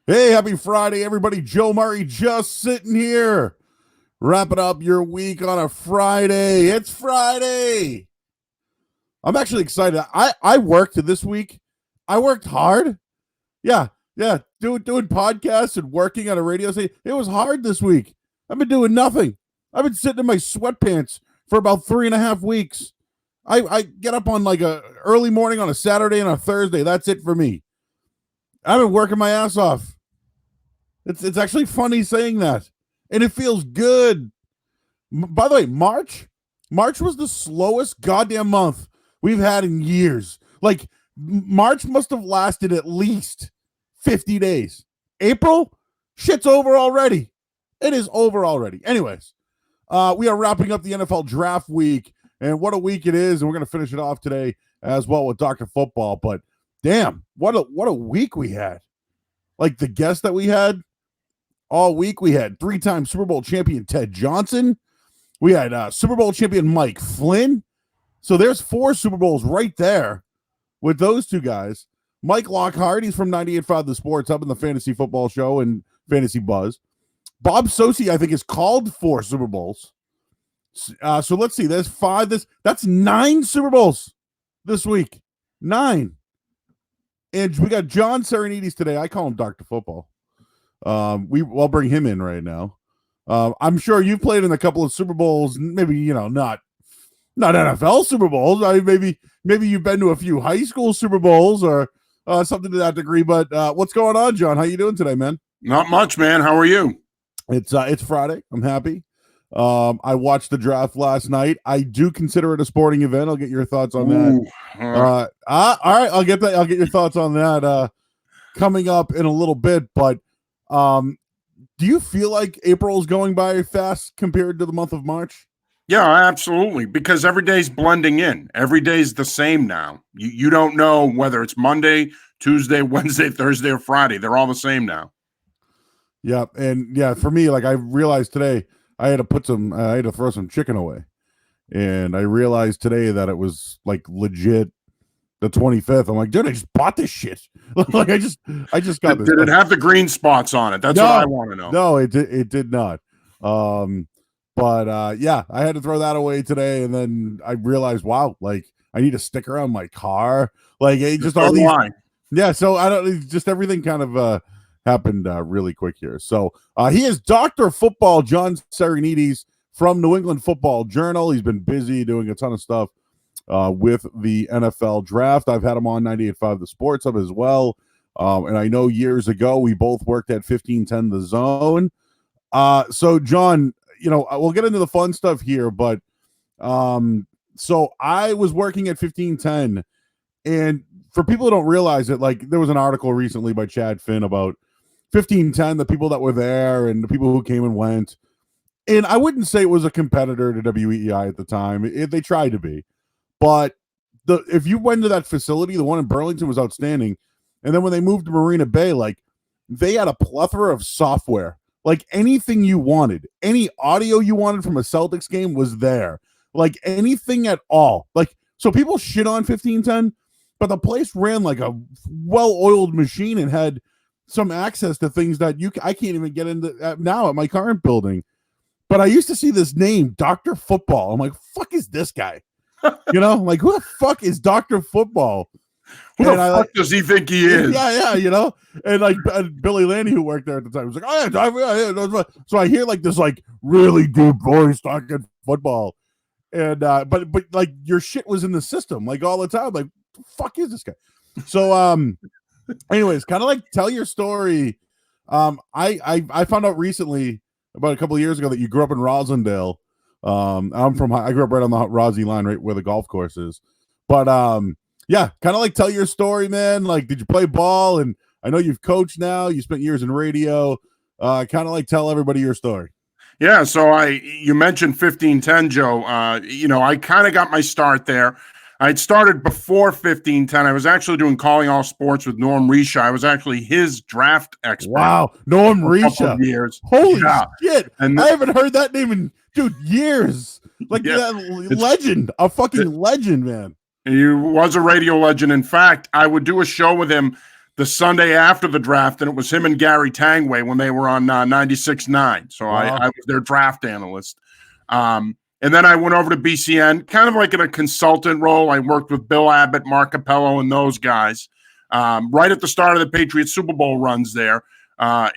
Hey, happy Friday, everybody. Joe Murray just sitting here, wrapping up your week on a Friday. It's Friday. I'm actually excited. I worked this week. I worked hard. Yeah. Doing podcasts and working on a radio station. It was hard this week. I've been doing nothing. I've been sitting in my sweatpants for about 3.5 weeks. I get up on like a early morning on a Saturday and a Thursday. That's it for me. I've been working my ass off. It's actually funny saying that, and it feels good. By the way, March was the slowest goddamn month we've had in years. Like, March must have lasted at least 50 days. April, shit's over already. It is over already. Anyways, we are wrapping up the NFL draft week, and what a week it is, and we're going to finish it off today as well with Dr. Football. But damn, what a week we had. Like, the guests that we had all week, we had 3-time Super Bowl champion Ted Johnson. We had Super Bowl champion Mike Flynn. So there's 4 Super Bowls right there with those two guys. Mike Lockhart, he's from 98.5 The Sports Hub and the Fantasy Football Show and Fantasy Buzz. Bob Sosi, I think, is called 4 Super Bowls. So let's see. There's 5. That's 9 Super Bowls this week. 9. And we got John Sarianides today. I call him Dr. Football. I'll bring him in right now. I'm sure you've played in a couple of Super Bowls, maybe, not NFL Super Bowls. Maybe you've been to a few high school Super Bowls or something to that degree. But what's going on, John? How you doing today, man? Not much, man. How are you? It's Friday. I'm happy. I watched the draft last night. I do consider it a sporting event. I'll get your thoughts on that. All right. I'll get your thoughts on that coming up in a little bit. But do you feel like April is going by fast compared to the month of March? Yeah, absolutely. Because every day's blending in. Every day's the same now. You don't know whether it's Monday, Tuesday, Wednesday, Thursday, or Friday. They're all the same now. Yeah, and yeah, for me, like I realized today, I had to throw some chicken away, and I realized today that it was like legit the 25th. I'm like, dude, I just bought this shit. Like I just got this. Did it have the green spots on it? That's what I want to know. No, it did not. But yeah, I had to throw that away today, and then I realized, wow, like I need a sticker on my car. Like just all these. Yeah, so I don't. Just everything kind of happened really quick here. So he is Dr. Football, John Sarianides from New England Football Journal. He's been busy doing a ton of stuff with the NFL draft. I've had him on 98.5 The Sports Hub as well. And I know years ago we both worked at 1510 The Zone. So John, we'll get into the fun stuff here, but so I was working at 1510, and for people who don't realize it, like there was an article recently by Chad Finn about 1510, the people that were there and the people who came and went. And I wouldn't say it was a competitor to WEEI at the time. They tried to be. But if you went to that facility, the one in Burlington was outstanding. And then when they moved to Marina Bay, like they had a plethora of software. Like anything you wanted, any audio you wanted from a Celtics game was there. Like anything at all. Like, so people shit on 1510, but the place ran like a well-oiled machine and had some access to things that I can't even get into now at my current building. But I used to see this name, Dr. Football. I'm like, fuck is this guy? Like who the fuck is Dr. Football? Who the fuck does he think he is? Yeah, and like Billy Landy, who worked there at the time, was like, oh yeah. So I hear like this like really deep voice talking football, and but like your shit was in the system like all the time. Like, the fuck is this guy? So anyways, kind of like tell your story. I found out recently about a couple of years ago that you grew up in Roslindale. I grew up right on the Rosie line, right where the golf course is. But yeah, kind of like tell your story, man. Like, did you play ball? And I know you've coached now. You spent years in radio. Kind of like tell everybody your story. Yeah, so you mentioned 1510, Joe. I kind of got my start there. I'd started before 1510. I was actually doing Calling All Sports with Norm Risha. I was actually his draft expert. Wow, Norm Risha. Years. Holy shit. And I haven't heard that name in, years. Like that legend, a fucking legend, man. He was a radio legend. In fact, I would do a show with him the Sunday after the draft, and it was him and Gary Tangway when they were on 96.9. So Wow. I was their draft analyst. And then I went over to BCN, kind of like in a consultant role. I worked with Bill Abbott, Mark Capello, and those guys right at the start of the Patriots Super Bowl runs there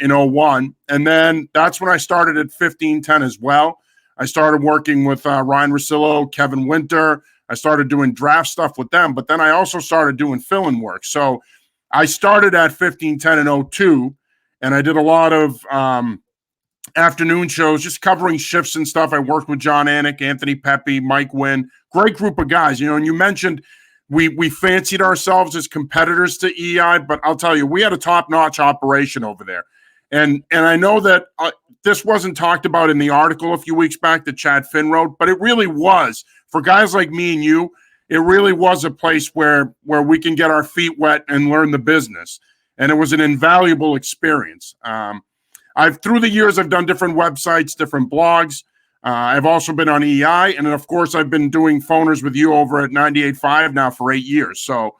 in 01. And then that's when I started at 1510 as well. I started working with Ryan Russillo, Kevin Winter. I started doing draft stuff with them, but then I also started doing fill-in work. So I started at 1510 in 02, and I did a lot of afternoon shows, just covering shifts and stuff. I worked with John Anik, Anthony Pepe, Mike Wynn, great group of guys. You know, and you mentioned we fancied ourselves as competitors to EI, but I'll tell you, we had a top-notch operation over there. And I know that this wasn't talked about in the article a few weeks back that Chad Finn wrote, but it really was. For guys like me and you, it really was a place where we can get our feet wet and learn the business. And it was an invaluable experience. Through the years, I've done different websites, different blogs. I've also been on EI. And then, of course, I've been doing phoners with you over at 98.5 now for 8 years. So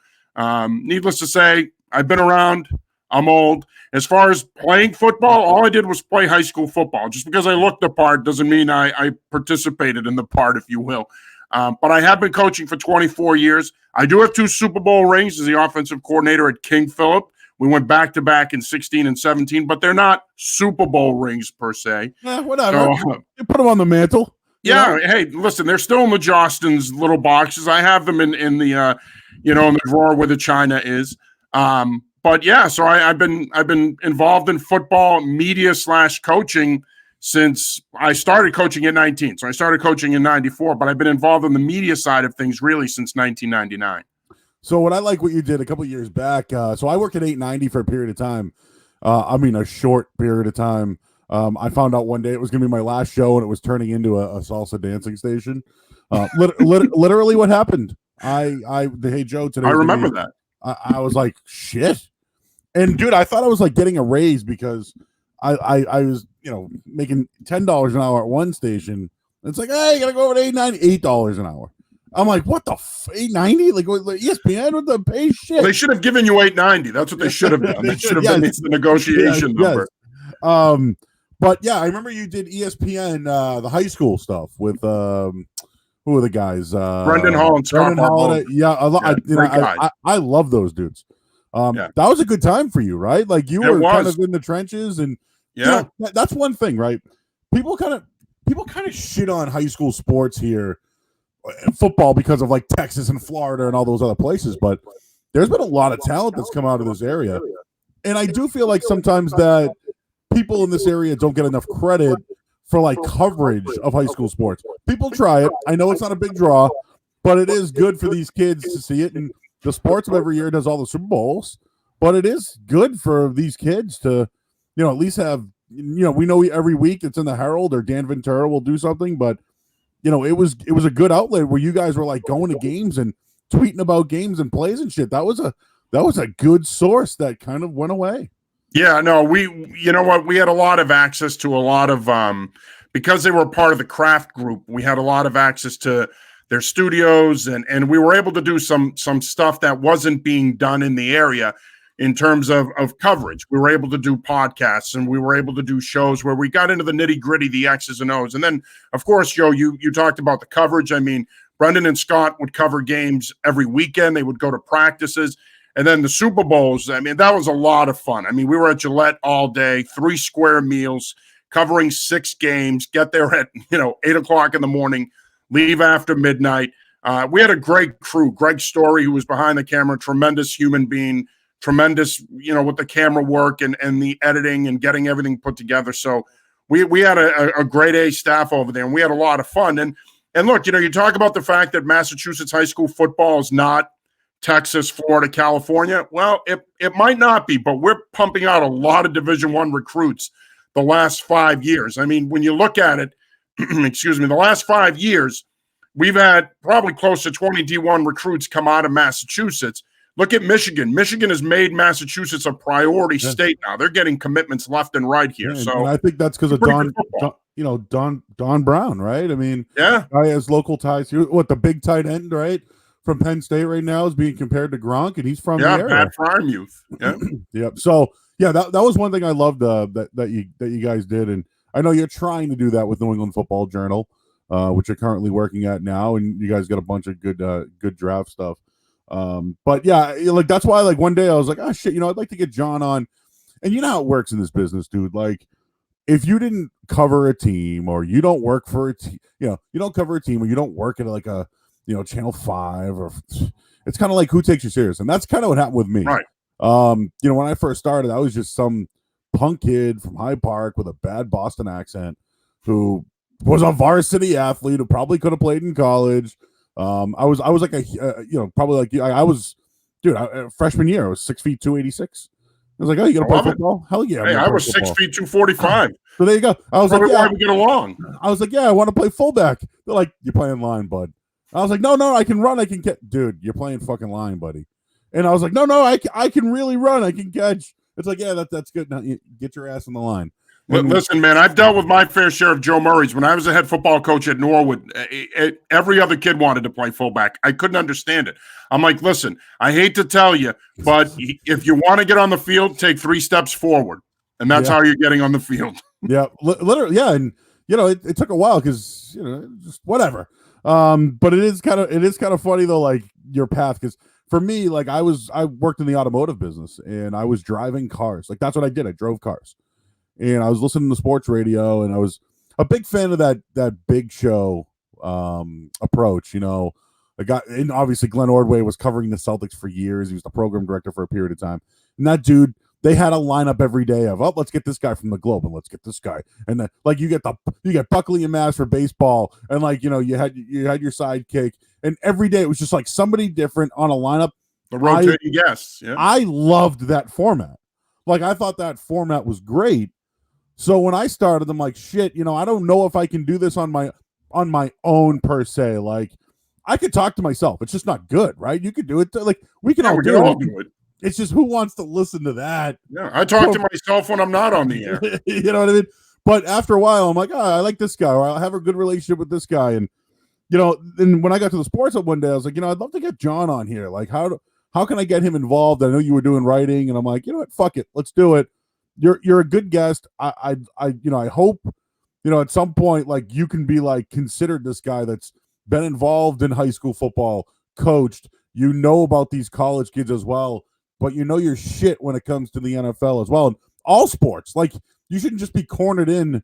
needless to say, I've been around. I'm old. As far as playing football, all I did was play high school football. Just because I looked the part doesn't mean I participated in the part, if you will. But I have been coaching for 24 years. I do have 2 Super Bowl rings as the offensive coordinator at King Philip. We went back-to-back in 16 and 17, but they're not Super Bowl rings per se. Whatever. So, you put them on the mantle. Yeah. Hey, listen, they're still in the Jostens little boxes. I have them in the in the drawer where the china is. But yeah, so I've been involved in football media / coaching since I started coaching at 19. So I started coaching in 94, but I've been involved in the media side of things really since 1999. So what I like what you did a couple of years back. So I worked at 890 for a period of time. A short period of time. I found out one day it was going to be my last show, and it was turning into a salsa dancing station. Literally, what happened? Hey Joe, today. I remember that. I was like, shit. And dude, I thought I was like getting a raise because I was making $10 an hour at one station. It's like, hey, you gotta go over to $8 an hour. I'm like, what the $8.90? Like ESPN with the pay shit. Well, they should have given you $8.90. That's what they should have done. They should have been the negotiation number. Yes. But yeah, I remember you did ESPN the high school stuff with who are the guys? Brendan Hall and Scott Holiday. Yeah, I love those dudes. That was a good time for you, right? Like you were kind of in the trenches, and that's one thing, right? People kind of shit on high school sports here, football, because of like Texas and Florida and all those other places, but there's been a lot of talent that's come out of this area, and I do feel like sometimes that people in this area don't get enough credit for like coverage of high school sports. People try it. I know it's not a big draw, but it is good for these kids to see it. And the sports of every year does all the Super Bowls, but it is good for these kids to, at least have, we know every week it's in the Herald or Dan Ventura will do something, but it was a good outlet where you guys were like going to games and tweeting about games and plays and shit. That was a good source that kind of went away. Yeah, no, we had a lot of access to a lot of, because they were part of the craft group, we had a lot of access to their studios, and we were able to do some stuff that wasn't being done in the area in terms of coverage. We were able to do podcasts, and we were able to do shows where we got into the nitty gritty, the X's and O's. And then, of course, Joe, you talked about the coverage. I mean, Brendan and Scott would cover games every weekend. They would go to practices. And then the Super Bowls, I mean, that was a lot of fun. I mean, we were at Gillette all day, 3 square meals, covering 6 games, get there at, 8 o'clock in the morning, leave after midnight. We had a great crew. Greg Story, who was behind the camera, tremendous human being, tremendous, with the camera work and the editing and getting everything put together. So we had a grade A staff over there, and we had a lot of fun. And look, you talk about the fact that Massachusetts high school football is not Texas, Florida, California. Well, it might not be, but we're pumping out a lot of Division I recruits the last 5 years. I mean, when you look at it, the last 5 years, we've had probably close to 20 D1 recruits come out of Massachusetts. Look at Michigan. Michigan has made Massachusetts a priority state now. They're getting commitments left and right here. So and I think that's because of Don Brown, right? I mean, guy has local ties. What, the big tight end, right? from Penn State right now is being compared to Gronk, and he's from the area. Pat Frymuth. Yeah. Yep. So yeah, that was one thing I loved that you guys did, and I know you're trying to do that with New England Football Journal, which you're currently working at now, and you guys got a bunch of good draft stuff. But yeah, like that's why like one day I was like, oh shit, I'd like to get John on, and you know how it works in this business, dude. Like if you didn't cover a team or you don't work for a team, you don't cover a team or you don't work at like a Channel 5 or it's kind of like who takes you serious, and that's kind of what happened with me. Right. When I first started, I was just some punk kid from Hyde Park with a bad Boston accent who was a varsity athlete who probably could have played in college. I was like probably like I was, dude. Freshman year, I was 6 feet 286. I was like, oh, you gonna play football? Hell yeah! Hey, I was 6 feet 245. So there you go. I was like, yeah, we get along. I was like, yeah, I want to play fullback. They're like, you're playing line, bud. I was like, no, I can run. I can get, dude. You're playing fucking line, buddy. And I was like, no, I can really run. I can catch. It's like, yeah, that's good. Now you get your ass on the line. Listen, man, I've dealt with my fair share of Joe Murrays. When I was a head football coach at Norwood, every other kid wanted to play fullback. I couldn't understand it. I'm like, listen, I hate to tell you, but if you want to get on the field, take 3 steps forward. And that's how you're getting on the field. Yeah, literally, yeah. And, it took a while because, just whatever. But it is kind of funny, though, like your path, because for me, like I worked in the automotive business and I was driving cars. Like that's what I did. I drove cars. And I was listening to sports radio, and I was a big fan of that big show approach. I got, and obviously Glenn Ordway was covering the Celtics for years. He was the program director for a period of time. And that dude, they had a lineup every day of, let's get this guy from the Globe, and let's get this guy, and then like you get Buckley and Mass for baseball, and like you had your sidekick, and every day it was just like somebody different on a lineup. The rotating guests. Yeah. I loved that format. Like I thought that format was great. So when I started, I'm like, shit, I don't know if I can do this on my own per se. Like I could talk to myself. It's just not good, right? You could do it. Like we can all do it. It's just who wants to listen to that? Yeah, I talk to myself when I'm not on the air. You know what I mean? But after a while, I'm like, I like this guy, or I have a good relationship with this guy. And then when I got to the sports hub one day, I was like, I'd love to get John on here. Like how can I get him involved? I know you were doing writing, and I'm like, you know what? Fuck it, let's do it. You're a good guest. I hope, at some point, like you can be like considered this guy that's been involved in high school football, coached, about these college kids as well, but your shit when it comes to the NFL as well. And all sports, like you shouldn't just be cornered in,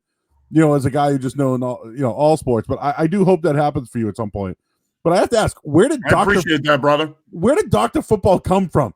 as a guy who just knows all sports. But I do hope that happens for you at some point. But I have to ask, I appreciate that, brother. Where did Dr. Football come from?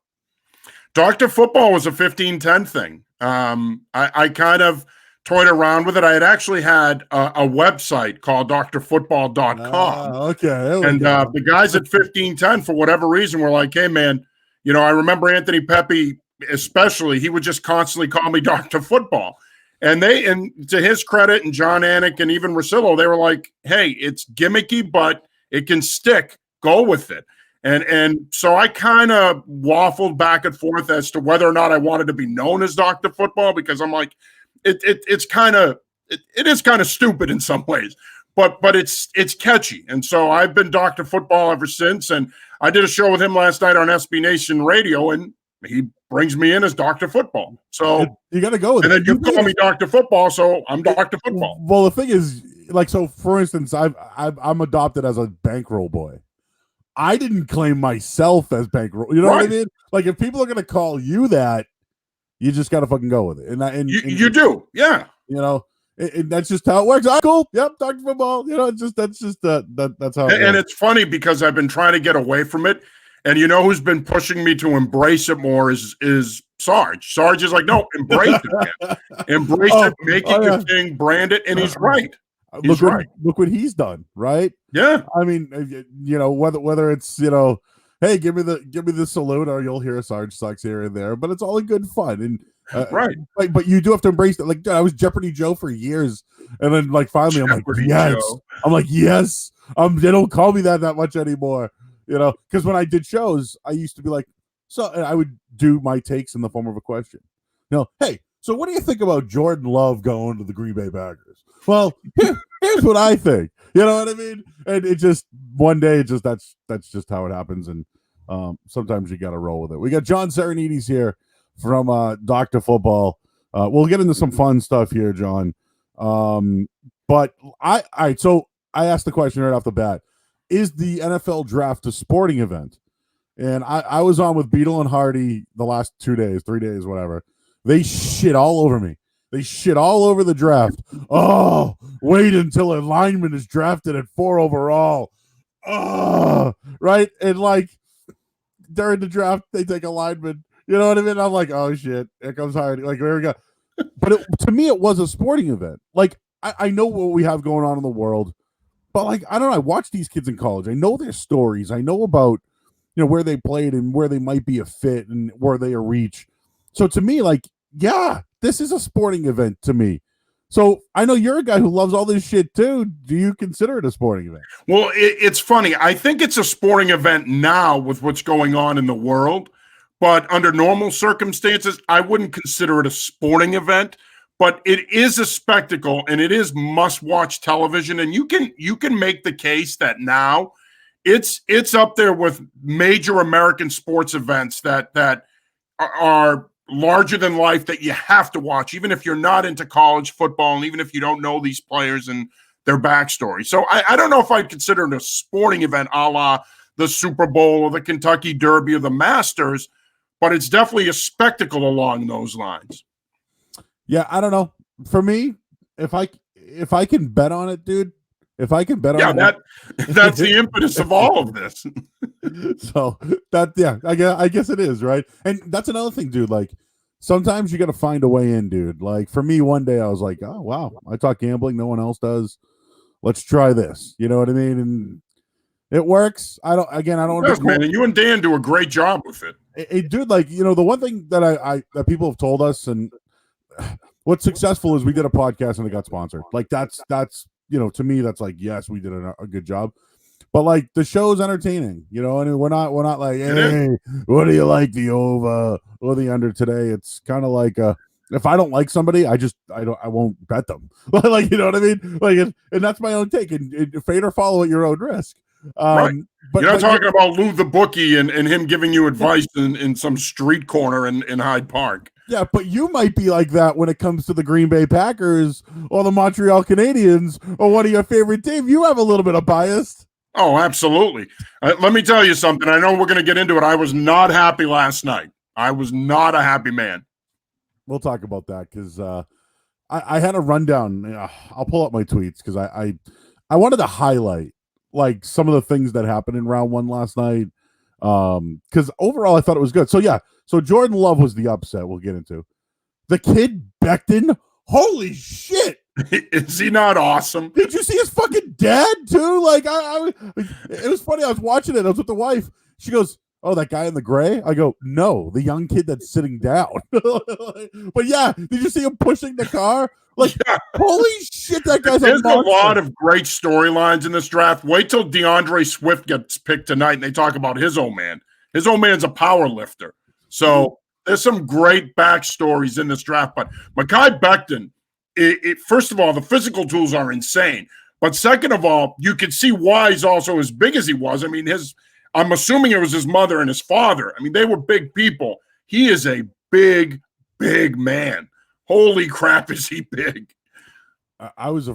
Dr. Football was a 15-10 thing. I kind of toyed around with it. I had actually had a website called drfootball.com. Okay. And the guys at 1510, for whatever reason, were like, hey, man, I remember Anthony Pepe, especially, he would just constantly call me Dr. Football. And to his credit, and John Anik and even Rosillo, they were like, hey, it's gimmicky, but it can stick. Go with it. And so I kind of waffled back and forth as to whether or not I wanted to be known as Dr. Football, because I'm like, it is kind of stupid in some ways, but it's catchy. And so I've been Dr. Football ever since. And I did a show with him last night on SB Nation Radio, and he brings me in as Dr. Football. So you got to go with it. And then you call me Dr. Football, so I'm Dr. Football. Well, the thing is, like, so for instance, I'm adopted as a bankroll boy. I didn't claim myself as bankroll. You know what I mean? Like, if people are going to call you that, you just got to fucking go with it. And you do. Yeah. That's just how it works. Cool. Yep. Dr. Football. That's how and it's funny because I've been trying to get away from it. And who's been pushing me to embrace it more is Sarge. Sarge is like, no, embrace it, man. Embrace it, make it your thing, brand it, and he's right. Look what he's done, right? Yeah. I mean, whether it's hey, give me the salute, or you'll hear Sarge sucks here and there, but it's all in good fun. And right. But you do have to embrace it. Like, I was Jeopardy Joe for years, and then like finally Jeopardy I'm like, yes. They don't call me that much anymore. Because when I did shows, I used to be like, so I would do my takes in the form of a question. Hey, So what do you think about Jordan Love going to the Green Bay Packers? Well, here's what I think. You know what I mean? And it just one day, it just that's just how it happens. And sometimes you got to roll with it. We got John Sarianides here from Dr. Football. We'll get into some fun stuff here, John. But so I asked the question right off the bat: is the NFL draft a sporting event? And I was on with Beetle and Hardy the last 2 days, 3 days, whatever. They shit all over me. They shit all over the draft. Oh, wait until a lineman is drafted at 4 overall. Oh, right? And like during the draft, they take a lineman. You know what I mean? I'm like, oh shit, here comes Hardy. Like, there we go. But to me, it was a sporting event. Like, I know what we have going on in the world, but like, I don't know. I watch these kids in college. I know their stories. I know about, where they played and where they might be a fit and where they are reach. So to me, like, yeah, this is a sporting event to me. So I know you're a guy who loves all this shit too. Do you consider it a sporting event? Well, it's funny. I think it's a sporting event now with what's going on in the world, but under normal circumstances, I wouldn't consider it a sporting event. But it is a spectacle, and it is must-watch television. And you can make the case that now it's up there with major American sports events that are larger than life that you have to watch, even if you're not into college football and even if you don't know these players and their backstory. So I don't know if I'd consider it a sporting event a la the Super Bowl or the Kentucky Derby or the Masters, but it's definitely a spectacle along those lines. Yeah, I don't know. For me, if I can bet on it, dude, if I can bet on it. That's the impetus of all of this. So I guess it is, right? And that's another thing, dude. Like, sometimes you got to find a way in, dude. Like, for me, one day I was like, oh, wow, I talk gambling. No one else does. Let's try this. You know what I mean? And it works. I don't man, and you and Dan do a great job with it. It dude, like, the one thing that that people have told us, and what's successful is we did a podcast and it got sponsored. Like, that's to me, that's like, yes, we did a good job. But like, the show's entertaining, and we're not like, hey, what do you like, the over or the under today? It's kind of like if I don't like somebody, I won't bet them. Like, you know what I mean? Like, and that's my own take. And fade or follow at your own risk. Right. But you're not talking about Lou the bookie and him giving you advice in some street corner in Hyde Park. Yeah, but you might be like that when it comes to the Green Bay Packers or the Montreal Canadiens or one of your favorite teams. You have a little bit of bias. Oh, absolutely. Let me tell you something. I know we're going to get into it. I was not happy last night. I was not a happy man. We'll talk about that because I had a rundown. I'll pull up my tweets because I wanted to highlight like some of the things that happened in round one last night. Because overall, I thought it was good. So yeah. So Jordan Love was the upset we'll get into. The kid Becton, holy shit. Is he not awesome? Did you see his fucking dad too? Like, it was funny. I was watching it. I was with the wife. She goes, oh, that guy in the gray? I go, no, the young kid that's sitting down. But yeah, did you see him pushing the car? Like, yeah. Holy shit, that guy's There's a lot of great storylines in this draft. Wait till DeAndre Swift gets picked tonight and they talk about his old man. His old man's a power lifter. So there's some great backstories in this draft. But Mekhi Becton, first of all, the physical tools are insane. But second of all, you could see why he's also as big as he was. I mean, I'm assuming it was his mother and his father. I mean, they were big people. He is a big, big man. Holy crap, is he big? I was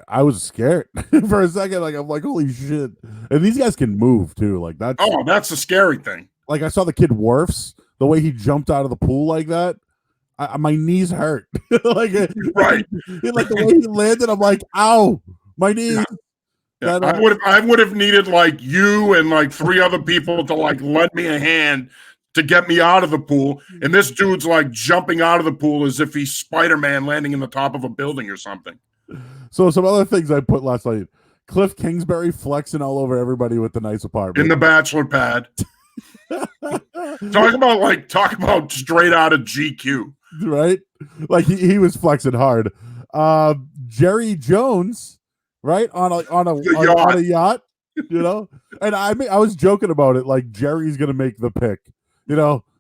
I was scared for a second. Like, I'm like, holy shit. And these guys can move too. Like, that's the scary thing. Like, I saw the kid Wirfs, the way he jumped out of the pool like that. My knees hurt. Like, right. Like the way he landed, I'm like, ow, my knees. Yeah. I would have needed like you and like 3 other people to like lend me a hand to get me out of the pool. And this dude's like jumping out of the pool as if he's Spider-Man landing in the top of a building or something. So some other things I put last night. Cliff Kingsbury flexing all over everybody with the nice apartment. In the bachelor pad. Talk about straight out of GQ. Right? Like he was flexing hard. Jerry Jones, right? On a yacht, And I was joking about it, like Jerry's gonna make the pick.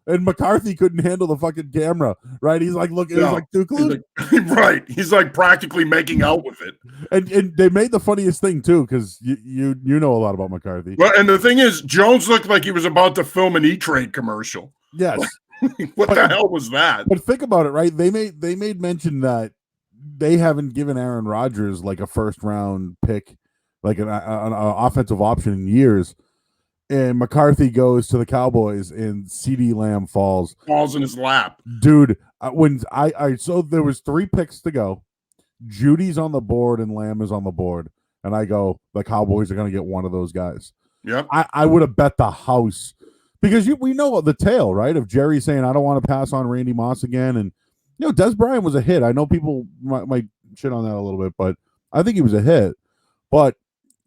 And McCarthy couldn't handle the fucking camera, right? He's like, look, it was like too close. Right. He's like practically making out with it. And they made the funniest thing too, because you know a lot about McCarthy. Well, and the thing is, Jones looked like he was about to film an E-Trade commercial. Yes. What the hell was that? But think about it, right? They made mention that they haven't given Aaron Rodgers like a first round pick, like an offensive option in years. And McCarthy goes to the Cowboys, and CeeDee Lamb falls in his lap, dude. When I so there was 3 picks to go. Judy's on the board and Lamb is on the board, and I go, the Cowboys are going to get one of those guys. Yep. I would have bet the house, because we know the tale, right, of Jerry saying I don't want to pass on Randy Moss again, and Des Bryant was a hit. I know people might shit on that a little bit, but I think he was a hit. But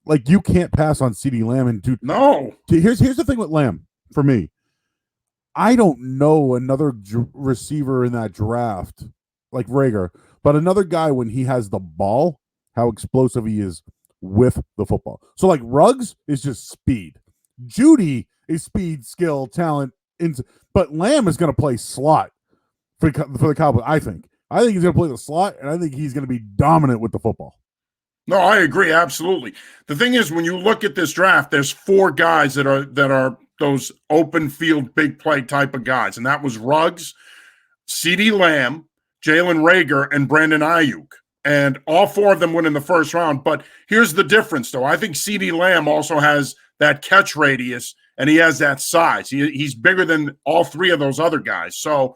like, you can't pass on CeeDee Lamb. And dude, no. Here's the thing with Lamb for me. I don't know another receiver in that draft like Rager, but another guy when he has the ball, how explosive he is with the football. So like Ruggs is just speed. Judy is speed, skill, talent, but Lamb is going to play slot for the Cowboys. I think he's going to play the slot, and I think he's going to be dominant with the football. No, I agree absolutely. The thing is, when you look at this draft, there's 4 guys that are those open field big play type of guys, and that was Ruggs, CeeDee Lamb, Jalen Reagor, and Brandon Ayuk. And all 4 of them went in the first round. But here's the difference, though. I think CeeDee Lamb also has that catch radius, and he has that size. He's bigger than all 3 of those other guys. So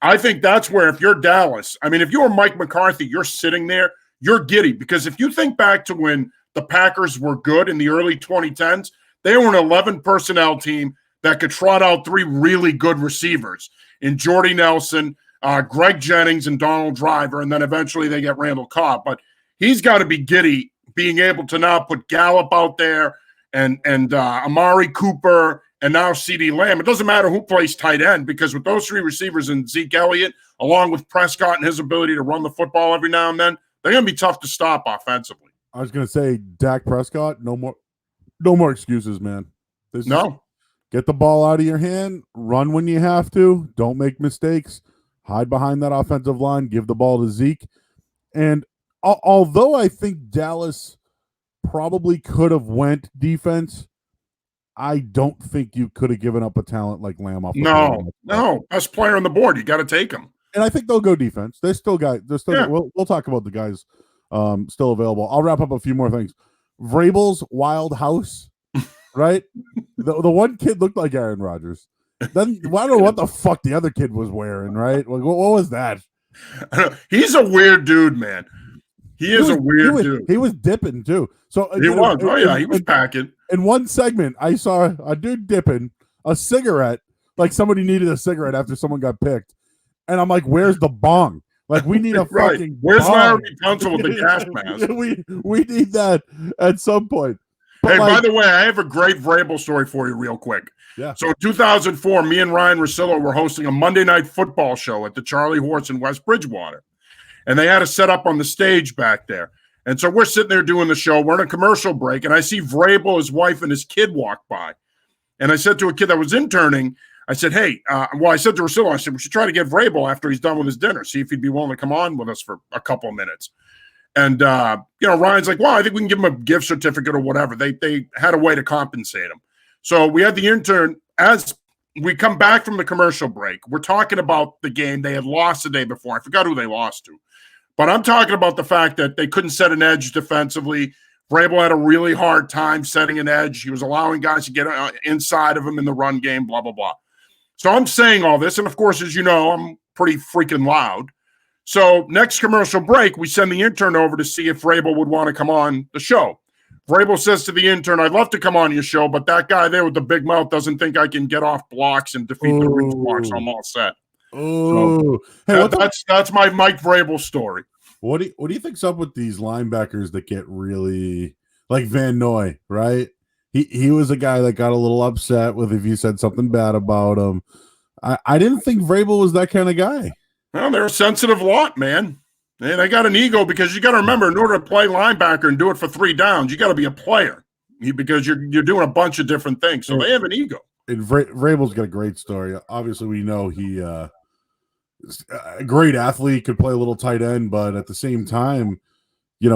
I think that's where, if you're Dallas, I mean, if you're Mike McCarthy, you're sitting there, you're giddy. Because if you think back to when the Packers were good in the early 2010s, they were an 11 personnel team that could trot out 3 really good receivers in Jordy Nelson, Greg Jennings, and Donald Driver, and then eventually they get Randall Cobb. But he's got to be giddy being able to now put Gallup out there and Amari Cooper and now CeeDee Lamb. It doesn't matter who plays tight end, because with those 3 receivers and Zeke Elliott, along with Prescott and his ability to run the football every now and then, they're going to be tough to stop offensively. I was going to say, Dak Prescott, no more excuses, man. Get the ball out of your hand, run when you have to, don't make mistakes, hide behind that offensive line, give the ball to Zeke. And although I think Dallas probably could have went defense, I don't think you could have given up a talent like Lamb off the board. No. Best player on the board. You got to take him. And I think they'll go defense. We'll talk about the guys still available. I'll wrap up a few more things. Vrabel's Wild House, right? the one kid looked like Aaron Rodgers. Then I don't know what the fuck the other kid was wearing, right? Like, what was that? He's a weird dude, man. He is a weird dude. He was dipping too. So he was. Oh yeah, he was packing. In one segment, I saw a dude dipping a cigarette, like somebody needed a cigarette after someone got picked, and I'm like, "Where's the bong? Like, we need a right. fucking Where's bong. Larry Tunsil with the gas mask? we need that at some point." But hey, by the way, I have a great Vrabel story for you, real quick. Yeah. So in 2004, me and Ryan Russillo were hosting a Monday Night Football show at the Charlie Horse in West Bridgewater. And they had a set up on the stage back there. And so we're sitting there doing the show. We're in a commercial break, and I see Vrabel, his wife, and his kid walk by. And I said to a kid that was interning, I said, hey, I said to Russillo, I said, we should try to get Vrabel after he's done with his dinner, see if he'd be willing to come on with us for a couple of minutes. And, Ryan's like, well, I think we can give him a gift certificate or whatever. They had a way to compensate him. So we had the intern, as we come back from the commercial break, we're talking about the game. They had lost the day before. I forgot who they lost to. But I'm talking about the fact that they couldn't set an edge defensively. Vrabel had a really hard time setting an edge. He was allowing guys to get inside of him in the run game, blah, blah, blah. So I'm saying all this. And, of course, as you know, I'm pretty freaking loud. So next commercial break, we send the intern over to see if Vrabel would want to come on the show. Vrabel says to the intern, I'd love to come on your show, but that guy there with the big mouth doesn't think I can get off blocks and defeat the reach blocks. So I'm all set. Oh, so that's my Mike Vrabel story. What do you think's up with these linebackers that get really like Van Noy, right? He was a guy that got a little upset with if you said something bad about him. I didn't think Vrabel was that kind of guy. Well, they're a sensitive lot, man. And they got an ego, because you got to remember, in order to play linebacker and do it for 3 downs, you got to be a player, because you're doing a bunch of different things. So they have an ego. And Vrabel's got a great story. Obviously, we know he is a great athlete, could play a little tight end, but at the same time, he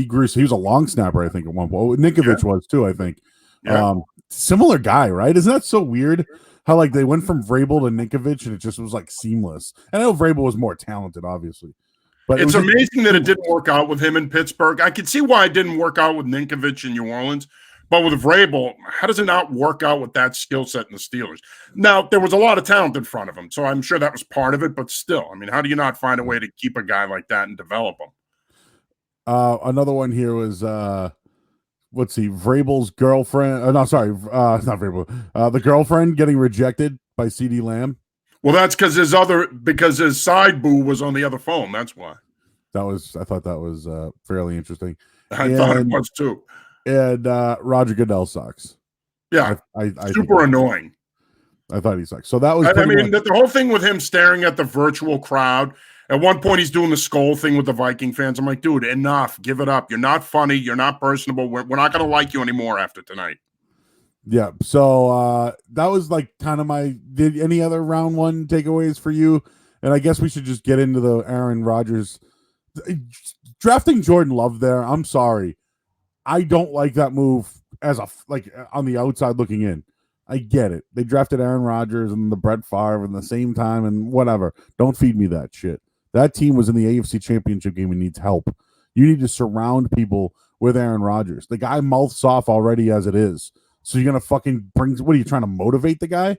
grew. He was a long snapper, I think, at one point. Ninkovich was too, I think. Yeah. Similar guy, right? Isn't that so weird? How like they went from Vrabel to Ninkovich, and it just was like seamless. And I know Vrabel was more talented, obviously, but it's amazing that it didn't work out with him in Pittsburgh. I could see why it didn't work out with Ninkovich in New Orleans. But with Vrabel, how does it not work out with that skill set in the Steelers? Now, there was a lot of talent in front of him, so I'm sure that was part of it. But still, I mean, how do you not find a way to keep a guy like that and develop him? Another one here was let's see, Vrabel's girlfriend. No, sorry, it's not Vrabel. The girlfriend getting rejected by CD Lamb. Well, that's because his side boo was on the other phone. That's why. I thought that was fairly interesting. I thought it was too. And Roger Goodell sucks. Yeah, I super annoying. I thought he sucks. So that was. I mean, the whole thing with him staring at the virtual crowd. At one point, he's doing the skull thing with the Viking fans. I'm like, dude, enough. Give it up. You're not funny. You're not personable. We're not going to like you anymore after tonight. Yeah. So that was like kind of did any other round one takeaways for you? And I guess we should just get into the Aaron Rodgers drafting Jordan Love there. I'm sorry. I don't like that move on the outside looking in. I get it. They drafted Aaron Rodgers and the Brett Favre in the same time and whatever. Don't feed me that shit. That team was in the AFC Championship game and needs help. You need to surround people with Aaron Rodgers. The guy mouths off already as it is. So you're gonna fucking what are you trying to motivate the guy?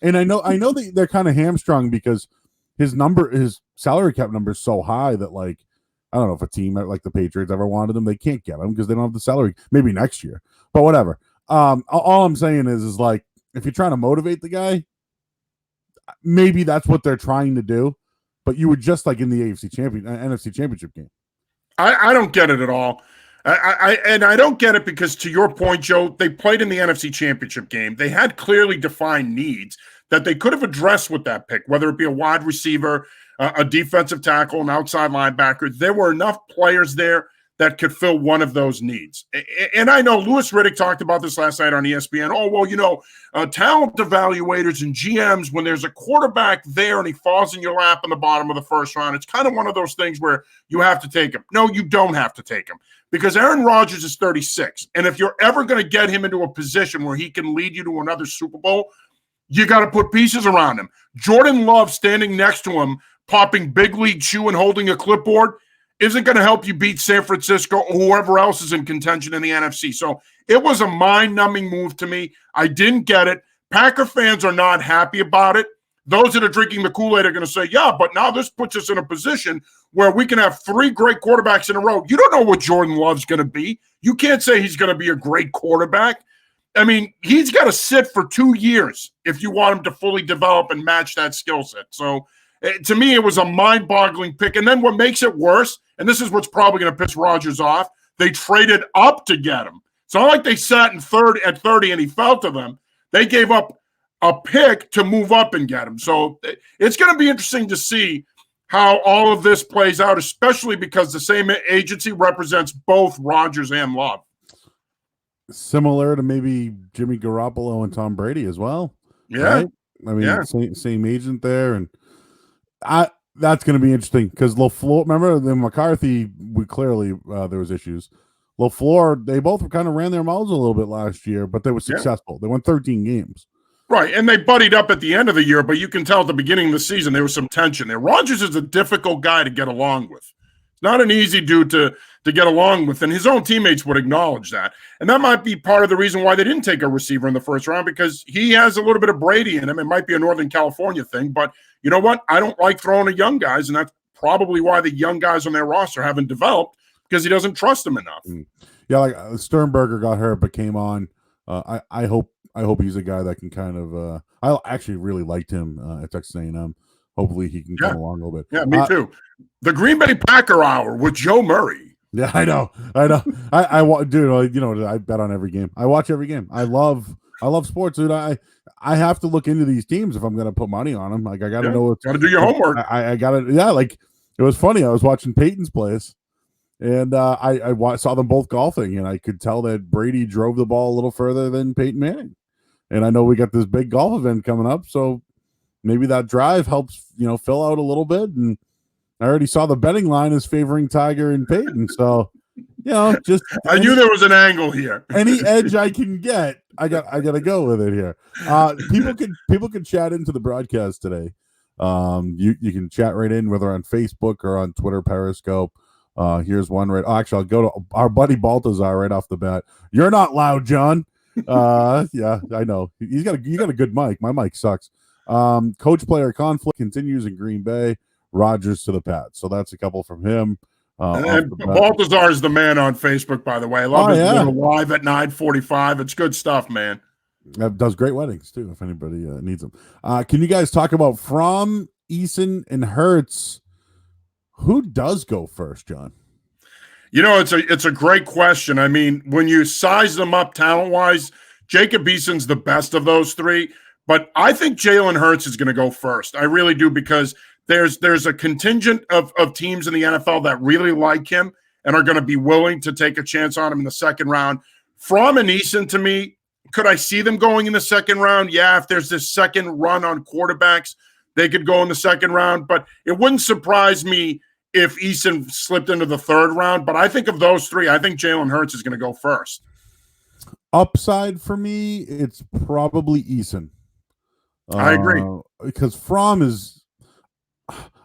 And I know they're kind of hamstrung because his salary cap number is so high that like I don't know if a team like the Patriots ever wanted him. They can't get him because they don't have the salary. Maybe next year, but whatever. All I'm saying is like if you're trying to motivate the guy, maybe that's what they're trying to do. But you were just like in the NFC Championship game. I don't get it at all. I don't get it because to your point, Joe, they played in the NFC Championship game. They had clearly defined needs that they could have addressed with that pick, whether it be a wide receiver, a defensive tackle, an outside linebacker. There were enough players there that could fill one of those needs. And I know Louis Riddick talked about this last night on ESPN. Oh, well, talent evaluators and GMs, when there's a quarterback there and he falls in your lap in the bottom of the first round, it's kind of one of those things where you have to take him. No, you don't have to take him because Aaron Rodgers is 36. And if you're ever going to get him into a position where he can lead you to another Super Bowl, you got to put pieces around him. Jordan Love standing next to him, popping big league chew and holding a clipboard isn't going to help you beat San Francisco or whoever else is in contention in the NFC. So it was a mind-numbing move to me. I didn't get it. Packer fans are not happy about it. Those that are drinking the Kool-Aid are going to say, yeah, but now this puts us in a position where we can have three great quarterbacks in a row. You don't know what Jordan Love's going to be. You can't say he's going to be a great quarterback. I mean, he's got to sit for 2 years if you want him to fully develop and match that skill set. So to me, it was a mind-boggling pick. And then what makes it worse, and this is what's probably going to piss Rodgers off, they traded up to get him. It's not like they sat at 30 and he fell to them. They gave up a pick to move up and get him. So it's going to be interesting to see how all of this plays out, especially because the same agency represents both Rodgers and Love. Similar to maybe Jimmy Garoppolo and Tom Brady as well. Yeah. Right? I mean, same agent there. And that's going to be interesting because LaFleur, remember the McCarthy, clearly there was issues. LaFleur, they both kind of ran their mouths a little bit last year, but they were successful. They won 13 games. Right, and they buddied up at the end of the year, but you can tell at the beginning of the season there was some tension there. Rodgers is a difficult guy to get along with. It's not an easy dude to get along with, and his own teammates would acknowledge that. And that might be part of the reason why they didn't take a receiver in the first round, because he has a little bit of Brady in him. It might be a Northern California thing, but you know what? I don't like throwing at young guys, and that's probably why the young guys on their roster haven't developed, because he doesn't trust them enough. Yeah, like Sternberger got hurt but came on. I hope he's a guy that can kind of I actually really liked him at Texas A&M. Hopefully he can come along a little bit. Yeah, me too. The Green Bay Packer Hour with Joe Murray. Yeah, I know. Dude, I bet on every game. I watch every game. I love sports, dude. I have to look into these teams if I'm going to put money on them. Like I got to know. Got to do your homework. I got to. Yeah, like it was funny. I was watching Peyton's place, and I saw them both golfing, and I could tell that Brady drove the ball a little further than Peyton Manning. And I know we got this big golf event coming up, so maybe that drive helps, fill out a little bit. And I already saw the betting line is favoring Tiger and Peyton. So, just I knew there was an angle here. Any edge I can get, I got to go with it here. People can chat into the broadcast today. You can chat right in, whether on Facebook or on Twitter, Periscope. Here's one right. Oh, actually, I'll go to our buddy Baltazar right off the bat. You're not loud, John. Yeah, I know. You got a good mic. My mic sucks. Coach player conflict continues in Green Bay. Rodgers to the Pats. So that's a couple from him. And Baltazar is the man on Facebook, by the way. I love his little live at 9:45. It's good stuff, man. Does great weddings too, if anybody needs them. Can you guys talk about from Eason and Hurts? Who does go first, John? It's a great question. I mean, when you size them up talent-wise, Jacob Eason's the best of those three, but I think Jalen Hurts is going to go first. I really do, because there's a contingent of teams in the NFL that really like him and are going to be willing to take a chance on him in the second round. From and Eason, to me, could I see them going in the second round? Yeah, if there's this second run on quarterbacks, they could go in the second round, but it wouldn't surprise me if Eason slipped into the third round. But I think of those three, I think Jalen Hurts is going to go first. Upside for me, it's probably Eason. I agree. Because Fromm is,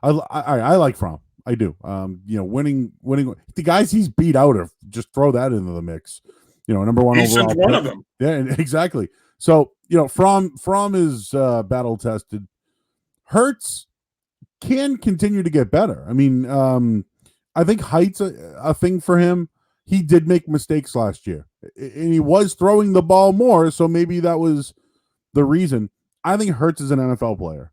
I like Fromm. I do. Winning the guys he's beat out of, just throw that into the mix. Number one Eason's overall. One of them. Yeah, exactly. So Fromm is battle tested. Hurts can continue to get better. I mean, I think height's a thing for him. He did make mistakes last year, and he was throwing the ball more, so maybe that was the reason. I think Hurts is an NFL player.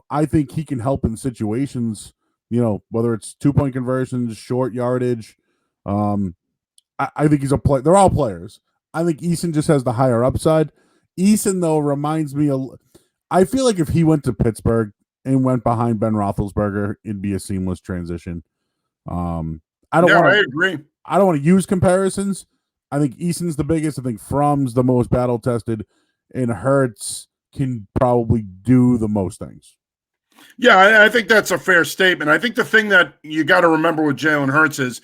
I think he can help in situations, whether it's 2-point conversions, short yardage. I think he's a player. They're all players. I think Eason just has the higher upside. Eason, though, reminds me I feel like if he went to Pittsburgh and went behind Ben Roethlisberger, it'd be a seamless transition. I agree. I don't want to use comparisons. I think Eason's the biggest. I think Fromm's the most battle tested, and Hurts can probably do the most things. Yeah, I think that's a fair statement. I think the thing that you got to remember with Jalen Hurts is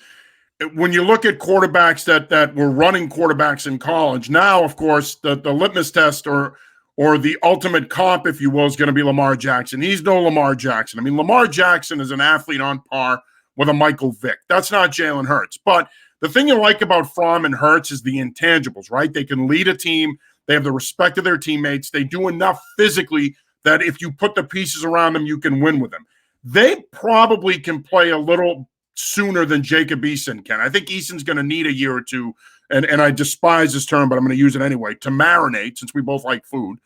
when you look at quarterbacks that were running quarterbacks in college, now, of course, the litmus test or the ultimate comp, if you will, is going to be Lamar Jackson. He's no Lamar Jackson. I mean, Lamar Jackson is an athlete on par with a Michael Vick. That's not Jalen Hurts. But the thing you like about Fromm and Hurts is the intangibles, right? They can lead a team. They have the respect of their teammates. They do enough physically that if you put the pieces around them, you can win with them. They probably can play a little sooner than Jacob Eason can. I think Eason's going to need a year or two, and I despise this term, but I'm going to use it anyway, to marinate, since we both like food.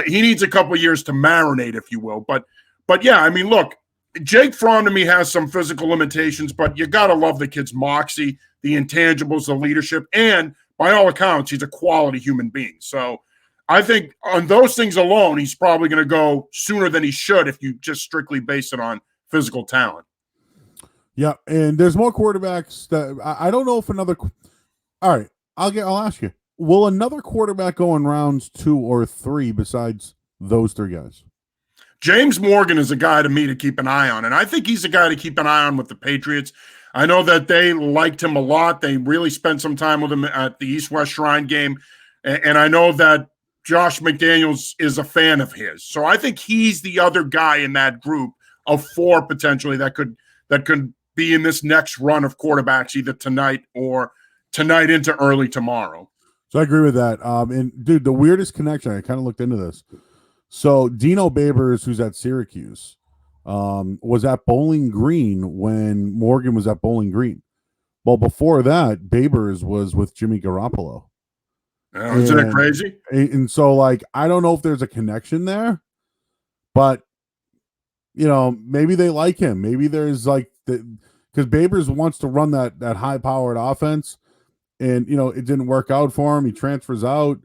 He needs a couple of years to marinate, if you will. But yeah, I mean, look, Jake Fromm to me has some physical limitations, but you got to love the kid's moxie, the intangibles, the leadership, and by all accounts, he's a quality human being. So I think on those things alone, he's probably going to go sooner than he should if you just strictly base it on physical talent. Yeah, and there's more quarterbacks that I don't know if another. All right, I'll ask you: will another quarterback go in rounds 2 or 3 besides those 3 guys? James Morgan is a guy to me to keep an eye on, and I think he's a guy to keep an eye on with the Patriots. I know that they liked him a lot. They really spent some time with him at the East-West Shrine game, and I know that Josh McDaniels is a fan of his. So I think he's the other guy in that group of 4 potentially that could be in this next run of quarterbacks either tonight into early tomorrow. So I agree with that. And dude, the weirdest connection, I kind of looked into this. So Dino Babers, who's at Syracuse, was at Bowling Green when Morgan was at Bowling Green. Well, before that, Babers was with Jimmy Garoppolo. Isn't it crazy? And so, like, I don't know if there's a connection there, but maybe they like him. Maybe there's like because Babers wants to run that high-powered offense, and it didn't work out for him. He transfers out.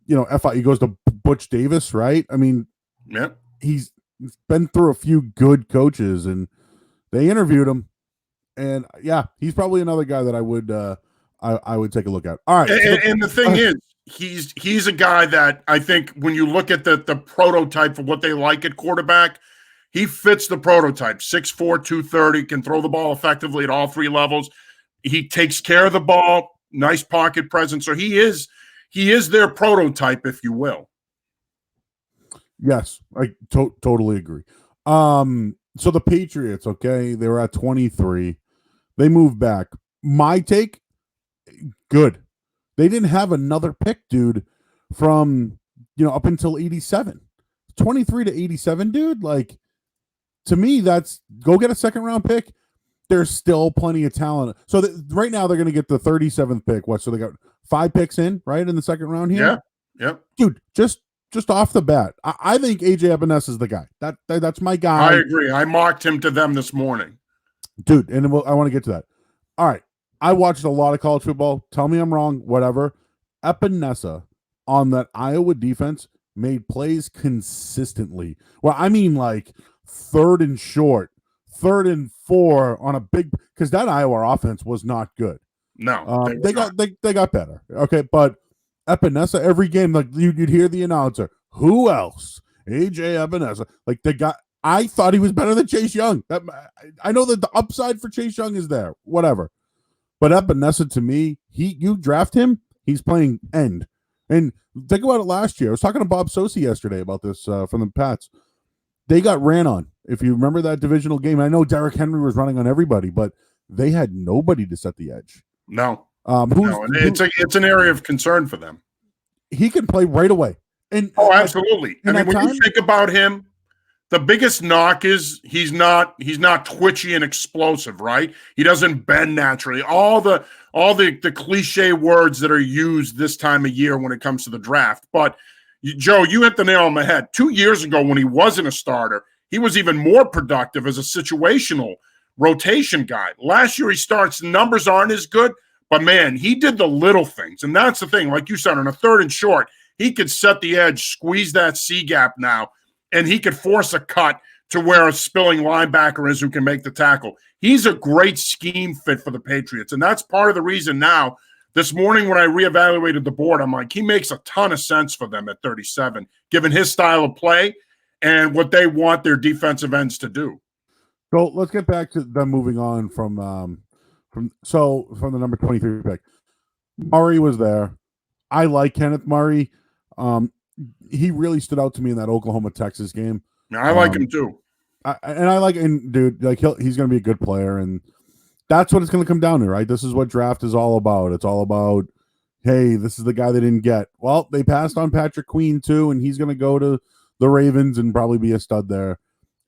He goes to Butch Davis, right? I mean, yeah, he's been through a few good coaches, and they interviewed him, and yeah, he's probably another guy that I would take a look at. All right, and the thing is, he's a guy that I think when you look at the prototype of what they like at quarterback, he fits the prototype. 6'4", 230, can throw the ball effectively at all three levels. He takes care of the ball, nice pocket presence. So he is their prototype, if you will. Yes, I totally agree. So the Patriots, okay, they were at 23. They moved back. My take, good. They didn't have another pick, dude, from, up until 87. 23 to 87, dude, like, to me, that's go get a second round pick. There's still plenty of talent. So right now they're going to get the 37th pick. What? So they got 5 picks in, right, in the second round here? Yeah. Dude, just off the bat, I think AJ Ibanez is the guy. That's my guy. I agree. I mocked him to them this morning. Dude, and I want to get to that. All right. I watched a lot of college football. Tell me I'm wrong, whatever. Epinesa on that Iowa defense made plays consistently. Well, I mean, like 3rd and short, 3rd and 4 on a big, because that Iowa offense was not good. No, they got better. Okay, but Epinesa every game, like you'd hear the announcer, who else? AJ Epinesa, like they got. I thought he was better than Chase Young. I know that the upside for Chase Young is there, whatever. But Epinesa, to me, you draft him, he's playing end. And think about it last year. I was talking to Bob Sosi yesterday about this from the Pats. They got ran on. If you remember that divisional game, I know Derrick Henry was running on everybody, but they had nobody to set the edge. No. It's an area of concern for them. He can play right away. And absolutely. I mean, when you think about him, the biggest knock is he's not twitchy and explosive, right? He doesn't bend naturally. All the cliche words that are used this time of year when it comes to the draft. But Joe, you hit the nail on the head. 2 years ago, when he wasn't a starter, he was even more productive as a situational rotation guy. Last year, he starts. The numbers aren't as good, but man, he did the little things. And that's the thing. Like you said, on a 3rd and short, he could set the edge, squeeze that C gap now, and he could force a cut to where a spilling linebacker is who can make the tackle. He's a great scheme fit for the Patriots, and that's part of the reason now. This morning when I reevaluated the board, I'm like, he makes a ton of sense for them at 37, given his style of play and what they want their defensive ends to do. So let's get back to them moving on from the number 23 pick. Murray was there. I like Kenneth Murray. He really stood out to me in that Oklahoma-Texas game. I like him too. Dude, like he's going to be a good player, and that's what it's going to come down to, right? This is what draft is all about. It's all about, hey, this is the guy they didn't get. Well, they passed on Patrick Queen too, and he's going to go to the Ravens and probably be a stud there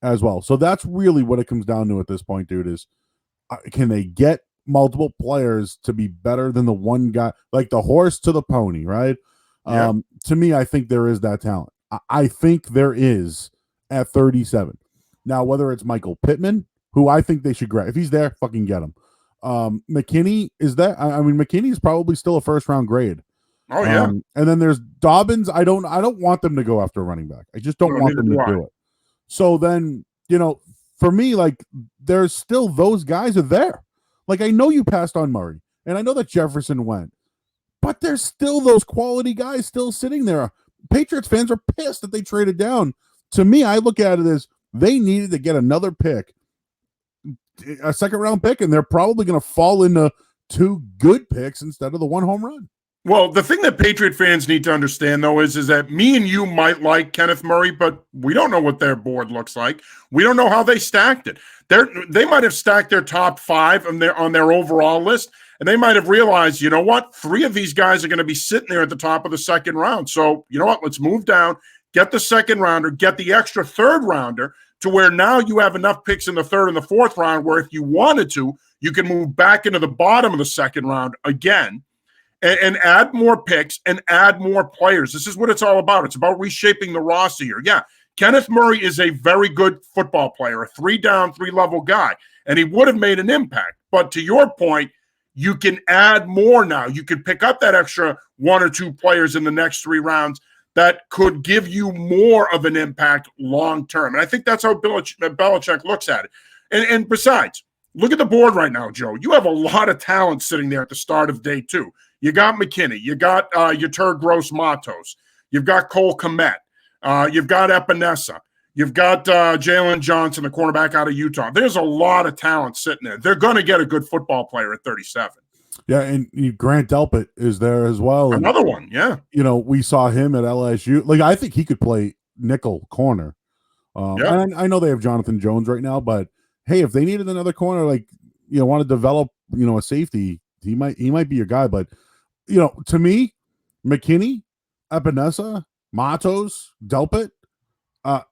as well. So that's really what it comes down to at this point, dude, is can they get multiple players to be better than the one guy, like the horse to the pony, right? Yeah. To me, I think there is that talent. I think there is at 37. Now, whether it's Michael Pittman, who I think they should grab, if he's there, fucking get him. McKinney is that. I mean, McKinney is probably still a 1st round grade. Oh yeah. And then there's Dobbins. I don't want them to go after a running back. I just don't want them to do it. So then, for me, like there's still those guys are there. Like I know you passed on Murray, and I know that Jefferson went, but there's still those quality guys still sitting there. Patriots fans are pissed that they traded down. To me, I look at it as they needed to get another pick, a 2nd round pick, and they're probably going to fall into 2 good picks instead of the 1 home run. Well, the thing that Patriot fans need to understand, though, is that me and you might like Kenneth Murray, but we don't know what their board looks like. We don't know how they stacked it. They might have stacked their top 5 on their overall list, and they might have realized, you know what, 3 of these guys are going to be sitting there at the top of the 2nd round. So, you know what, let's move down, get the 2nd rounder, get the extra 3rd rounder to where now you have enough picks in the 3rd and the 4th round where if you wanted to, you can move back into the bottom of the 2nd round again. And add more picks and add more players. This is what it's all about. It's about reshaping the roster here. Yeah, Kenneth Murray is a very good football player, a 3-down, 3-level guy, and he would have made an impact. But to your point, you can add more now. You can pick up that extra 1 or 2 players in the next 3 rounds that could give you more of an impact long term. And I think that's how Belichick looks at it. And besides, look at the board right now, Joe. You have a lot of talent sitting there at the start of day 2. You got McKinney. You got Yetur Gross-Matos. You've got Cole Kmet. You've got Epinesa. You've got Jalen Johnson, the cornerback out of Utah. There's a lot of talent sitting there. They're going to get a good football player at 37. Yeah, and Grant Delpit is there as well. Another one, yeah. We saw him at LSU. Like, I think he could play nickel corner. And I know they have Jonathan Jones right now, but hey, if they needed another corner, like, want to develop, a safety, he might be your guy. But, to me, McKinney, Epinesa, Matos, Delpit,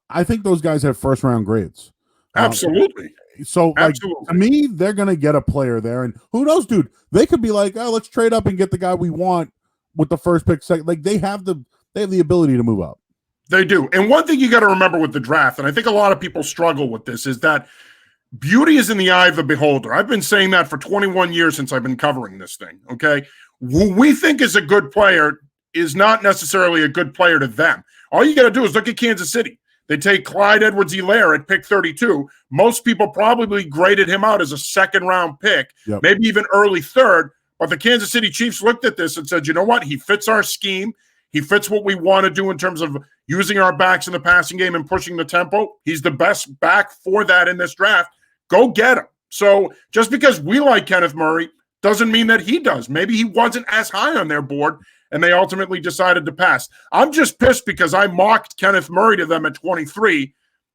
I think those guys have first round grades. Absolutely. So, to me, they're going to get a player there. And who knows, dude? They could be like, oh, let's trade up and get the guy we want with the first pick. Like, they have the ability to move up. They do. And one thing you got to remember with the draft, and I think a lot of people struggle with this, is that beauty is in the eye of the beholder. I've been saying that for 21 years since I've been covering this thing, okay? Who we think is a good player is not necessarily a good player to them. All you got to do is look at Kansas City. They take Clyde Edwards-Helaire at pick 32. Most people probably graded him out as a second-round pick, maybe even early third. But the Kansas City Chiefs looked at this and said, you know what? He fits our scheme. He fits what we want to do in terms of using our backs in the passing game and pushing the tempo. He's the best back for that in this draft. Go get him. So just because we like Kenneth Murray doesn't mean that he does. Maybe he wasn't as high on their board, and they ultimately decided to pass. I'm just pissed because I mocked Kenneth Murray to them at 23,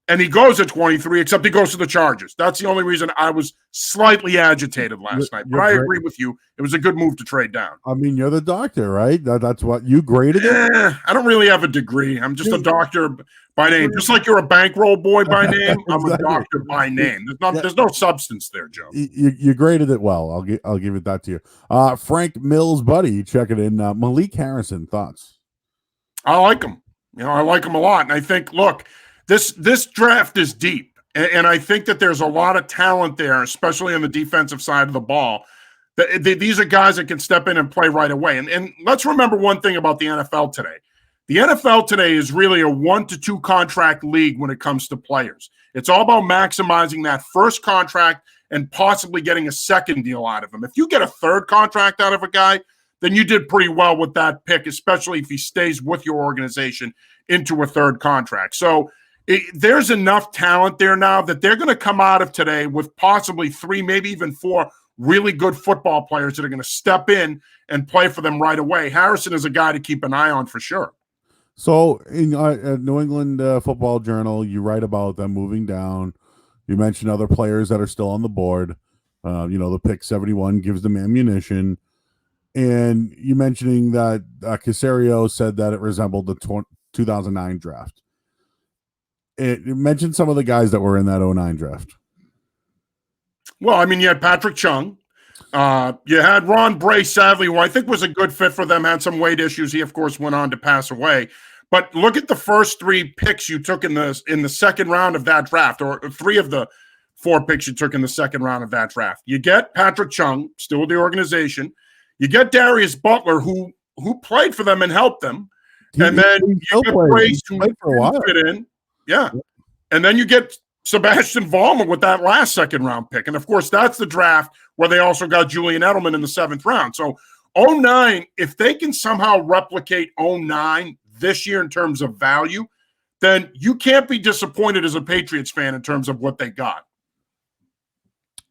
and he goes at 23, except he goes to the Chargers. That's the only reason I was slightly agitated last night. But I agree with you. It was a good move to trade down. I mean, you're the doctor, right? That's what you graded it? I don't really have a degree. I'm just a doctor by name. Just like you're a bankroll boy by name, I'm a doctor by name. There's no substance there, Joe. You graded it well. I'll give it that to you. Frank MillsBuddy checking in. Malik Harrison, thoughts? I like him. I like him a lot. And I think, look, this draft is deep. And I think that there's a lot of talent there, especially on the defensive side of the ball. These are guys that can step in and play right away. And let's remember one thing about the NFL today. The NFL today is really a 1 to 2 contract league when it comes to players. It's all about maximizing that first contract and possibly getting a second deal out of him. If you get a third contract out of a guy, then you did pretty well with that pick, especially if he stays with your organization into a third contract. So there's enough talent there now that they're going to come out of today with possibly 3, maybe even 4 really good football players that are going to step in and play for them right away. Harrison is a guy to keep an eye on for sure. So in New England Football Journal, you write about them moving down. You mention other players that are still on the board. The pick 71 gives them ammunition. And you mentioning that Caserio said that it resembled the 2009 draft. It mentioned some of the guys that were in that 09 draft. Well, I mean, you had Patrick Chung. You had Ron Bray, sadly, who I think was a good fit for them, had some weight issues. He, of course, went on to pass away. But look at the first 3 picks you took in the second round of that draft, or 3 of the 4 picks you took in the second round of that draft. You get Patrick Chung, still with the organization. You get Darius Butler, who played for them and helped them. And then you get Brace, who fit in. Yeah. And then you get Sebastian Vollmer with that last second-round pick. And, of course, that's the draft where they also got Julian Edelman in the 7th round. So 09, if they can somehow replicate 09 this year in terms of value, then you can't be disappointed as a Patriots fan in terms of what they got.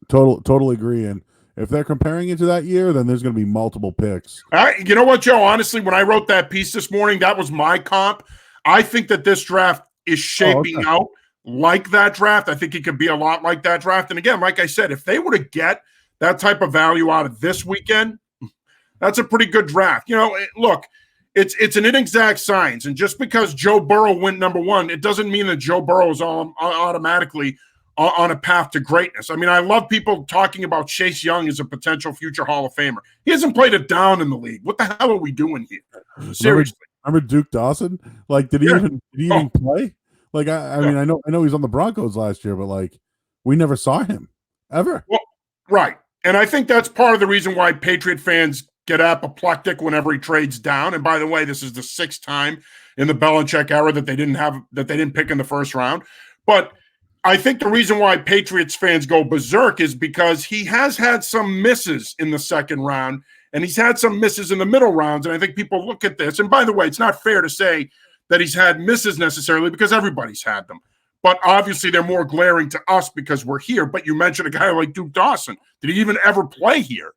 Totally agree. And if they're comparing it to that year, then there's going to be multiple picks. You know what, Joe? Honestly, when I wrote that piece this morning, that was my comp. I think that this draft is shaping out like that draft. I think it could be a lot like that draft. And again, like I said, if they were to get that type of value out of this weekend, that's a pretty good draft. Look, it's an inexact science. And just because Joe Burrow went number 1, it doesn't mean that Joe Burrow is automatically on a path to greatness. I mean, I love people talking about Chase Young as a potential future Hall of Famer. He hasn't played it down in the league. What the hell are we doing here? Seriously. Remember Duke Dawson? Like, did he even play? Like, I mean, I know he's on the Broncos last year, but like, we never saw him ever. Well, right. And I think that's part of the reason why Patriot fans get apoplectic whenever he trades down. And by the way, this is the 6th time in the Belichick era that they didn't pick in the first round. But I think the reason why Patriots fans go berserk is because he has had some misses in the second round. and he's had some misses in the middle rounds. And I think people look at this. And by the way, it's not fair to say that he's had misses necessarily because everybody's had them. But obviously, they're more glaring to us because we're here. But you mentioned a guy like Duke Dawson. Did he even ever play here?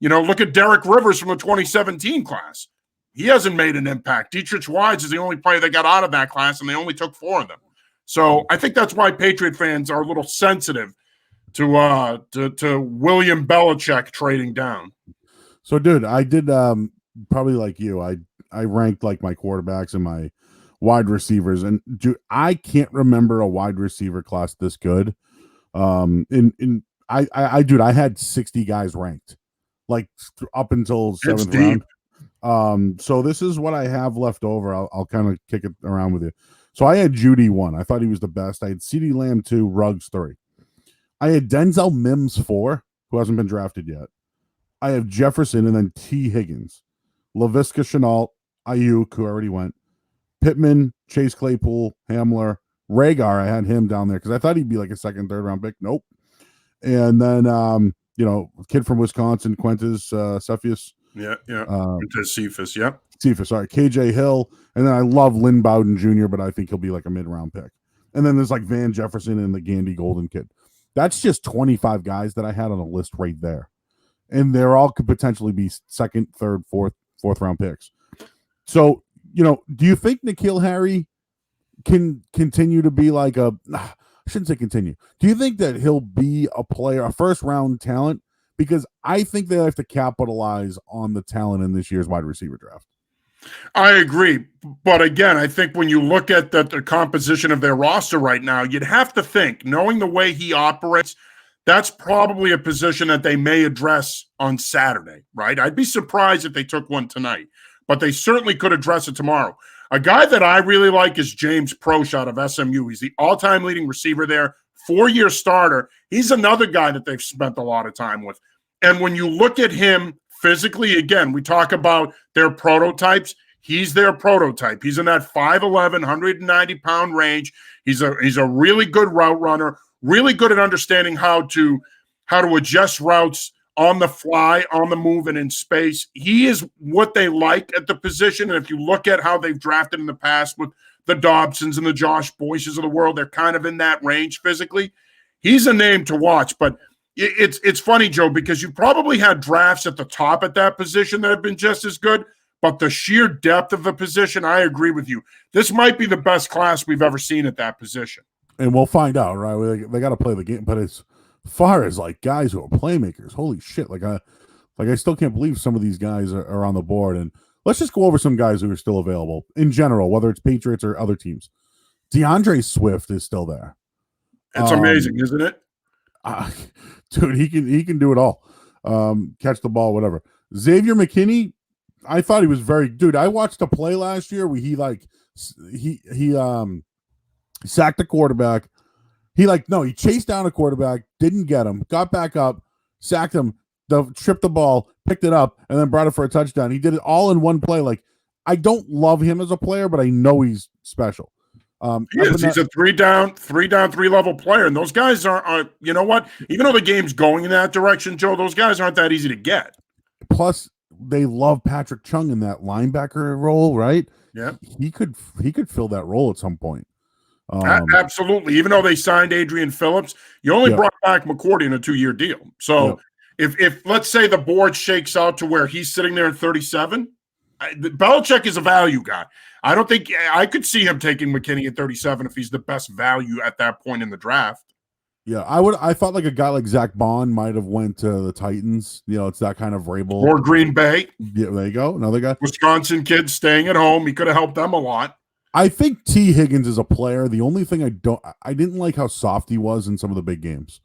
Look at Derek Rivers from the 2017 class. He hasn't made an impact. Dietrich Wise is the only player that got out of that class, and they only took 4 of them. So I think that's why Patriot fans are a little sensitive to William Belichick trading down. So, dude, I did probably like you. I ranked like my quarterbacks and my wide receivers, and dude, I can't remember a wide receiver class this good. I had 60 guys ranked, like up until 7th round. So this is what I have left over. I'll kind of kick it around with you. So I had Judy 1. I thought he was the best. I had CeeDee Lamb 2, Ruggs 3. I had Denzel Mims 4, who hasn't been drafted yet. I have Jefferson and then T. Higgins, Laviska Shenault, Ayuk, who already went, Pittman, Chase Claypool, Hamler, Ragar. I had him down there because I thought he'd be like a 2nd, 3rd round pick. Nope. And then kid from Wisconsin, Quintus Cephas. Yeah. Cephas, yep. Cephas, sorry. KJ Hill. And then I love Lynn Bowden Jr., but I think he'll be like a mid-round pick. And then there's like Van Jefferson and the Gandy Golden kid. That's just 25 guys that I had on a list right there. And they're all could potentially be 2nd, 3rd, 4th round picks. So, do you think N'Keal Harry can continue to be like I shouldn't say continue. Do you think that he'll be a player, a 1st round talent? Because I think they have to capitalize on the talent in this year's wide receiver draft. I agree. But again, I think when you look at the composition of their roster right now, you'd have to think, knowing the way he operates, that's probably a position that they may address on Saturday, right? I'd be surprised if they took one tonight, but they certainly could address it tomorrow. A guy that I really like is James Proche out of SMU. He's the all-time leading receiver there, 4-year starter. He's another guy that they've spent a lot of time with. And when you look at him physically, again, we talk about their prototypes. He's their prototype. He's in that 5'11", 190-pound range. He's a really good route runner, really good at understanding how to adjust routes on the fly, on the move, and in space. He is what they like at the position. And if you look at how they've drafted in the past with the Dobsons and the Josh Boyces of the world, they're kind of in that range physically. He's a name to watch. But it's funny, Joe, because you probably had drafts at the top at that position that have been just as good. But the sheer depth of the position, I agree with you. This might be the best class we've ever seen at that position. And we'll find out, right? They got to play the game. But as far as like guys who are playmakers, holy shit! I still can't believe some of these guys are on the board. And let's just go over some guys who are still available in general, whether it's Patriots or other teams. DeAndre Swift is still there. It's amazing, isn't it? Dude, he can do it all. Catch the ball, whatever. Xavier McKinney, I thought he was very dude. I watched a play last year where he sacked the quarterback. He chased down a quarterback, didn't get him, got back up, sacked him, tripped the ball, picked it up, and then brought it for a touchdown. He did it all in one play. Like, I don't love him as a player, but I know he's special. He's a three down, three level player. And those guys are, you know what? Even though the game's going in that direction, Joe, those guys aren't that easy to get. Plus, they love Patrick Chung in that linebacker role, right? Yeah. He could fill that role at some point. Absolutely. Even though they signed Adrian Phillips, you only brought back McCourty in a 2-year deal. So if let's say the board shakes out to where he's sitting there at 37, Belichick is a value guy. I don't think I could see him taking McKinney at 37 if he's the best value at that point in the draft. Yeah, I thought like a guy like Zach Bond might have went to the Titans. It's that kind of Vrabel. Or Green Bay. Yeah, there you go. Another guy. Wisconsin kid staying at home. He could have helped them a lot. I think T. Higgins is a player. The only thing I didn't like how soft he was in some of the big games.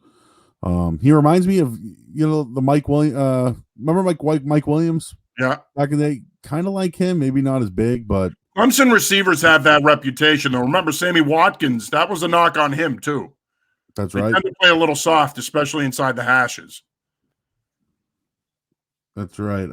He reminds me of the Mike Williams. Remember Mike Williams? Yeah, back in the day, kind of like him. Maybe not as big, but Clemson receivers have that reputation. Though, remember Sammy Watkins? That was a knock on him too. That's they right. Tend to play a little soft, especially inside the hashes. That's right.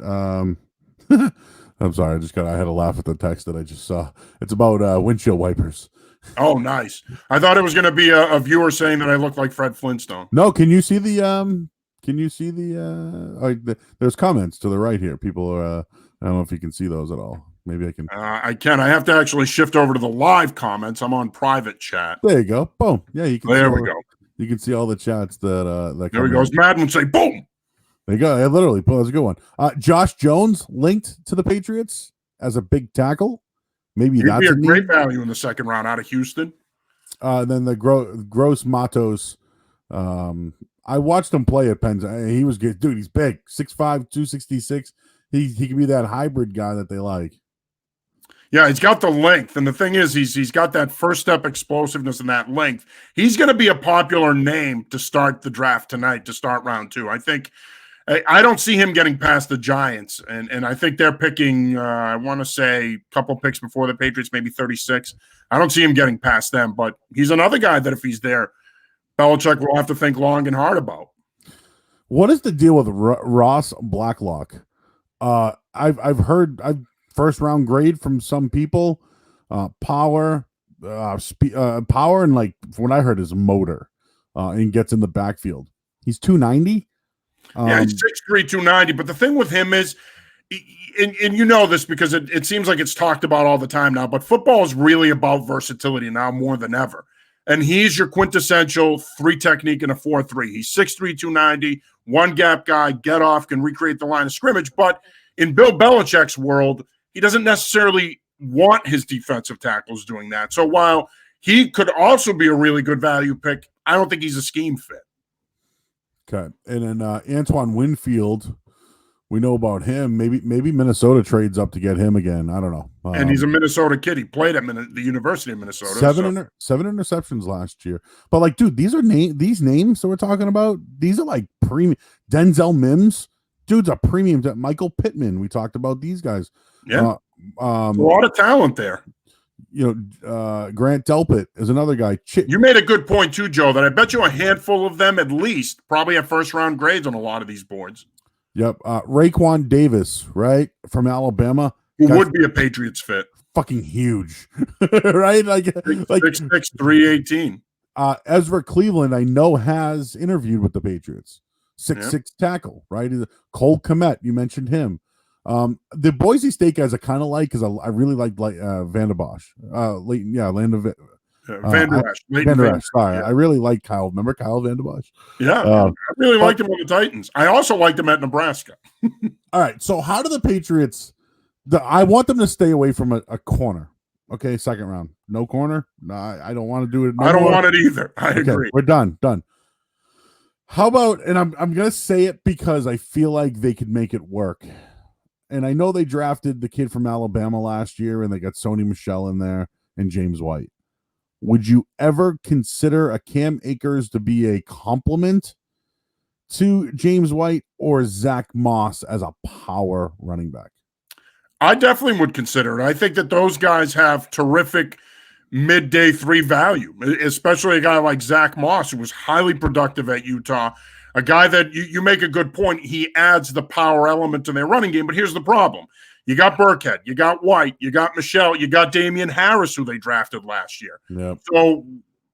I'm sorry. I had a laugh at the text that I just saw. It's about windshield wipers. Oh, nice. I thought it was going to be a viewer saying that I look like Fred Flintstone. No, can you see the Can you see there's comments to the right here. People are, I don't know if you can see those at all. Maybe I can. I can. I have to actually shift over to the live comments. I'm on private chat. There you go. Boom. Yeah, you can. There we go. You can see all the chats that. There he goes. Madden would say, "Boom." There you go. Yeah, literally, that was a good one. Josh Jones linked to the Patriots as a big tackle. Maybe He'd that's be a great value in the second round out of Houston. Then the Gross Matos. I watched him play at Penn. He was good, dude. He's big, 6'5", 266. He can be that hybrid guy that they like. Yeah, he's got the length, and the thing is, he's got that first step explosiveness and that length. He's going to be a popular name to start the draft tonight, to start round 2. I think I don't see him getting past the Giants, and I think they're picking. I want to say a couple picks before the Patriots, maybe 36. I don't see him getting past them, but he's another guy that if he's there, Belichick will have to think long and hard about. What is the deal with Ross Blacklock? I've heard first round grade from some people, power, power, and like from what I heard is motor, and gets in the backfield. He's 290. Yeah, he's 6'3", 290. But the thing with him is, and you know this because it seems like it's talked about all the time now, but football is really about versatility now more than ever. And he's your quintessential 3 technique and a 4-3. He's 6'3", 290, one gap guy, get off, can recreate the line of scrimmage. But in Bill Belichick's world, he doesn't necessarily want his defensive tackles doing that. So while he could also be a really good value pick, I don't think he's a scheme fit. Okay. And then Antoine Winfield, we know about him. Maybe Minnesota trades up to get him again. I don't know. And he's a Minnesota kid. He played at the University of Minnesota. Seven interceptions last year. But like, dude, these names that we're talking about, these are like premium. Denzel Mims, dude's a premium. Michael Pittman, we talked about these guys. Yeah, a lot of talent there. Grant Delpit is another guy. You made a good point too, Joe, that I bet you a handful of them at least probably have first round grades on a lot of these boards. Yep. Raekwon Davis, right? From Alabama. Who would be a Patriots fit. Fucking huge. Right? Like 6'6", 318. Ezra Cleveland, I know, has interviewed with the Patriots. 6'6" tackle, right? Cole Kmet, you mentioned him. The Boise State guys I kind of like because I really like Van der Bosch. Land of Van Der Esch. Sorry, yeah. I really like Kyle. Remember Kyle Van der Bosch? Yeah, I really liked him on the Titans. I also liked him at Nebraska. All right, so how do the Patriots? I want them to stay away from a corner. Okay, second round, no corner. No, I don't want to do it. I don't want it either. I agree. We're done. How about? And I'm gonna say it because I feel like they could make it work. And I know they drafted the kid from Alabama last year, and they got Sony Michel in there and James White. Would you ever consider a Cam Akers to be a complement to James White or Zach Moss as a power running back? I definitely would consider it. I think that those guys have terrific midday 3 value, especially a guy like Zach Moss, who was highly productive at Utah. A guy that you make a good point. He adds the power element to their running game. But here's the problem. You got Burkhead, you got White, you got Michelle, you got Damian Harris, who they drafted last year. Yep. So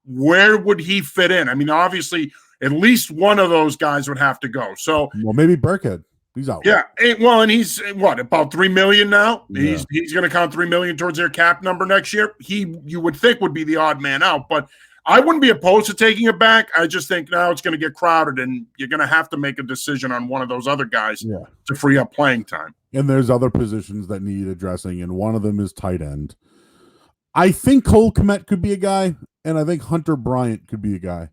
where would he fit in? I mean, obviously, at least one of those guys would have to go. So maybe Burkhead. He's out. Yeah. And he's what, about $3 million now? Yeah. He's going to count $3 million towards their cap number next year. You would think would be the odd man out, but I wouldn't be opposed to taking it back. I just think now it's going to get crowded, and you're going to have to make a decision on one of those other guys to free up playing time. And there's other positions that need addressing, and one of them is tight end. I think Cole Kmet could be a guy, and I think Hunter Bryant could be a guy.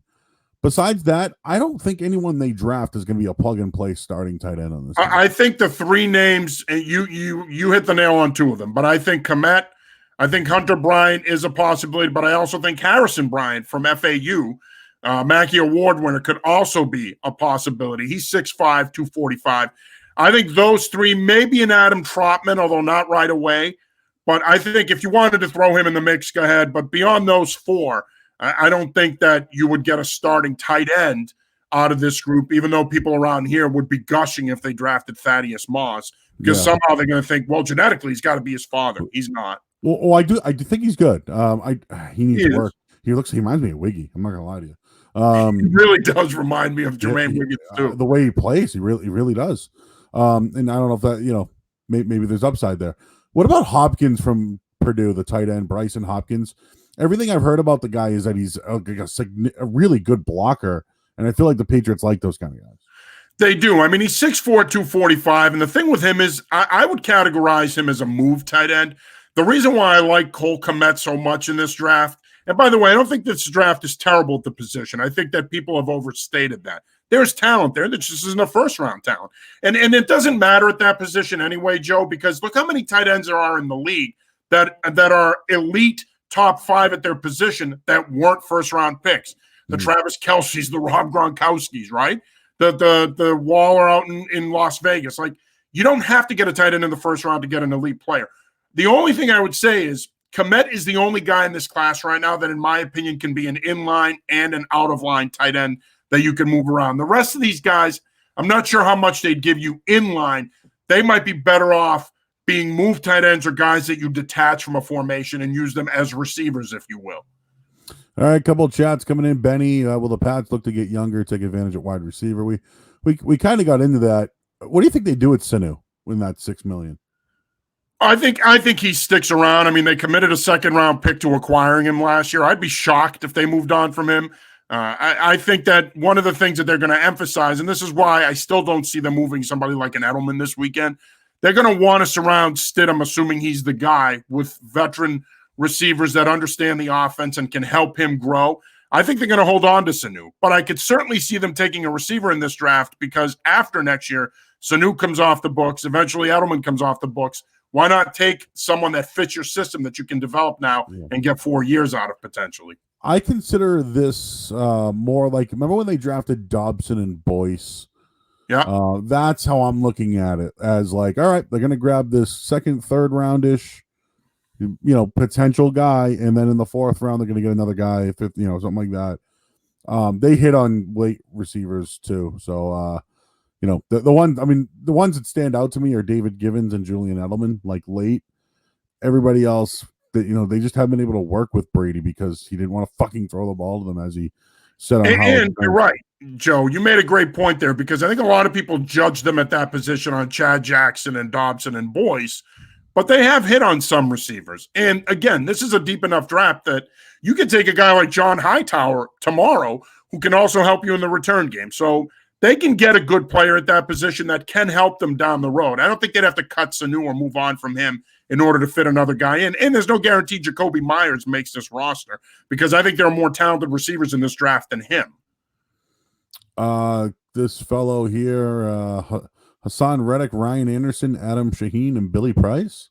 Besides that, I don't think anyone they draft is going to be a plug-and-play starting tight end on this team. I think the 3 names, and you hit the nail on 2 of them, but I think Kmet, I think Hunter Bryant is a possibility, but I also think Harrison Bryant from FAU, Mackey Award winner, could also be a possibility. He's 6'5", 245. I think those 3, maybe an Adam Trotman, although not right away. But I think if you wanted to throw him in the mix, go ahead. But beyond those 4, I don't think that you would get a starting tight end out of this group, even though people around here would be gushing if they drafted Thaddeus Moss, because somehow they're going to think, well, genetically, he's got to be his father. He's not. Well, I do think he's good. He needs to work. He reminds me of Wiggy. I'm not gonna lie to you. He really does remind me of Jermaine Wiggins too. The way he plays, he really does. And I don't know if that, maybe there's upside there. What about Hopkins from Purdue, the tight end, Bryson Hopkins? Everything I've heard about the guy is that he's a really good blocker, and I feel like the Patriots like those kind of guys. They do. I mean, he's 6'4", 245, and the thing with him is I would categorize him as a move tight end. The reason why I like Cole Kmet so much in this draft, and by the way, I don't think this draft is terrible at the position. I think that people have overstated that. There's talent there. This just isn't a first-round talent. And it doesn't matter at that position anyway, Joe, because look how many tight ends there are in the league that are elite top 5 at their position that weren't first-round picks. The Travis Kelce's, the Rob Gronkowski's, right? The Waller out in Las Vegas. Like, you don't have to get a tight end in the first round to get an elite player. The only thing I would say is Kmet is the only guy in this class right now that, in my opinion, can be an inline and an out-of-line tight end that you can move around. The rest of these guys, I'm not sure how much they'd give you inline. They might be better off being move tight ends or guys that you detach from a formation and use them as receivers, if you will. All right, couple of chats coming in. Benny, will the Pats look to get younger, take advantage of wide receiver? We kind of got into that. What do you think they do with Sanu when that's $6 million? I think he sticks around. I mean, they committed a second-round pick to acquiring him last year. I'd be shocked if they moved on from him. I think that one of the things that they're going to emphasize, and this is why I still don't see them moving somebody like an Edelman this weekend, they're going to want to surround Stidham, assuming he's the guy, with veteran receivers that understand the offense and can help him grow. I think they're going to hold on to Sanu, but I could certainly see them taking a receiver in this draft because after next year, Sanu comes off the books. Eventually, Edelman comes off the books. Why not take someone that fits your system that you can develop now and get 4 years out of potentially? I consider this more like, remember when they drafted Dobson and Boyce? Yeah. That's how I'm looking at it, as like, all right, they're going to grab this second, third roundish, potential guy, and then in the fourth round, they're going to get another guy, fifth, something like that. They hit on late receivers too. So, the ones that stand out to me are David Givens and Julian Edelman, like late. Everybody else, they just haven't been able to work with Brady because he didn't want to fucking throw the ball to them, as he said. And you're right, Joe. You made a great point there because I think a lot of people judge them at that position on Chad Jackson and Dobson and Boyce, but they have hit on some receivers. And again, this is a deep enough draft that you can take a guy like John Hightower tomorrow who can also help you in the return game. So they can get a good player at that position that can help them down the road. I don't think they'd have to cut Sanu or move on from him in order to fit another guy in. And there's no guarantee Jacoby Myers makes this roster because I think there are more talented receivers in this draft than him. This fellow here, Hassan Reddick, Ryan Anderson, Adam Shaheen, and Billy Price.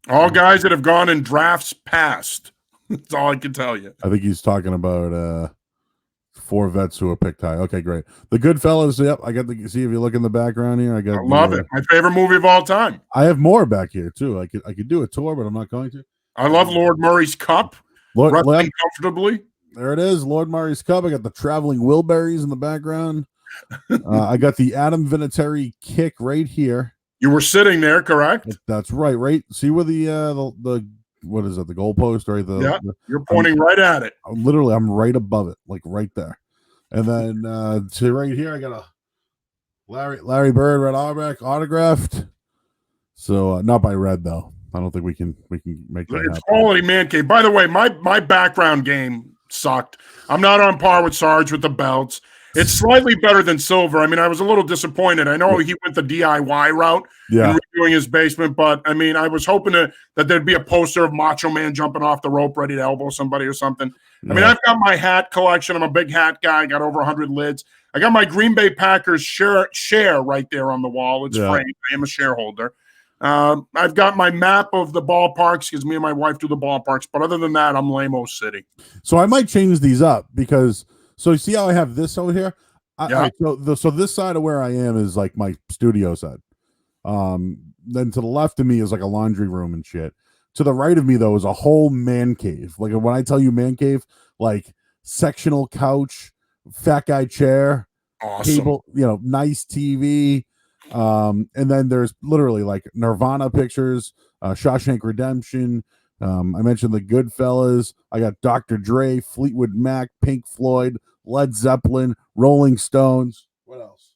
All guys that have gone in drafts past. That's all I can tell you. I think he's talking about 4 vets who are picked high. Okay, great. The Goodfellas. Yep, I got to see if you look in the background here. I love it. My favorite movie of all time. I have more back here too. I could do a tour, but I'm not going to. I love Lord Murray's Cup. Wrestling comfortably. There it is, Lord Murray's Cup. I got the Traveling Wilburys in the background. I got the Adam Vinatieri kick right here. You were sitting there, correct? That's right. Right. See where the what is it? The goalpost, right? You're pointing right at it. I'm right above it, like right there. And then to right here, I got a Larry Bird red autographed. So not by Red though. I don't think we can make that happen. It's quality man cave. By the way, my background game sucked. I'm not on par with Sarge with the belts. It's slightly better than Silver. I mean, I was a little disappointed. I know he went the DIY route in redoing his basement, but I mean, I was hoping that there'd be a poster of Macho Man jumping off the rope, ready to elbow somebody or something. I mean, I've got my hat collection. I'm a big hat guy. I got over 100 lids. I got my Green Bay Packers share right there on the wall. It's framed. I am a shareholder. I've got my map of the ballparks because me and my wife do the ballparks. But other than that, I'm lame-o city. So I might change these up because – so you see how I have this over here? So this side of where I am is like my studio side. Then to the left of me is like a laundry room and shit. To the right of me, though, is a whole man cave. Like when I tell you man cave, like sectional couch, fat guy chair, awesome. Table, nice TV. And then there's literally like Nirvana pictures, Shawshank Redemption, I mentioned the Goodfellas. I got Dr. Dre, Fleetwood Mac, Pink Floyd, Led Zeppelin, Rolling Stones. What else?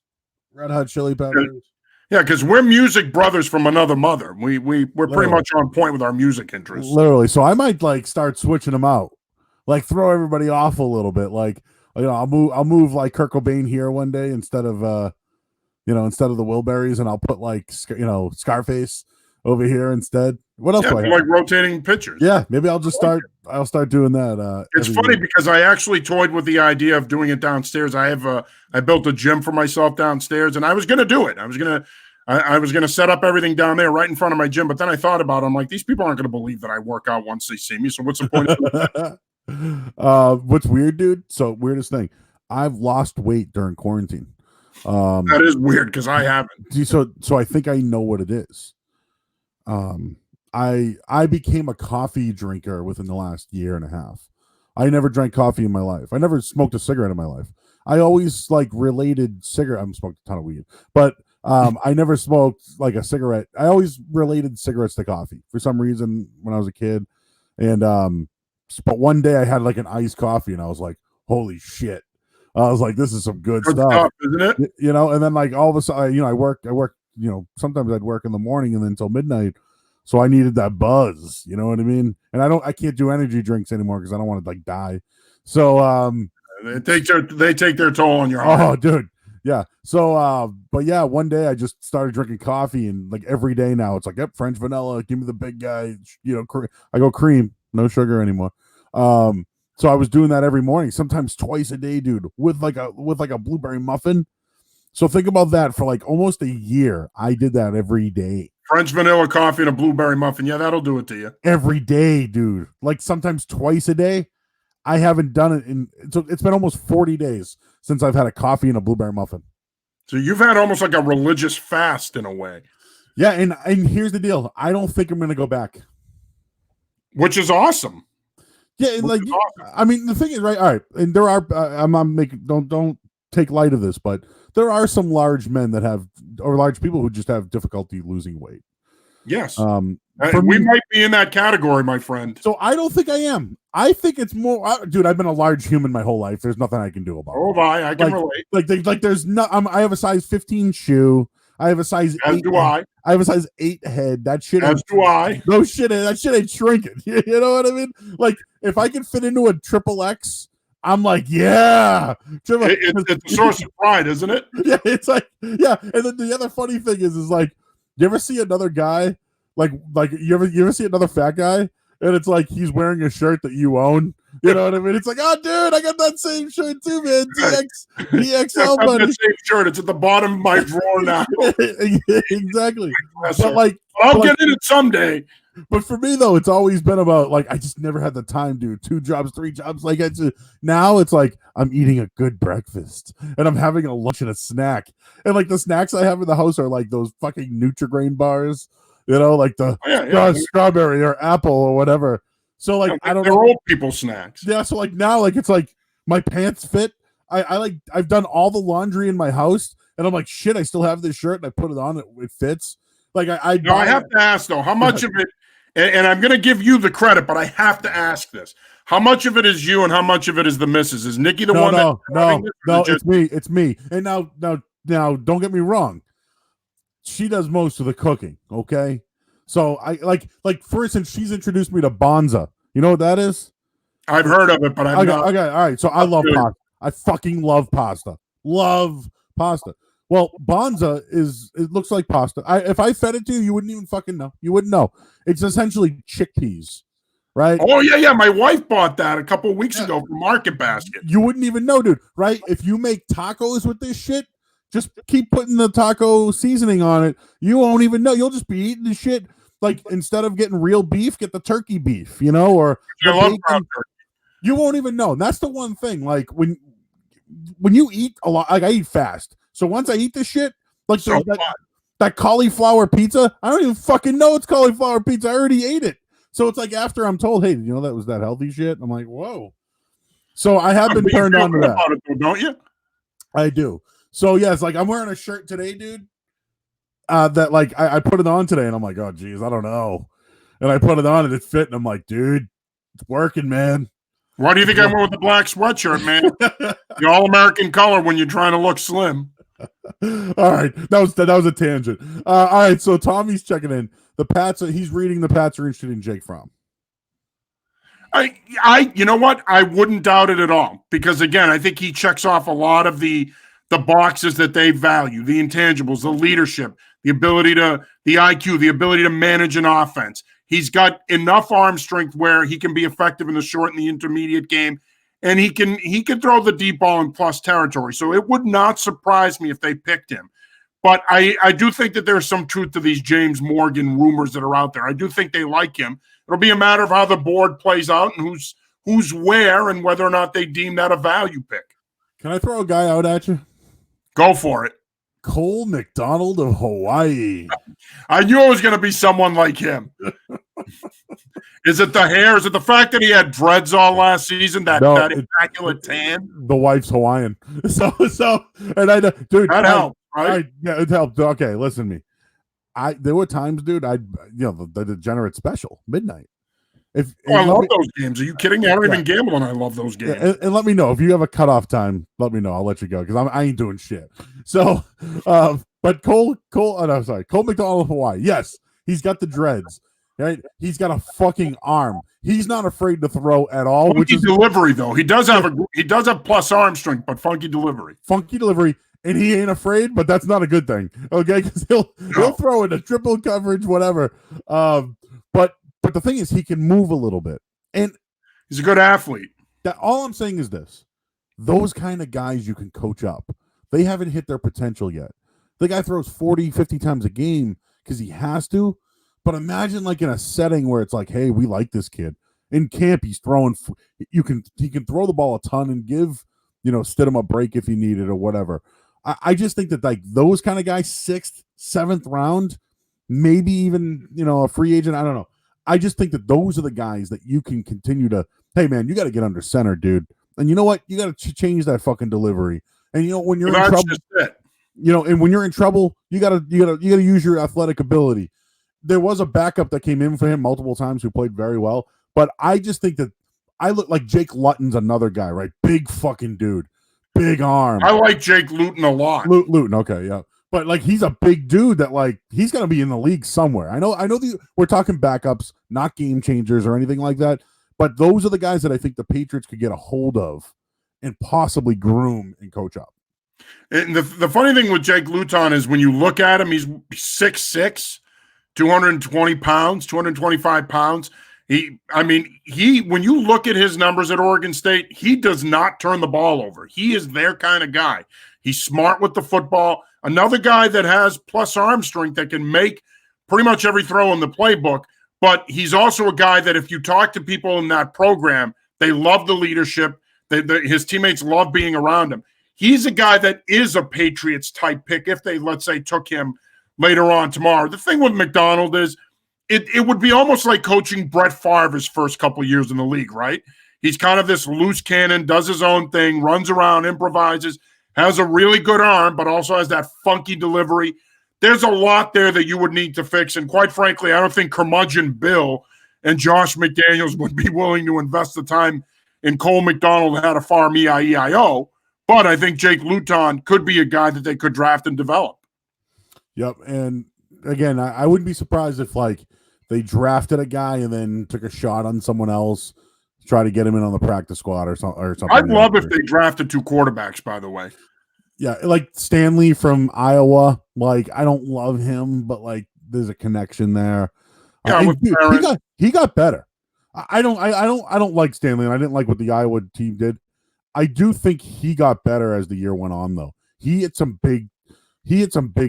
Red Hot Chili Peppers. Yeah, because we're music brothers from another mother. We're pretty much on point with our music interests. Literally. So I might like start switching them out, like throw everybody off a little bit. Like, you know, I'll move like Kurt Cobain here one day instead of instead of the Wilburys, and I'll put like Scarface over here instead. What else? Yeah, like rotating pictures. Yeah, maybe I'll just start. I'll start doing that. It's funny because I actually toyed with the idea of doing it downstairs. I built a gym for myself downstairs, and I was going to do it. I was going to set up everything down there right in front of my gym. But then I thought about it. I'm like, these people aren't going to believe that I work out once they see me. So what's the point of it? What's weird, dude? So weirdest thing, I've lost weight during quarantine. That is weird because I haven't. So I think I know what it is. I became a coffee drinker within the last year and a half. I never drank coffee in my life. I never smoked a cigarette in my life. I always like related cigarette. I've smoked a ton of weed, but I never smoked like a cigarette. I always related cigarettes to coffee for some reason when I was a kid. And but one day I had like an iced coffee and I was like, holy shit. I was like, this is some good stuff, isn't it? You know, and then like all of a sudden, I work, sometimes I'd work in the morning and then until midnight. So I needed that buzz, you know what I mean? And I can't do energy drinks anymore because I don't want to like die. So they take their toll on your heart. Oh, dude. Yeah. So but yeah, one day I just started drinking coffee, and like every day now it's like, yep, French vanilla, give me the big guy, I go cream, no sugar anymore. So I was doing that every morning, sometimes twice a day, dude, with like a blueberry muffin. So think about that. For like almost a year, I did that every day. French vanilla coffee and a blueberry muffin. Yeah, that'll do it to you. Every day, dude. Like sometimes twice a day. I haven't done it so it's been almost 40 days since I've had a coffee and a blueberry muffin. So you've had almost like a religious fast in a way. Yeah, and here's the deal. I don't think I'm going to go back. Which is awesome. Yeah, like awesome. I mean, the thing is, right? All right, and there are I'm making don't take light of this, but there are some large men that have, or large people who just have difficulty losing weight. Yes. We might be in that category, my friend. So I don't think I am. I think it's more, dude, I've been a large human my whole life. There's nothing I can do about it. Oh, I can relate. Like there's no, I have a size 15 shoe. I have a size 8. I have a size 8 head. That shit. As do I. No shit. That shit ain't shrinking. You know what I mean? Like if I can fit into a XXX, I'm like, yeah. It's a source of pride, isn't it? Yeah, it's like, yeah. And then the other funny thing is like, you ever see another guy, like you ever see another fat guy, and it's like he's wearing a shirt that you own. You know what I mean? It's like, oh, dude, I got that same shirt too, man. DXL, buddy. The same shirt. It's at the bottom of my drawer now. Exactly. But like, I'll get in it someday. But for me though, it's always been about like I just never had the time, dude. 2 jobs, 3 jobs. Like now it's like I'm eating a good breakfast and I'm having a lunch and a snack. And like the snacks I have in the house are like those fucking Nutri-Grain bars, you know, like the strawberry or apple or whatever. So like I don't know. They're old people snacks. Yeah. So like now, like it's like my pants fit. I've done all the laundry in my house, and I'm like, shit, I still have this shirt, and I put it on. It fits. Like I have to ask though, how much of it? And I'm going to give you the credit, but I have to ask this: how much of it is you, and how much of it is the missus? Is Nikki the one? No, it's me. It's me. And now, don't get me wrong. She does most of the cooking. Okay, so I like for instance, she's introduced me to Bonza. You know what that is? I've heard of it, but I'm not. Okay, all right. So I love pasta. I fucking love pasta. Love pasta. Well, Bonza it looks like pasta. If I fed it to you, you wouldn't even fucking know. You wouldn't know. It's essentially chickpeas, right? Oh, yeah. My wife bought that a couple of weeks ago from Market Basket. You wouldn't even know, dude, right? If you make tacos with this shit, just keep putting the taco seasoning on it. You won't even know. You'll just be eating the shit. Like, instead of getting real beef, get the turkey beef, you know? Or I love ground turkey. You won't even know. And that's the one thing. Like, when you eat a lot, like I eat fast. So once I eat this shit, like that cauliflower pizza, I don't even fucking know it's cauliflower pizza. I already ate it. So it's like after I'm told, hey, you know that was that healthy shit? I'm like, whoa. So I have been turned on to that. It, don't you? I do. So yeah, it's like I'm wearing a shirt today, dude. That like I put it on today, and I'm like, oh geez, I don't know. and I put it on and it fit, and I'm like, dude, it's working, man. Why do you think I went with the black sweatshirt, man? The all-American color when you're trying to look slim. All right, that was a tangent. All right, so Tommy's checking in. The Pats, he's reading the Pats are interested in Jake Fromm. You know what? I wouldn't doubt it at all, because again, I think he checks off a lot of the boxes that they value, the intangibles, the leadership, the IQ, the ability to manage an offense. He's got enough arm strength where he can be effective in the short and the intermediate game, and he can throw the deep ball in plus territory. So it would not surprise me if they picked him. But I do think that there's some truth to these James Morgan rumors that are out there. I do think they like him. It'll be a matter of how the board plays out and who's where and whether or not they deem that a value pick. Can I throw a guy out at you? Go for it. Cole McDonald of Hawaii. I knew it was going to be someone like him. Is it the hair? Is it the fact that he had dreads all last season? That immaculate tan? The wife's Hawaiian. So, and dude, that helped, right? Yeah, it helped. Okay, listen to me. There were times, dude, the degenerate special, midnight. I love those games. Are you kidding me? I don't even gamble, and I love those games. Yeah, and let me know if you have a cutoff time. Let me know. I'll let you go because I ain't doing shit. So, but Cole McDonald of Hawaii. Yes, he's got the dreads. Right? He's got a fucking arm. He's not afraid to throw at all. Funky delivery, though. He does have plus arm strength, but funky delivery. And he ain't afraid, but that's not a good thing. Okay, because he'll throw in a triple coverage, whatever. But the thing is, he can move a little bit, and he's a good athlete. All I'm saying is this: those kind of guys you can coach up. They haven't hit their potential yet. The guy throws 40, 50 times a game because he has to. But imagine like in a setting where it's like, hey, we like this kid. In camp, he's throwing. He can throw the ball a ton and give Stidham a break if he needed or whatever. I just think that like those kind of guys, 6th, 7th round, maybe even a free agent. I don't know. I just think that those are the guys that you can continue to. Hey man, you got to get under center, dude. And you know what? You got to change that fucking delivery. And when you're in trouble, and when you're in trouble, you gotta use your athletic ability. There was a backup that came in for him multiple times who played very well, but I just think that I look like Jake Lutton's another guy, right? Big fucking dude, big arm. I like Jake Luton a lot. Luton, okay, yeah, but like he's a big dude that like he's gonna be in the league somewhere. I know. We're talking backups, not game changers or anything like that, but those are the guys that I think the Patriots could get a hold of and possibly groom and coach up. And the funny thing with Jake Luton is when you look at him, he's 6'6". 220 pounds, 225 pounds. When you look at his numbers at Oregon State, he does not turn the ball over. He is their kind of guy. He's smart with the football. Another guy that has plus arm strength that can make pretty much every throw in the playbook. But he's also a guy that if you talk to people in that program, they love the leadership. His teammates love being around him. He's a guy that is a Patriots type pick if they, let's say, took him later on tomorrow. The thing with McDonald is it would be almost like coaching Brett Favre his first couple of years in the league, right? He's kind of this loose cannon, does his own thing, runs around, improvises, has a really good arm, but also has that funky delivery. There's a lot there that you would need to fix. And quite frankly, I don't think curmudgeon Bill and Josh McDaniels would be willing to invest the time in Cole McDonald and how to farm EIEIO. But I think Jake Luton could be a guy that they could draft and develop. Yep, and again, I wouldn't be surprised if like they drafted a guy and then took a shot on someone else to try to get him in on the practice squad or something. I'd love if they drafted 2 quarterbacks, by the way. Yeah, like Stanley from Iowa. Like I don't love him, but like there's a connection there. Yeah, he got better. I don't like Stanley, and I didn't like what the Iowa team did. I do think he got better as the year went on, though. He hit some big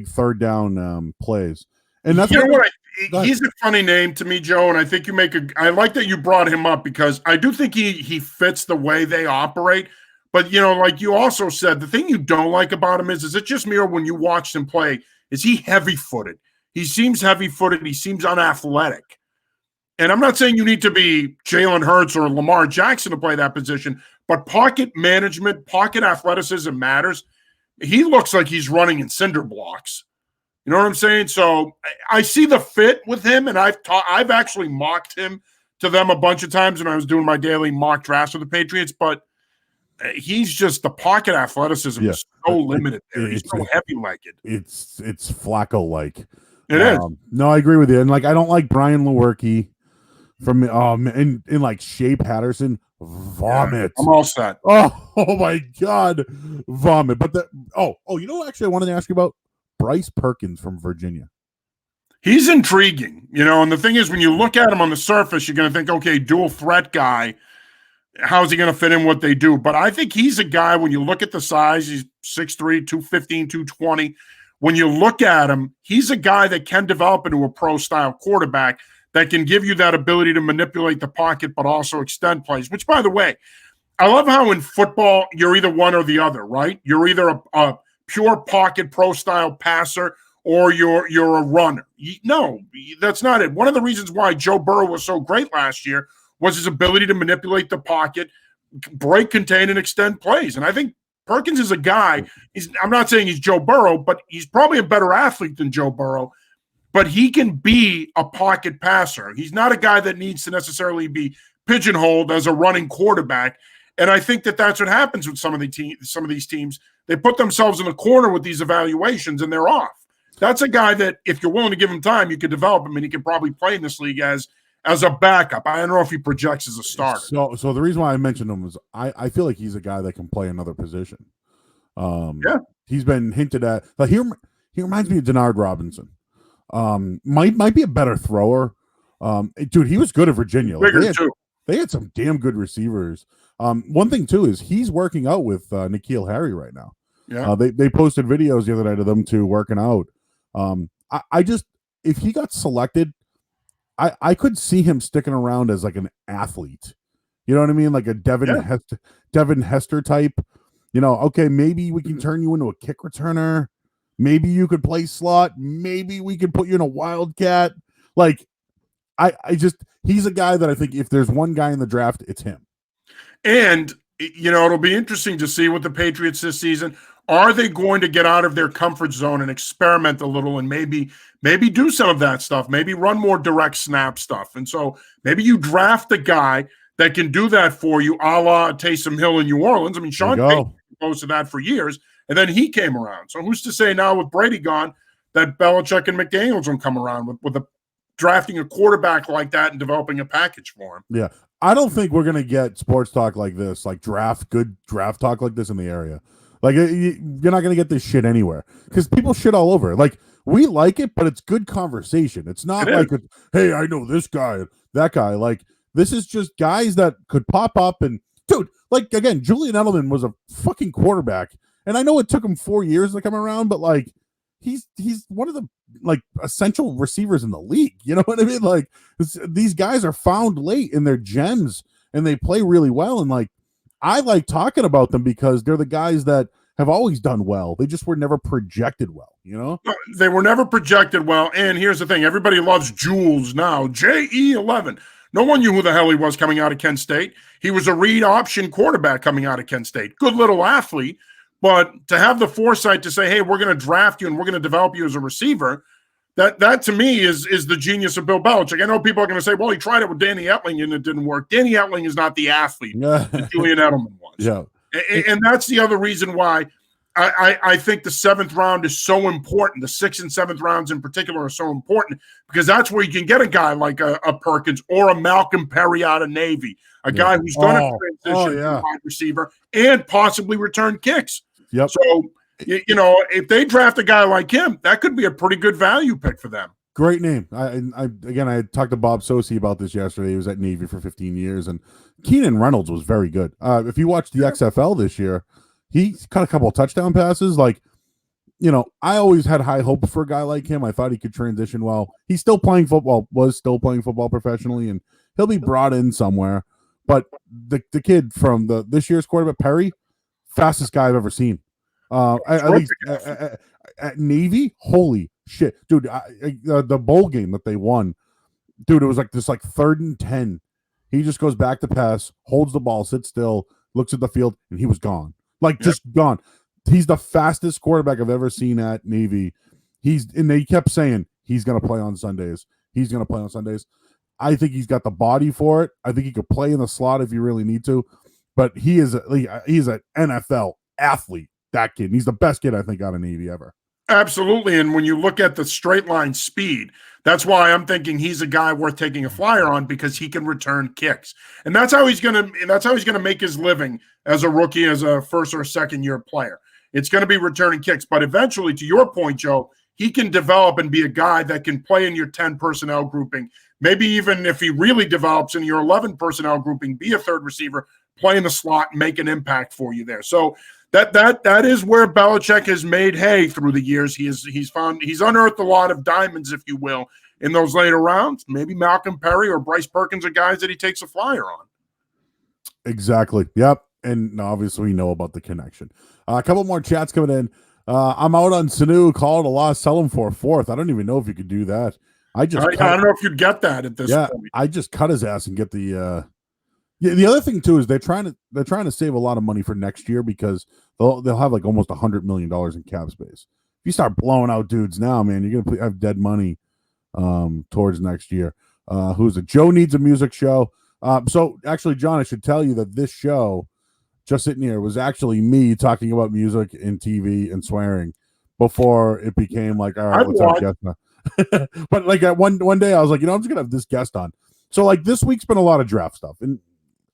third down plays, and that's he's a funny name to me, Joe. And I think I like that you brought him up because I do think he fits the way they operate. But like you also said, the thing you don't like about him is it just me or when you watched him play, is he heavy-footed? He seems heavy-footed. He seems unathletic. And I'm not saying you need to be Jalen Hurts or Lamar Jackson to play that position, but pocket management, pocket athleticism matters. He looks like he's running in cinder blocks. You know what I'm saying? So I see the fit with him, and I've actually mocked him to them a bunch of times when I was doing my daily mock drafts with the Patriots, but he's just the pocket athleticism is so limited there. He's so heavy-legged. It's Flacco-like. It is. No, I agree with you. And like, I don't like Brian Lewerke from in like Shea Patterson. Vomit. Yeah, I'm all set. Oh my God, vomit. But you know what? Actually, I wanted to ask you about Bryce Perkins from Virginia. He's intriguing, and the thing is, when you look at him on the surface, you're going to think, okay, dual threat guy. How's he going to fit in what they do? But I think he's a guy, when you look at the size, he's 6'3", 215, 220. When you look at him, he's a guy that can develop into a pro-style quarterback that can give you that ability to manipulate the pocket but also extend plays, which, by the way, I love how in football you're either one or the other, right? You're either a pure pocket pro-style passer or you're a runner. No, that's not it. One of the reasons why Joe Burrow was so great last year was his ability to manipulate the pocket, break, contain, and extend plays. And I think Perkins is a guy, I'm not saying he's Joe Burrow, but he's probably a better athlete than Joe Burrow, but he can be a pocket passer. He's not a guy that needs to necessarily be pigeonholed as a running quarterback. And I think that that's what happens with some of these teams. They put themselves in the corner with these evaluations, and they're off. That's a guy that, if you're willing to give him time, you can develop him, and he can probably play in this league as a backup. I don't know if he projects as a starter. So the reason why I mentioned him was I feel like he's a guy that can play another position. He's been hinted at. Like he reminds me of Denard Robinson. Might be a better thrower. Dude, he was good at Virginia. Like, they had some damn good receivers. One thing too is he's working out with N'Keal Harry right now. Yeah, they posted videos the other night of them two working out. I just, if he got selected, I could see him sticking around as like an athlete. You know what I mean? Like a Devin Hester type. Okay, maybe we can turn you into a kick returner. Maybe you could play slot. Maybe we could put you in a wildcat. Like, he's a guy that I think if there's one guy in the draft, it's him. And, it'll be interesting to see with the Patriots this season. Are they going to get out of their comfort zone and experiment a little and maybe do some of that stuff, maybe run more direct snap stuff? And so maybe you draft a guy that can do that for you, a la Taysom Hill in New Orleans. I mean, Sean Payton posted that for years, and then he came around. So who's to say now with Brady gone that Belichick and McDaniels will come around with drafting a quarterback like that and developing a package for him? Yeah. I don't think we're going to get sports talk like this, like good draft talk like this in the area. Like, you're not going to get this shit anywhere because people shit all over. Like, we like it, but it's good conversation. It's not hey, I know this guy, that guy. Like, this is just guys that could pop up and, dude, like, again, Julian Edelman was a fucking quarterback. And I know it took him 4 years to come around, but, like, he's one of the, like, essential receivers in the league. You know what I mean? Like, these guys are found late in their gems, and they play really well. And, like, I like talking about them because they're the guys that have always done well. They just were never projected well, They were never projected well. And here's the thing. Everybody loves Jules now. JE11. No one knew who the hell he was coming out of Kent State. He was a read option quarterback coming out of Kent State. Good little athlete. But to have the foresight to say, hey, we're going to draft you and we're going to develop you as a receiver, that to me is the genius of Bill Belichick. I know people are going to say, well, he tried it with Danny Etling and it didn't work. Danny Etling is not the athlete that Julian Edelman was. Yeah. And that's the other reason why I think the 7th round is so important. The 6th and 7th rounds in particular are so important because that's where you can get a guy like a Perkins or a Malcolm Perry out of Navy, a guy who's going to transition to wide receiver and possibly return kicks. Yep. So, if they draft a guy like him, that could be a pretty good value pick for them. Great name. I talked to Bob Sosi about this yesterday. He was at Navy for 15 years, and Keenan Reynolds was very good. If you watch the XFL this year, he caught a couple of touchdown passes. Like, I always had high hope for a guy like him. I thought he could transition well. He's still playing football, was still playing football professionally, and he'll be brought in somewhere. But the kid from this year's quarterback, Perry, fastest guy I've ever seen. At least at Navy, holy shit, dude! The bowl game that they won, dude, it was like this 3rd and 10. He just goes back to pass, holds the ball, sits still, looks at the field, and he was gone. Just gone. He's the fastest quarterback I've ever seen at Navy. and they kept saying he's going to play on Sundays. He's going to play on Sundays. I think he's got the body for it. I think he could play in the slot if you really need to, but he's an NFL athlete. That kid, and he's the best kid I think out of Navy ever. Absolutely. And when you look at the straight line speed, that's why I'm thinking he's a guy worth taking a flyer on, because he can return kicks. And that's how he's going to make his living as a rookie, as a first or second year player. It's going to be returning kicks. But eventually, to your point, Joe, he can develop and be a guy that can play in your 10 personnel grouping. Maybe even if he really develops in your 11 personnel grouping, be a third receiver, play in the slot, make an impact for you there. So that is where Belichick has made hay through the years. He's unearthed a lot of diamonds, if you will, in those later rounds. Maybe Malcolm Perry or Bryce Perkins are guys that he takes a flyer on. Exactly. Yep. And obviously we know about the connection. A couple more chats coming in. I'm out on Sanu. Call it a loss. Sell him for a fourth. I don't even know if you could do that. I don't know if you'd get that at this point. I just cut his ass and get the. The other thing too is they're trying to save a lot of money for next year, because they'll have like almost $100 million in cap space. If you start blowing out dudes now, man, you're gonna have dead money towards next year. Who's it? Joe needs a music show. So actually, John, I should tell you that this show, Just Sitting Here, was actually me talking about music and TV and swearing before it became like, all right, let's have a guest now. But like one day I was like, I'm just gonna have this guest on. So like this week's been a lot of draft stuff, and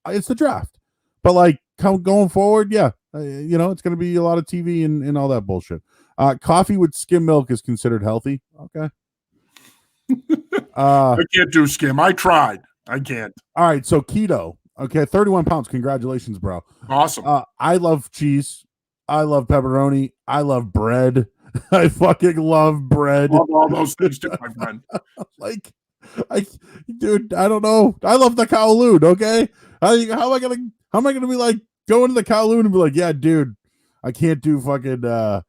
it's the draft. But like going forward, yeah, it's gonna be a lot of TV and all that bullshit. Coffee with skim milk is considered healthy. Okay. I can't do skim. I tried. I can't. All right, so keto. Okay, 31 pounds. Congratulations, bro. Awesome. I love cheese. I love pepperoni. I love bread. I fucking love bread. Love all those things too, my friend. Dude, I don't know. I love the Kowloon. Okay, how am I gonna be like going to the Kowloon and be like, yeah, dude, I can't do fucking crab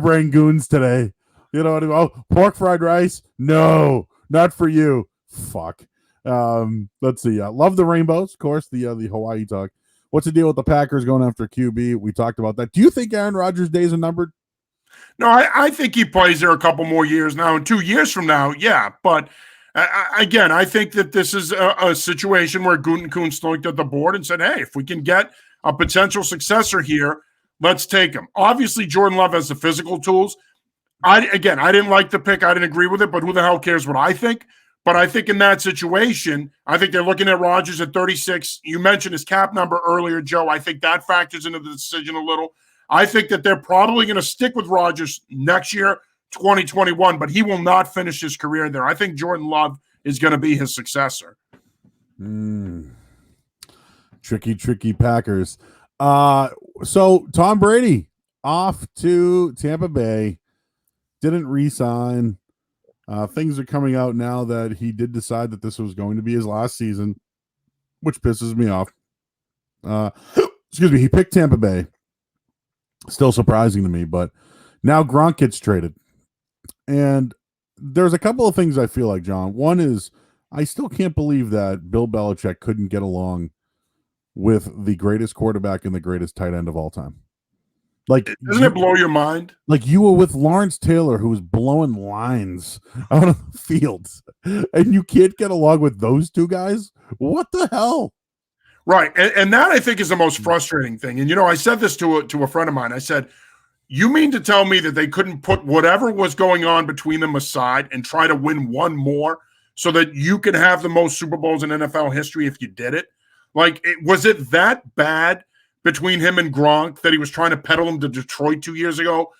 rangoons today. You know what I mean? Oh, pork fried rice? No, not for you. Fuck. Let's see. Love the rainbows, of course. The Hawaii talk. What's the deal with the Packers going after QB? We talked about that. Do you think Aaron Rodgers' days are numbered? No, I think he plays there a couple more years now. And 2 years from now, yeah. But again, I think that this is a situation where Gutekunst looked at the board and said, hey, if we can get a potential successor here, let's take him. Obviously, Jordan Love has the physical tools. I didn't like the pick. I didn't agree with it, but who the hell cares what I think? But I think in that situation, I think they're looking at Rodgers at 36. You mentioned his cap number earlier, Joe. I think that factors into the decision a little. I think that they're probably going to stick with Rodgers next year, 2021, but he will not finish his career there. I think Jordan Love is going to be his successor. Tricky Packers. So Tom Brady off to Tampa Bay, didn't re-sign. Things are coming out now that he did decide that this was going to be his last season, which pisses me off. Excuse me. He picked Tampa Bay. Still surprising to me, but now Gronk gets traded. And there's a couple of things I feel like, John. One is I still can't believe that Bill Belichick couldn't get along with the greatest quarterback and the greatest tight end of all time. Like, doesn't it blow your mind? Like, you were with Lawrence Taylor, who was blowing lines out of the fields, and you can't get along with those two guys? What the hell? Right. And that, I think, is the most frustrating thing. And, I said this to a friend of mine. I said, you mean to tell me that they couldn't put whatever was going on between them aside and try to win one more so that you could have the most Super Bowls in NFL history if you did it? Like, was it that bad between him and Gronk that he was trying to peddle him to Detroit 2 years ago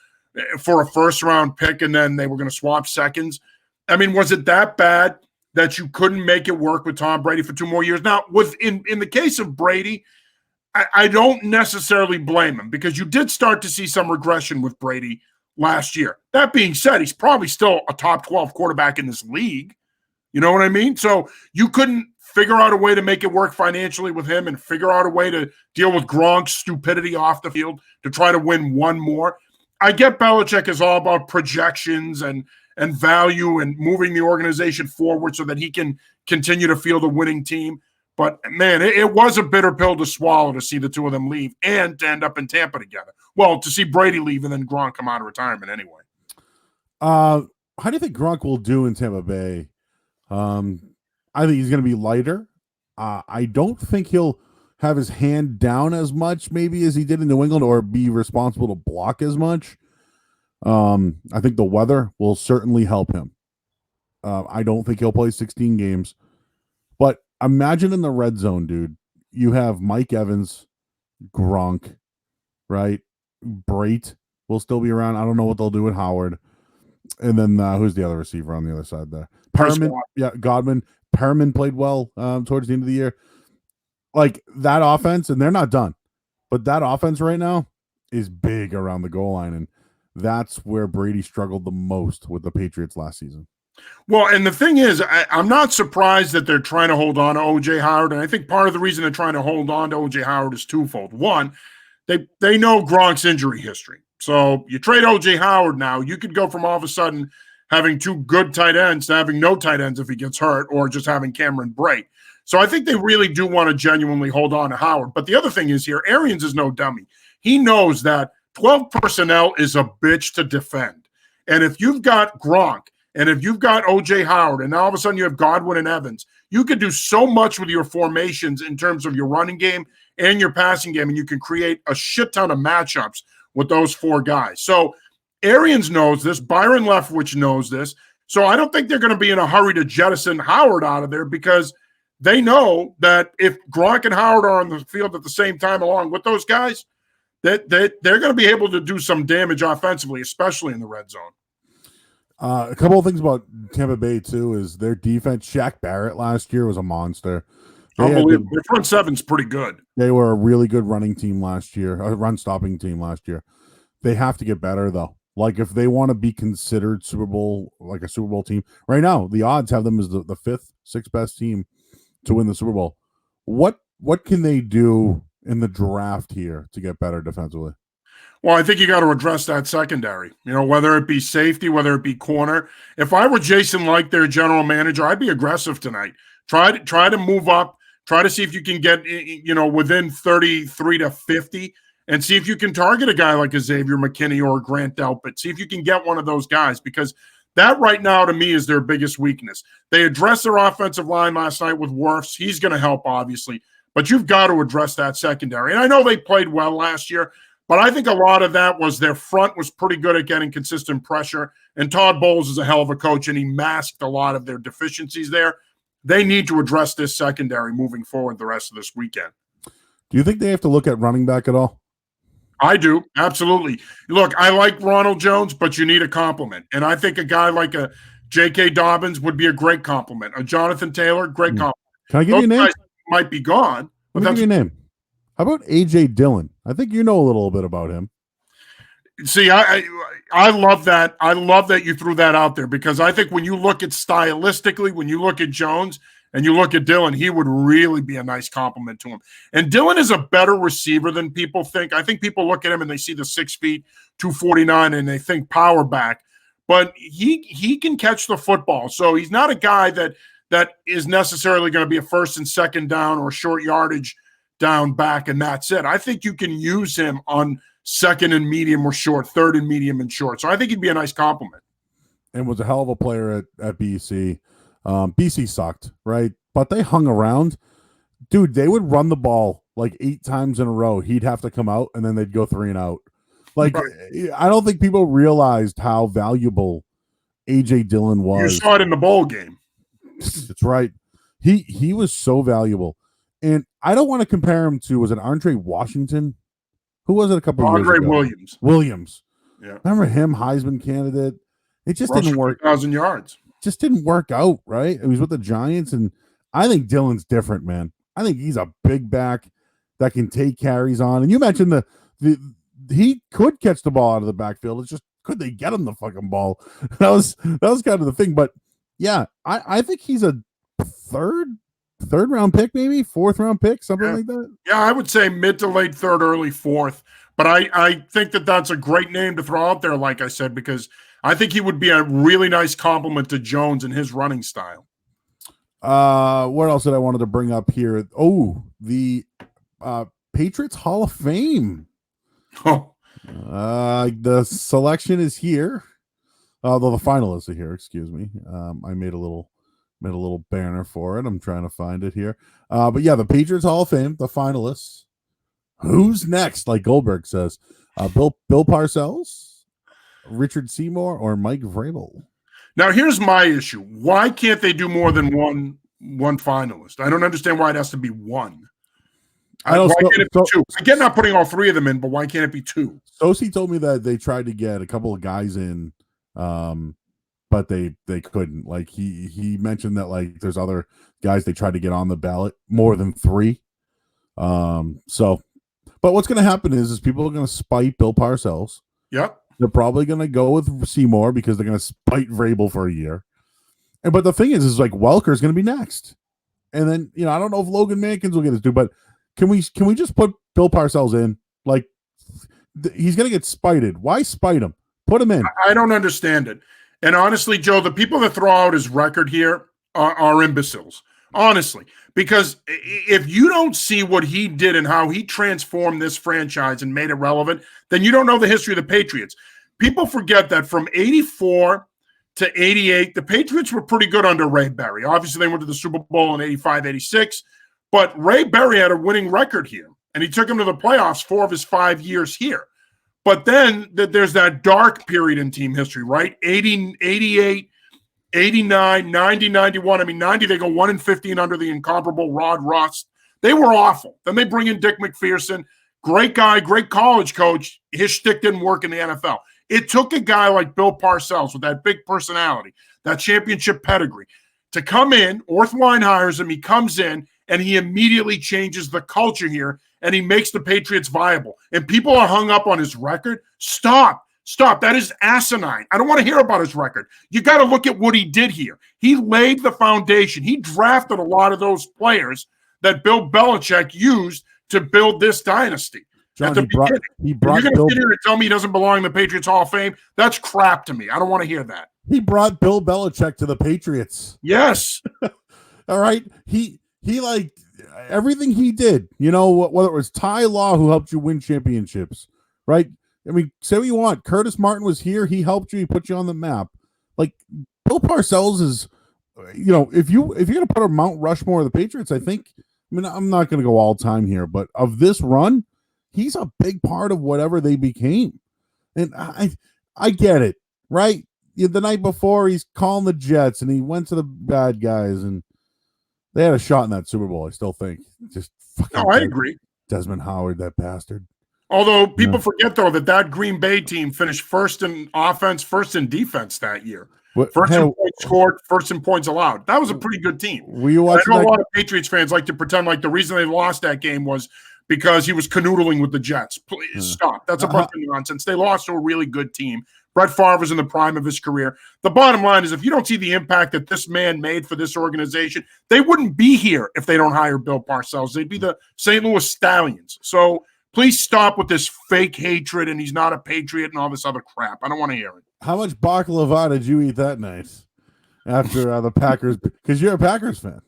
for a first-round pick, and then they were going to swap seconds? I mean, was it that bad that you couldn't make it work with Tom Brady for 2 more years? Now, in the case of Brady, I don't necessarily blame him, because you did start to see some regression with Brady last year. That being said, he's probably still a top 12 quarterback in this league. You know what I mean? So you couldn't figure out a way to make it work financially with him and figure out a way to deal with Gronk's stupidity off the field to try to win one more. I get Belichick is all about projections and value and moving the organization forward so that he can continue to field a winning team. But, man, it was a bitter pill to swallow to see the two of them leave and to end up in Tampa together. Well, to see Brady leave and then Gronk come out of retirement anyway. How do you think Gronk will do in Tampa Bay? I think he's going to be lighter. I don't think he'll have his hand down as much maybe as he did in New England or be responsible to block as much. I think the weather will certainly help him. I don't think he'll play 16 games. But imagine in the red zone, dude, you have Mike Evans, Gronk, right? Brait will still be around. I don't know what they'll do with Howard. And then who's the other receiver on the other side there? Perriman, yeah, Godwin. Perriman played well towards the end of the year. Like that offense, and they're not done, but that offense right now is big around the goal line, and that's where Brady struggled the most with the Patriots last season. Well, and the thing is, I'm not surprised that they're trying to hold on to O.J. Howard, and I think part of the reason they're trying to hold on to O.J. Howard is twofold. One, they know Gronk's injury history. So you trade O.J. Howard now, you could go from all of a sudden having two good tight ends to having no tight ends if he gets hurt or just having Cameron Brate. So I think they really do want to genuinely hold on to Howard. But the other thing is here, Arians is no dummy. He knows that 12 personnel is a bitch to defend. And if you've got Gronk and if you've got O.J. Howard and now all of a sudden you have Godwin and Evans, you could do so much with your formations in terms of your running game and your passing game, and you can create a shit ton of matchups with those four guys. So Arians knows this. Byron Leftwich knows this. So I don't think they're going to be in a hurry to jettison Howard out of there because they know that if Gronk and Howard are on the field at the same time along with those guys, that they're going to be able to do some damage offensively, especially in the red zone. A couple of things about Tampa Bay, too, is their defense. Shaq Barrett last year was a monster. Unbelievable. Their front seven's pretty good. They were a really good running team last year, a run-stopping team last year. They have to get better, though. Like, if they want to be considered Super Bowl, like a Super Bowl team, right now, the odds have them as the fifth, sixth best team to win the Super Bowl. What can they do in the draft here to get better defensively? Well, I think you got to address that secondary, whether it be safety, whether it be corner. If I were Jason Licht, their general manager, I'd be aggressive tonight. Try to move up, try to see if you can get, within 33 to 50 and see if you can target a guy like a Xavier McKinney or a Grant Delpit. See if you can get one of those guys because that right now to me is their biggest weakness. They addressed their offensive line last night with Wirfs. He's going to help, obviously, but you've got to address that secondary. And I know they played well last year, but I think a lot of that was their front was pretty good at getting consistent pressure. And Todd Bowles is a hell of a coach, and he masked a lot of their deficiencies there. They need to address this secondary moving forward the rest of this weekend. Do you think they have to look at running back at all? I do. Absolutely. Look, I like Ronald Jones, but you need a compliment. And I think a guy like a J.K. Dobbins would be a great compliment. A Jonathan Taylor, great compliment. Can I give you a name? Guys might be gone. Let me give you a name. How about A.J. Dillon? I think you know a little bit about him. See, I love that. I love that you threw that out there because I think when you look at stylistically, when you look at Jones and you look at Dillon, he would really be a nice compliment to him. And Dillon is a better receiver than people think. I think people look at him and they see the 6 feet, 249, and they think power back. But he can catch the football. So he's not a guy that is necessarily going to be a first and second down or short yardage down back, and that's it. I think you can use him on second and medium or short, third and medium and short. So I think he'd be a nice compliment. And was a hell of a player at BC. BC sucked, right? But they hung around. Dude, they would run the ball like 8 times in a row. He'd have to come out, and then they'd go 3 and out. Like, right. I don't think people realized how valuable A.J. Dillon was. You saw it in the bowl game. That's right. He was so valuable. And I don't want to compare him to, was it Andre Washington? Who was it a couple of years ago? Andre Williams. Yeah. Remember him, Heisman candidate? It just didn't work. 1,000 yards. Just didn't work out, right? He was with the Giants, and I think Dillon's different, man. I think he's a big back that can take carries on. And you mentioned he could catch the ball out of the backfield. It's just, could they get him the fucking ball? That was kind of the thing. But yeah, I think he's a third round pick, maybe 4th round pick, something like that. Yeah, I would say mid to late 3rd, early 4th. But I think that's a great name to throw out there, like I said, because I think he would be a really nice compliment to Jones and his running style. What else did I wanted to bring up here? Oh, the Patriots Hall of Fame. Oh, The selection is here. Although the finalists are here, excuse me. I made a little banner for it. I'm trying to find it here. But yeah, the Patriots Hall of Fame, the finalists. Who's next? Like Goldberg says, Bill Parcells, Richard Seymour, or Mike Vrabel. now here's my issue. Why can't they do more than one finalist? I don't understand why it has to be one. I don't. Why can't it be two? I get not putting all three of them in, but why can't it be two? Sosi told me that they tried to get a couple of guys in, but they couldn't. Like he mentioned that like there's other guys they tried to get on the ballot, more than three. So, but what's going to happen is people are going to spite Bill Parcells. Yep. They're probably going to go with Seymour because they're going to spite Vrabel for a year. But the thing is like Welker's going to be next, and then I don't know if Logan Mankins will get his due, but can we just put Bill Parcells in? Like he's going to get spited. Why spite him? Put him in. I don't understand it. And honestly, Joe, the people that throw out his record here are imbeciles. Honestly, because if you don't see what he did and how he transformed this franchise and made it relevant, then you don't know the history of the Patriots. People forget that from 84 to 88, the Patriots were pretty good under Ray Berry. Obviously, they went to the Super Bowl in 85, 86, but Ray Berry had a winning record here, and he took him to the playoffs 4 of his 5 years here. But then there's that dark period in team history, right? 80, 88, 89, 90, 91. I mean, 90, they go 1-15 under the incomparable Rod Rust. They were awful. Then they bring in Dick McPherson. Great guy, great college coach. His shtick didn't work in the NFL. It took a guy like Bill Parcells with that big personality, that championship pedigree, to come in. Orthwein hires him. He comes in, and he immediately changes the culture here, and he makes the Patriots viable. And people are hung up on his record. Stop. That is asinine. I don't want to hear about his record. You got to look at what he did here. He laid the foundation. He drafted a lot of those players that Bill Belichick used to build this dynasty. John, he brought You're going to sit here and tell me he doesn't belong in the Patriots Hall of Fame? That's crap to me. I don't want to hear that. He brought Bill Belichick to the Patriots. Yes. All right. He like everything he did, whether it was Ty Law who helped you win championships, right? I mean, say what you want. Curtis Martin was here. He helped you. He put you on the map. Like Bill Parcells is, if you're going to put a Mount Rushmore of the Patriots, I think, I'm not going to go all time here, but of this run, he's a big part of whatever they became. And I get it, right? The night before, he's calling the Jets, and he went to the bad guys, and they had a shot in that Super Bowl, I still think. Just fucking. No, I agree. Desmond Howard, that bastard. Although people forget, though, that Green Bay team finished first in offense, first in defense that year. First in points scored, first in points allowed. That was a pretty good team. I know a lot of Patriots fans like to pretend like the reason they lost that game was because he was canoodling with the Jets. Please stop. That's a bunch of nonsense. They lost to a really good team. Brett Favre was in the prime of his career. The bottom line is if you don't see the impact that this man made for this organization, they wouldn't be here if they don't hire Bill Parcells. They'd be the St. Louis Stallions. So please stop with this fake hatred and he's not a patriot and all this other crap. I don't want to hear it. How much baklava did you eat that night after the Packers? Because you're a Packers fan.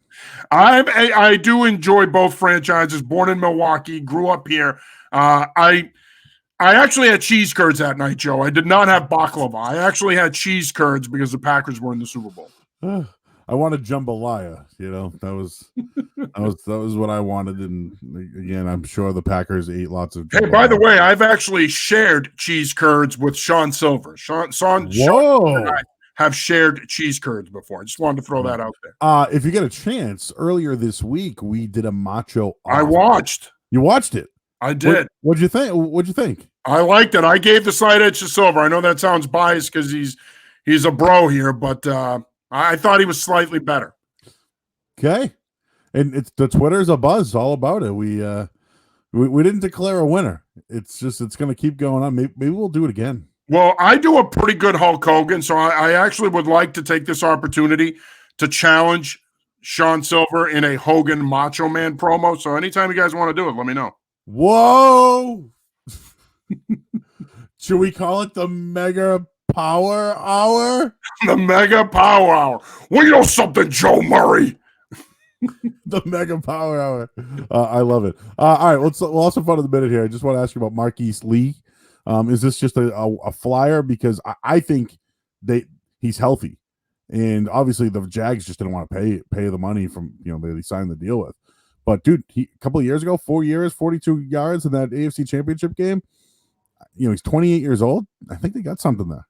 I do enjoy both franchises. Born in Milwaukee, grew up here. I actually had cheese curds that night, Joe. I did not have baklava. I actually had cheese curds because the Packers were in the Super Bowl. I wanted jambalaya. That was what I wanted. And again, I'm sure the Packers ate lots of. Hey, by the way, I've actually shared cheese curds with Sean Silver. Sean and I have shared cheese curds before. I just wanted to throw that out there. If you get a chance, earlier this week we did a macho. I watched. You watched it? I did. What'd you think? I liked it. I gave the slight edge to Silver. I know that sounds biased because he's a bro here, but I thought he was slightly better. Okay, and it's the Twitter's a buzz all about it. We didn't declare a winner. It's going to keep going on. Maybe we'll do it again. Well, I do a pretty good Hulk Hogan, so I actually would like to take this opportunity to challenge Sean Silver in a Hogan Macho Man promo. So anytime you guys want to do it, let me know. Whoa! Should we call it the Mega Power Hour? The Mega Power Hour. Well, you know something, Joe Murray? The Mega Power Hour. I love it. All right, we'll also fun of the minute here. I just want to ask you about Marquise Lee. Is this just a flyer? Because I think he's healthy, and obviously the Jags just didn't want to pay the money from they signed the deal with. But dude, a couple of years ago, 4 years, 42 yards in that AFC Championship game. He's 28 years old. I think they got something there.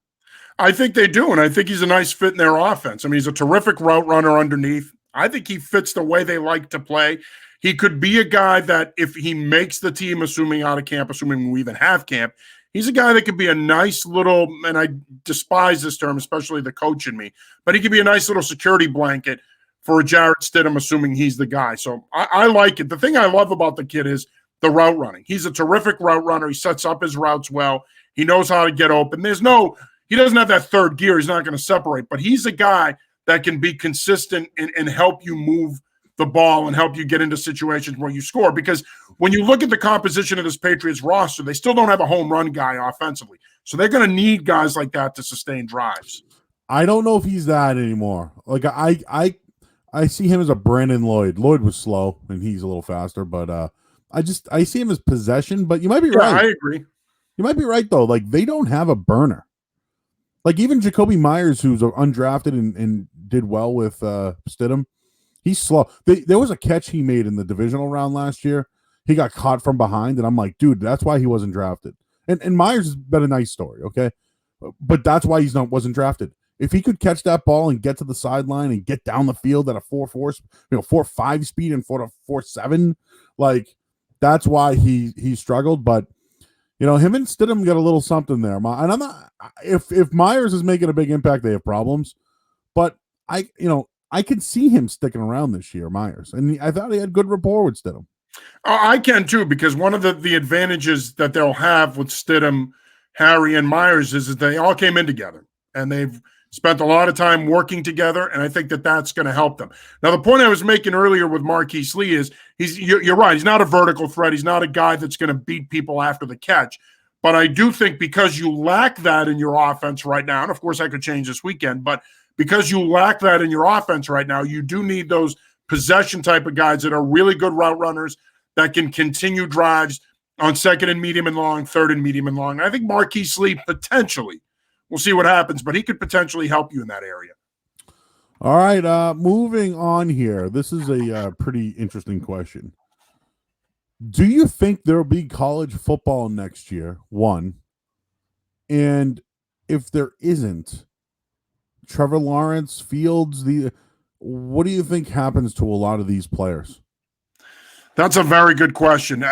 I think they do, and I think he's a nice fit in their offense. I mean, he's a terrific route runner underneath. I think he fits the way they like to play. He could be a guy that if he makes the team, assuming out of camp, assuming we even have camp, he's a guy that could be a nice little, and I despise this term, especially the coach in me, but he could be a nice little security blanket for Jarrett Stidham, assuming he's the guy. So I like it. The thing I love about the kid is the route running. He's a terrific route runner. He sets up his routes well. He knows how to get open. He doesn't have that third gear. He's not going to separate, but he's a guy that can be consistent and help you move the ball and help you get into situations where you score. Because when you look at the composition of this Patriots roster, they still don't have a home run guy offensively. So they're going to need guys like that to sustain drives. I don't know if he's that anymore. Like I see him as a Brandon Lloyd. Lloyd was slow and he's a little faster, but I see him as possession, but you might be right. I agree. You might be right though. Like they don't have a burner. Like even Jacoby Myers, who's undrafted and did well with Stidham, he's slow. There was a catch he made in the divisional round last year. He got caught from behind, and I'm like, dude, that's why he wasn't drafted. And Myers has been a nice story, okay? But that's why wasn't drafted. If he could catch that ball and get to the sideline and get down the field at a 4.5 speed and 4.7, like that's why he struggled. But him and Stidham got a little something there. And I'm not if Myers is making a big impact, they have problems. But I can see him sticking around this year, Myers. And I thought he had good rapport with Stidham. I can too, because one of the advantages that they'll have with Stidham, Harry, and Myers is that they all came in together and they've spent a lot of time working together, and I think that that's going to help them. Now, the point I was making earlier with Marquise Lee is you're right. He's not a vertical threat. He's not a guy that's going to beat people after the catch. But I do think because you lack that in your offense right now, and of course I could change this weekend, but because you lack that in your offense right now, you do need those possession type of guys that are really good route runners that can continue drives on second and medium and long, third and medium and long. And I think Marquise Lee potentially, we'll see what happens, but he could potentially help you in that area. All right, moving on here. This is a pretty interesting question. Do you think there will be college football next year? One. And if there isn't, Trevor Lawrence, Fields, what do you think happens to a lot of these players? That's a very good question.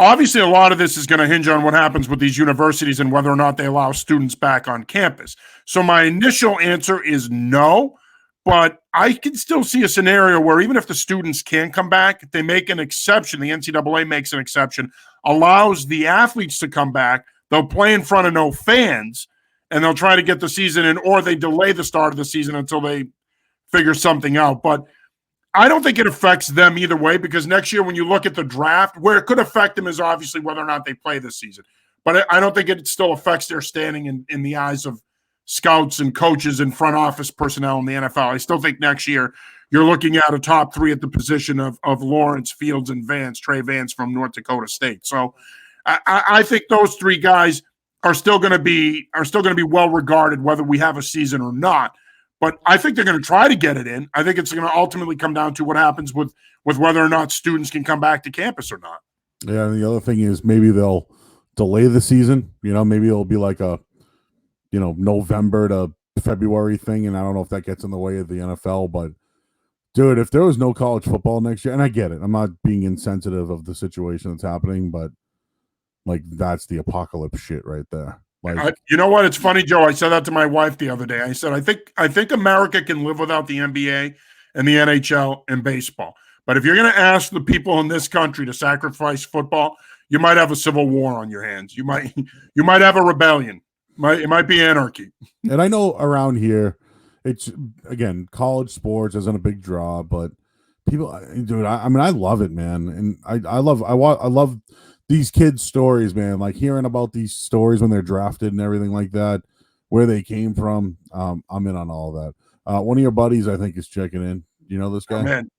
Obviously, a lot of this is going to hinge on what happens with these universities and whether or not they allow students back on campus. So my initial answer is no, but I can still see a scenario where even if the students can come back, they make an exception. The NCAA makes an exception, allows the athletes to come back. They'll play in front of no fans, and they'll try to get the season in, or they delay the start of the season until they figure something out. But I don't think it affects them either way, because next year when you look at the draft, where it could affect them is obviously whether or not they play this season. But I don't think it still affects their standing in the eyes of scouts and coaches and front office personnel in the NFL. I still think next year you're looking at a top three at the position of Lawrence, Fields, and Trey Vance from North Dakota State. So I think those three guys are still going to be well regarded, whether we have a season or not. But I think they're going to try to get it in. I think it's going to ultimately come down to what happens with whether or not students can come back to campus or not. Yeah, and the other thing is maybe they'll delay the season. Maybe it'll be like a, November to February thing, and I don't know if that gets in the way of the NFL. But, dude, if there was no college football next year, and I get it, I'm not being insensitive of the situation that's happening, but, like, that's the apocalypse shit right there. Like, you know what? It's funny, Joe. I said that to my wife the other day. I said, I think America can live without the NBA and the NHL and baseball. But if you're going to ask the people in this country to sacrifice football, you might have a civil war on your hands. You might have a rebellion. It might be anarchy. And I know around here, it's, again, college sports isn't a big draw, but people, dude, I love it, man. And I love these kids' stories, man, like hearing about these stories when they're drafted and everything like that, where they came from. I'm in on all of that. One of your buddies, I think, is checking in. You know this guy? Man,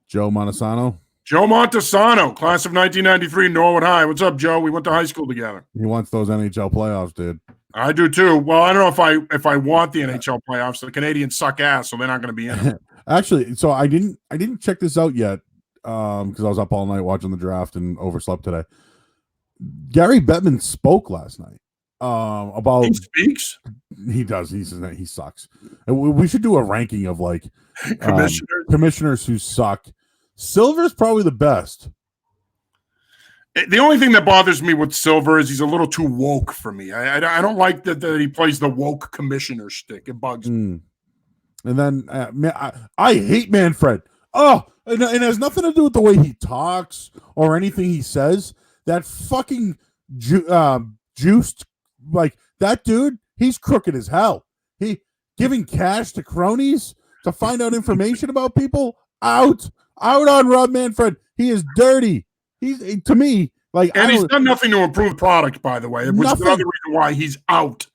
Joe Montesano. Joe Montesano, class of 1993, Norwood High. What's up, Joe? We went to high school together. He wants those NHL playoffs, dude. I do too. Well, I don't know if I want the NHL playoffs. The Canadians suck ass, so they're not going to be in it. Actually, so I didn't check this out yet because I was up all night watching the draft and overslept today. Gary Bettman spoke last night about. He speaks. He does. He sucks. And we should do a ranking of like commissioners who suck. Silver's probably the best. The only thing that bothers me with Silver is he's a little too woke for me. I don't like that he plays the woke commissioner shtick. It bugs me. And then I hate Manfred. Oh, and it has nothing to do with the way he talks or anything he says. That fucking juiced, like that dude, he's crooked as hell. He giving cash to cronies to find out information about people. Out on Rob Manfred. He is dirty. He's to me like, and he's done nothing to improve product. By the way, it was another reason why he's out.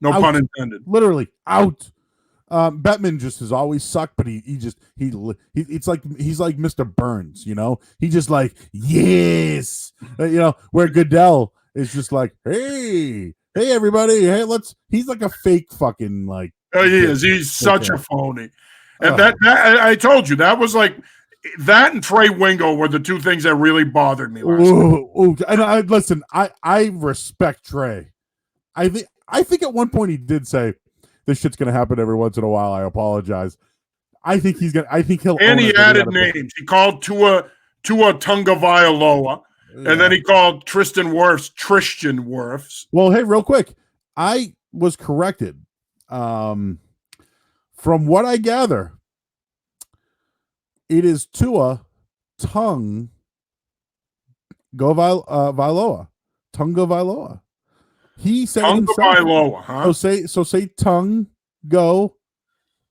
No pun intended. Literally out. Bettman just has always sucked, but he it's like he's like Mr. Burns, you know. He just like yes, you know. Where Goodell is just like hey everybody, hey He's like a fake fucking like. Oh, he is. He's such a phony. And that I told you that was like that and Trey Wingo were the two things that really bothered me last night. And listen, I respect Trey. I think at one point he did say, "This shit's gonna happen every once in a while. I apologize." I think he'll. And he added names. He called Tua Tunga Vailoa, and then he called Tristan Wirfs Tristan Wirfs. Well, hey, real quick, I was corrected. From what I gather, it is Tua Vailoa. Tunga Vailoa. He said Tunga himself. Vailoa, huh? So say Tung Go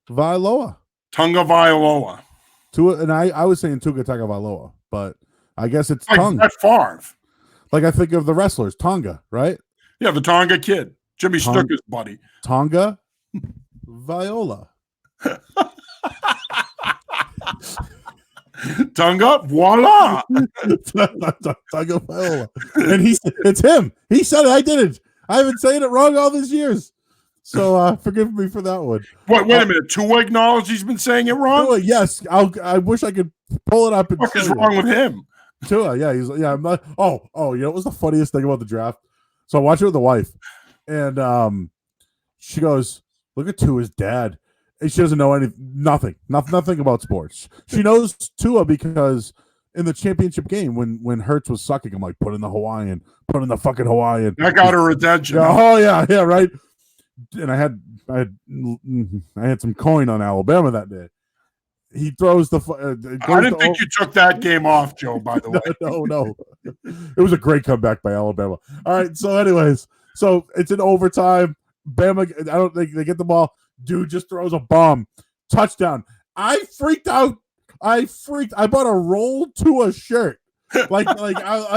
Vailoa. Tunga Vailoa. Tua, and I was saying Tunga Vailoa, but I guess it's like Tung. Brett Favre. Like I think of the wrestlers, Tonga, right? Yeah, the Tonga kid, Jimmy Snooker's buddy. Tonga Viola. Tonga, voila. Tonga Viola. And it's him. He said it. I didn't. I've been saying it wrong all these years. So forgive me for that one. Wait a minute. Tua acknowledged he's been saying it wrong? Tua, yes. I wish I could pull it up. What is wrong with him? Tua, yeah. I'm not. Oh, you know what was the funniest thing about the draft? So I watched it with the wife. And she goes, look at Tua's dad. And she doesn't know nothing about sports. She knows Tua because in the championship game when Hurts was sucking, I'm like, put in the fucking Hawaiian. That got her attention. Oh yeah, right. And I had some coin on Alabama that day. He throws the. I didn't think you took that game off, Joe. By the way, no. It was a great comeback by Alabama. All right, so anyways, it's in overtime. Bama, I don't think they get the ball. Dude just throws a bomb. Touchdown. I freaked out. I bought a roll to a shirt. Dude. Freaked like out.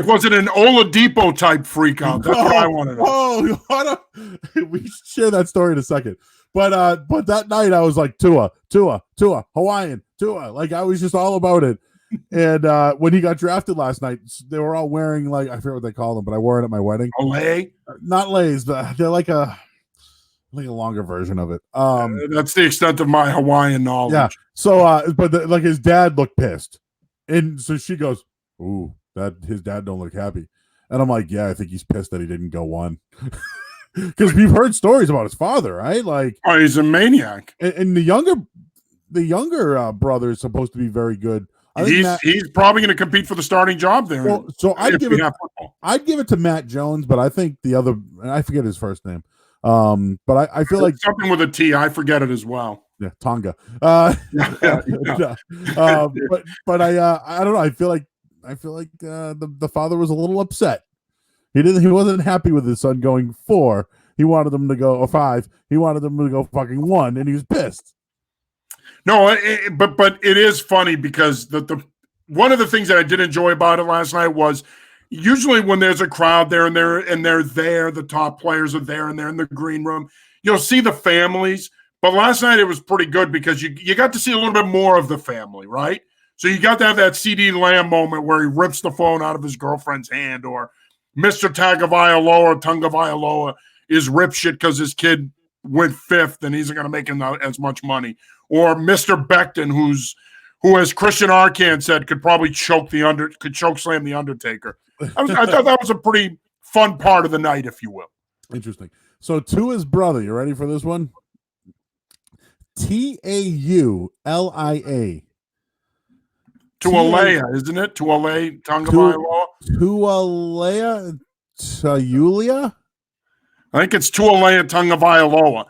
Was it an Oladipo type freak out? That's what I want to know. We should share that story in a second. But that night I was like Tua, Hawaiian, Tua. Like I was just all about it. And when he got drafted last night, they were all wearing like I forget what they call them, but I wore it at my wedding. A lei? Not leis, but they're like a longer version of it. That's the extent of my Hawaiian knowledge. Yeah. So, but his dad looked pissed, and so she goes, "Ooh, that his dad don't look happy," and I'm like, "Yeah, I think he's pissed that he didn't go one." Because we've heard stories about his father, right? Like, oh, he's a maniac. And the younger brother is supposed to be very good. He's probably going to compete for the starting job there. Well, so I'd give it to Matt Jones, but I think the other, and I forget his first name. But I feel like something with a T. I forget it as well. Yeah, Tonga. But I don't know. I feel like the father was a little upset. He wasn't happy with his son going 4. He wanted them to go 5. He wanted them to go fucking 1, and he was pissed. No, but it is funny because the one of the things that I did enjoy about it last night was usually when there's a crowd there and they're there, the top players are there and they're in the green room. You'll see the families, But last night it was pretty good because you got to see a little bit more of the family, right? So you got to have that CeeDee Lamb moment where he rips the phone out of his girlfriend's hand, or Mr. Tagovailoa or Tungavailoa is rip shit because his kid went fifth and he's not going to make as much money. Or Mr. Becton, who, as Christian Arcand said, could probably choke slam the Undertaker. I thought that was a pretty fun part of the night, if you will. Interesting. So to his brother, you ready for this one? Taulia. Tualea, isn't it? Tualea Tungavailoa. Taulia. I think it's Tualea Tungavailoa.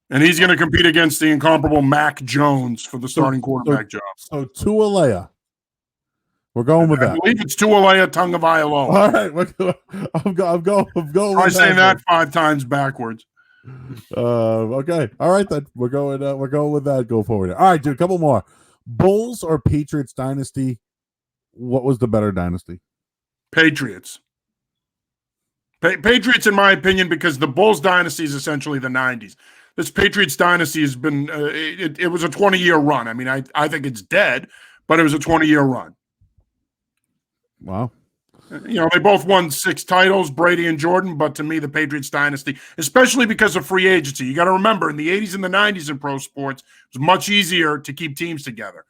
And he's going to compete against the incomparable Mac Jones for the starting quarterback job. So Tualea. We're going with that. I believe it's Tualea Tungavailoa. All right. I'm going. Try saying that 5 times backwards. Okay. All right, then. We're going with that. Go forward. All right, dude. A couple more. Bulls or Patriots dynasty? What was the better dynasty? Patriots. Patriots, in my opinion, because the Bulls dynasty is essentially the 90s. This Patriots dynasty has been it was a 20-year run. I mean, I think it's dead, but it was a 20-year run. Wow. They both won 6 titles, Brady and Jordan, but to me, the Patriots dynasty, especially because of free agency. You got to remember, in the 80s and the 90s in pro sports, it was much easier to keep teams together.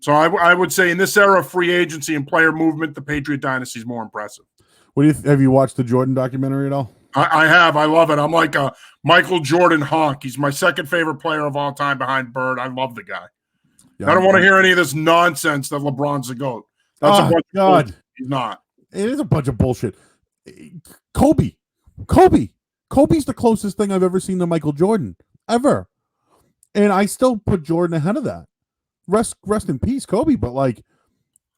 So I would say in this era of free agency and player movement, the Patriot dynasty is more impressive. What do you have you watched the Jordan documentary at all? I have. I love it. I'm like a Michael Jordan honk. He's my second favorite player of all time behind Bird. I love the guy. Yeah, I don't want to hear any of this nonsense that LeBron's a GOAT. That's a bunch of bullshit. He's not. It is a bunch of bullshit. Kobe's the closest thing I've ever seen to Michael Jordan, ever. And I still put Jordan ahead of that. Rest in peace, Kobe. But like,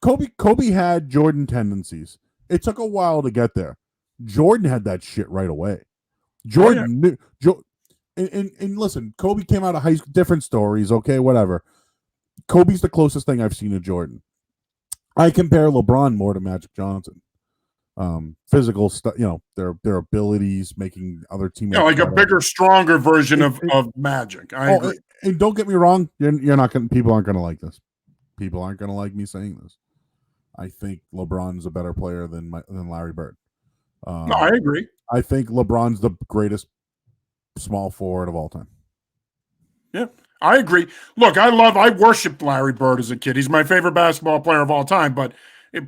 Kobe had Jordan tendencies. It took a while to get there. Jordan had that shit right away. Jordan knew. And listen, Kobe came out of high school, different stories, okay, whatever. Kobe's the closest thing I've seen to Jordan. I compare LeBron more to Magic Johnson. Physical stuff, their abilities, making other teammates. Like a bigger, stronger version of Magic. I agree. And don't get me wrong, you're not going. People aren't going to like this. People aren't going to like me saying this. I think LeBron's a better player than Larry Bird. No, I agree. I think LeBron's the greatest small forward of all time. Yeah, I agree. Look, I worshipped Larry Bird as a kid. He's my favorite basketball player of all time, but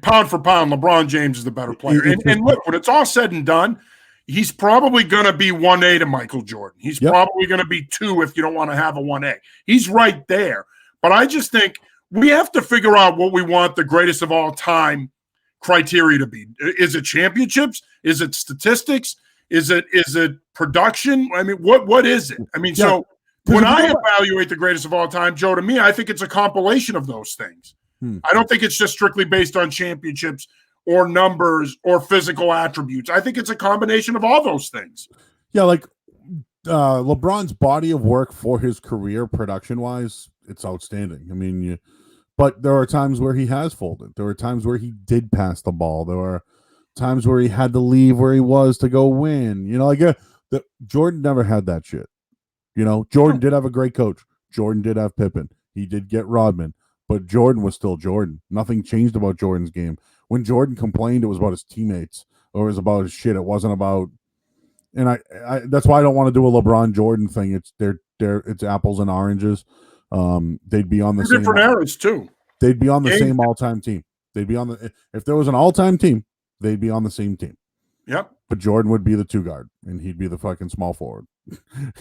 pound for pound, LeBron James is the better player. And look, when it's all said and done, he's probably going to be 1A to Michael Jordan. He's probably going to be 2 if you don't want to have a 1A. He's right there. But I just think we have to figure out what we want the greatest of all time criteria to be. Is it championships? Is it statistics? Is it production? I mean, what is it? I mean, so when I evaluate the greatest of all time, Joe, to me, I think it's a compilation of those things. I don't think it's just strictly based on championships or numbers or physical attributes. I think it's a combination of all those things. Yeah, like LeBron's body of work for his career, production-wise, it's outstanding. I mean, but there are times where he has folded. There were times where he did pass the ball. There were times where he had to leave where he was to go win. Jordan never had that shit. Jordan did have a great coach. Jordan did have Pippen. He did get Rodman. But Jordan was still Jordan. Nothing changed about Jordan's game. When Jordan complained, it was about his teammates or it was about his shit. It wasn't about. And I that's why I don't want to do a LeBron Jordan thing. It's it's apples and oranges. They'd be on the same different eras too. They'd be on the same all-time team. They'd be on the if there was an all-time team, they'd be on the same team. Yep. But Jordan would be the 2 guard, and he'd be the fucking small forward.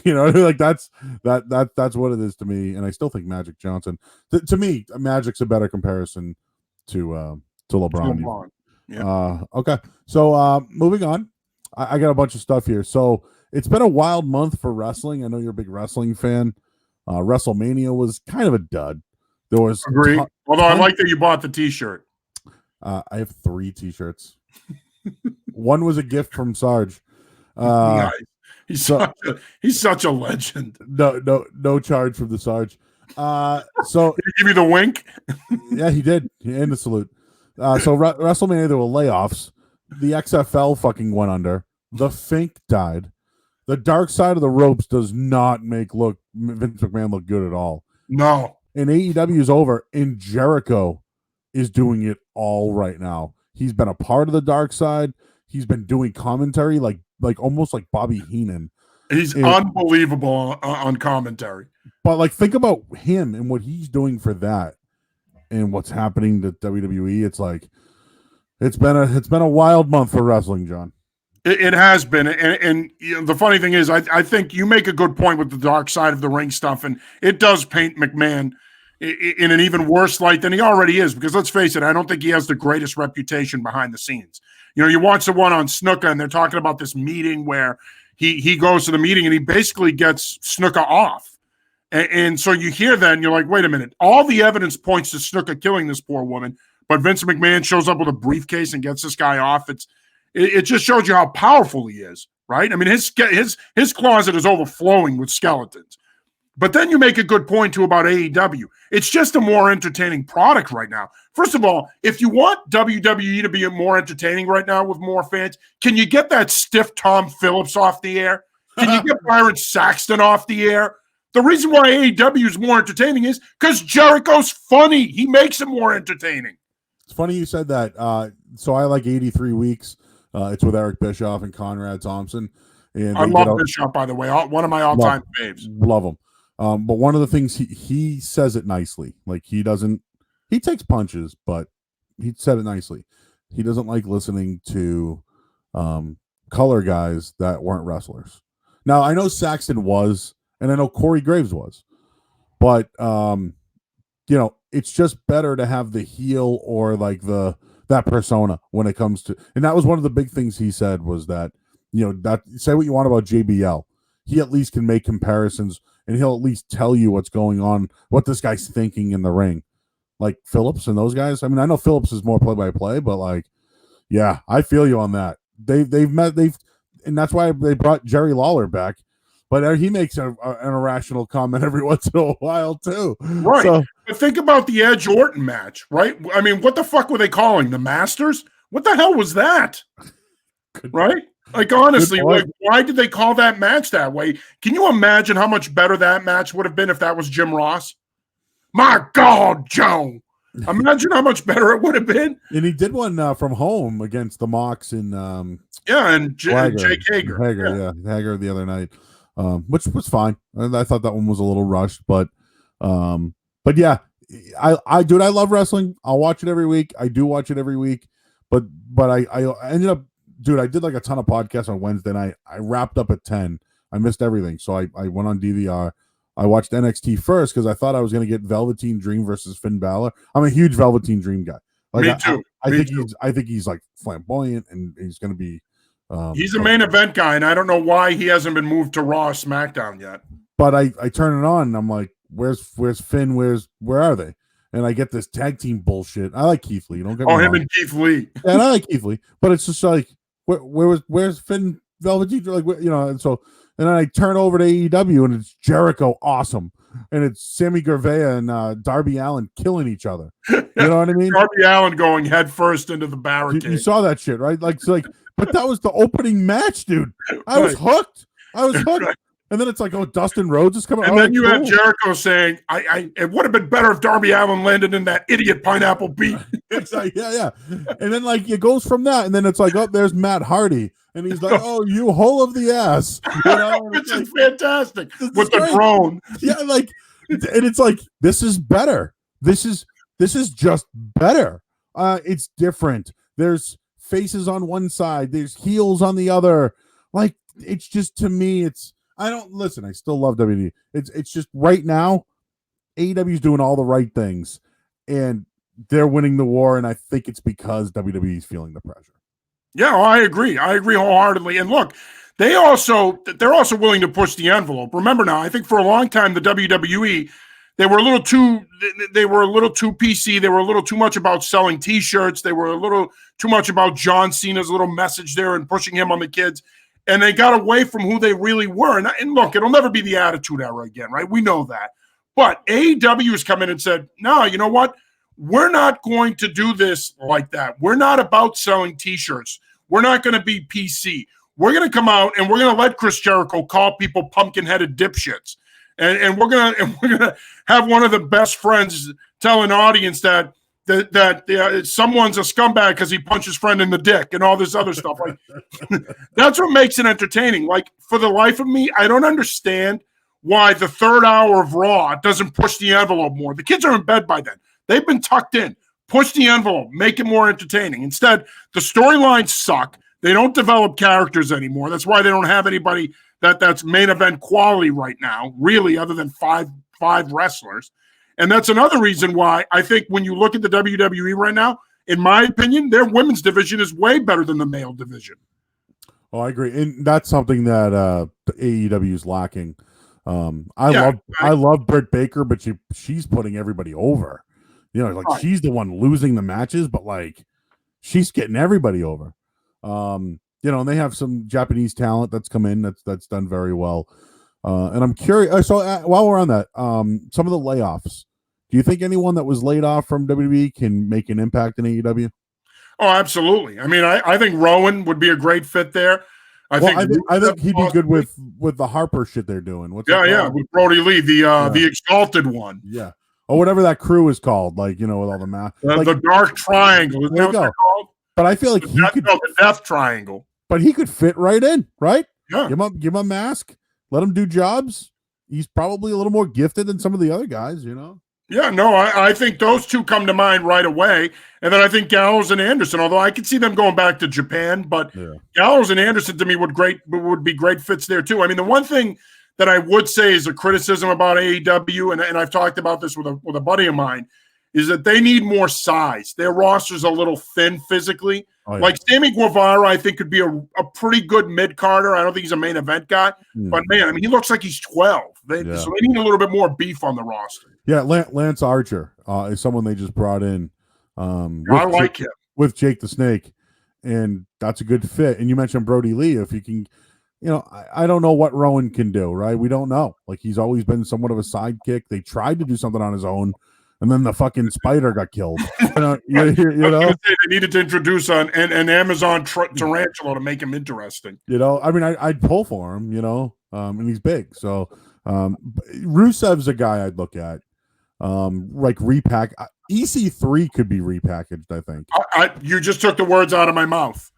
Like that's what it is to me. And I still think Magic Johnson. To me, Magic's a better comparison to LeBron. Yeah. Okay. So moving on, I got a bunch of stuff here. So it's been a wild month for wrestling. I know you're a big wrestling fan. WrestleMania was kind of a dud. There was agree. Although I like that you bought the T-shirt. I have 3 T-shirts. One was a gift from Sarge. He's such a legend. No charge from the Sarge. So did he give you the wink? Yeah, he did. And the salute. So WrestleMania, there were layoffs. The XFL fucking went under. The Fink died. The dark side of the ropes does not make Vince McMahon look good at all. No. And AEW is over, and Jericho is doing it all right now. He's been a part of the dark side. He's been doing commentary like almost like Bobby Heenan. He's unbelievable on commentary. But like, think about him and what he's doing for that, and what's happening to WWE. It's like it's been a wild month for wrestling, John. It has been, and you know, the funny thing is, I think you make a good point with the dark side of the ring stuff, and it does paint McMahon in an even worse light than he already is. Because let's face it, I don't think he has the greatest reputation behind the scenes. You know, you watch the one on Snuka, and they're talking about this meeting where he goes to the meeting and he basically gets Snuka off, and so you hear that and you're like, wait a minute, all the evidence points to Snuka killing this poor woman, but Vince McMahon shows up with a briefcase and gets this guy off. It just shows you how powerful he is, right? I mean, his closet is overflowing with skeletons. But then you make a good point, too, about AEW. It's just a more entertaining product right now. First of all, if you want WWE to be more entertaining right now with more fans, can you get that stiff Tom Phillips off the air? Can you get Byron Saxton off the air? The reason why AEW is more entertaining is because Jericho's funny. He makes it more entertaining. It's funny you said that. So I like 83 Weeks. It's with Eric Bischoff and Conrad Thompson. And I love Bischoff, by the way. One of my all-time faves. Love him. But one of the things he says it nicely. Like he takes punches, but he said it nicely. He doesn't like listening to color guys that weren't wrestlers. Now I know Saxton was, and I know Corey Graves was, but you know, it's just better to have the heel or like that persona when it comes to, and that was one of the big things he said was that, you know, that say what you want about JBL, he at least can make comparisons and he'll at least tell you what's going on, what this guy's thinking in the ring. Like Phillips and those guys. I mean, I know Phillips is more play-by-play, but like, yeah, I feel you on that. And that's why they brought Jerry Lawler back. But he makes an irrational comment every once in a while too. Right. So, but think about the Edge Orton match, right? I mean, what the fuck were they calling the Masters? What the hell was that? Right? Like, honestly, like, why did they call that match that way? Can you imagine how much better that match would have been if that was Jim Ross? My God, Joe. Imagine how much better it would have been. And he did one from home against the Mox and Jake Hager. Hager the other night. Which was fine. I thought that one was a little rushed, but yeah, I love wrestling. I'll watch it every week. I do watch it every week, but I ended up, dude, I did like a ton of podcasts on Wednesday night. I wrapped up at 10. I missed everything. So I went on DVR. I watched NXT first because I thought I was going to get Velveteen Dream versus Finn Balor. I'm a huge Velveteen Dream guy. Like, Me too. I think he's like flamboyant and he's going to be, he's a main event guy, and I don't know why he hasn't been moved to Raw or SmackDown yet. But I turn it on, and I'm like, where's Finn? Where are they? And I get this tag team bullshit. I like Keith Lee. Don't get me wrong. Him and Keith Lee. And I like Keith Lee, but it's just like, where's Finn Velveteen? Like, you know, and then I turn over to AEW, and it's Jericho, awesome, and it's Sammy Guevara and Darby Allin killing each other. You know what I mean? Darby Allin going head first into the barricade. You saw that shit, right? Like, it's like. But that was the opening match, dude. I was hooked. And then it's like, oh, Dustin Rhodes is coming. And then you have Jericho saying, it would have been better if Darby Allin landed in that idiot pineapple beat. It's like, yeah. And then like it goes from that, and then it's like, oh, there's Matt Hardy. And he's like, oh, you hole of the ass. You know? Which is fantastic. With the drone. Yeah, like, and it's like, this is better. This is just better. It's different. There's faces on one side, there's heels on the other. Like, it's just, to me, I still love WWE. It's just right now AEW is doing all the right things and they're winning the war, and I think it's because WWE is feeling the pressure. Yeah, I agree wholeheartedly. And look, they're also willing to push the envelope. Remember now, I think for a long time the WWE, they were a little too PC. They were a little too much about selling T-shirts. They were a little too much about John Cena's little message there and pushing him on the kids. And they got away from who they really were. And look, it'll never be the Attitude Era again, right? We know that. But AEW has come in and said, no, you know what? We're not going to do this like that. We're not about selling T-shirts. We're not going to be PC. we're going to come out and we're going to let Chris Jericho call people pumpkin-headed dipshits. And we're gonna have one of the best friends tell an audience that someone's a scumbag because he punched his friend in the dick and all this other stuff. Like, that's what makes it entertaining. Like, for the life of me, I don't understand why the third hour of Raw doesn't push the envelope more. The kids are in bed by then. They've been tucked in. Push the envelope. Make it more entertaining. Instead, the storylines suck. They don't develop characters anymore. That's why they don't have anybody that's main event quality right now, really, other than five wrestlers. And that's another reason why I think when you look at the WWE right now, in my opinion, their women's division is way better than the male division. Oh, I agree. And that's something that the AEW is lacking. I love Britt Baker, but she's putting everybody over. You know, like, she's the one losing the matches, but like, she's getting everybody over. You know, and they have some Japanese talent that's come in that's done very well. And I'm curious. So while we're on that, some of the layoffs. Do you think anyone that was laid off from WWE can make an impact in AEW? Oh, absolutely. I mean, I think Rowan would be a great fit there. I think he'd be good with the Harper shit they're doing. With Brody Lee, the Exalted One. Yeah. Or whatever that crew is called, like, you know, with all the math. The Dark Triangle. Isn't that what they're called? But I feel like the Death Triangle. But he could fit right in, right? Yeah. Give him a mask. Let him do jobs. He's probably a little more gifted than some of the other guys, you know? Yeah, no, I think those two come to mind right away. And then I think Gallows and Anderson, although I could see them going back to Japan, but Gallows and Anderson to me would be great fits there too. I mean, the one thing that I would say is a criticism about AEW, and I've talked about this with a buddy of mine, is that they need more size. Their roster's a little thin physically. Oh, yeah. Like Sammy Guevara, I think could be a pretty good mid-carder. I don't think he's a main event guy. But, man, I mean, he looks like he's 12. So they need a little bit more beef on the roster. Yeah, Lance Archer is someone they just brought in. I like him. With Jake the Snake. And that's a good fit. And you mentioned Brody Lee. If you can, you know, I don't know what Rowan can do, right? We don't know. Like, he's always been somewhat of a sidekick. They tried to do something on his own. And then the fucking spider got killed. You know, they needed to introduce an Amazon tarantula to make him interesting. You know, I mean, I'd pull for him. You know, and he's big. So Rusev's a guy I'd look at. Like repack. EC3 could be repackaged. I think. You just took the words out of my mouth.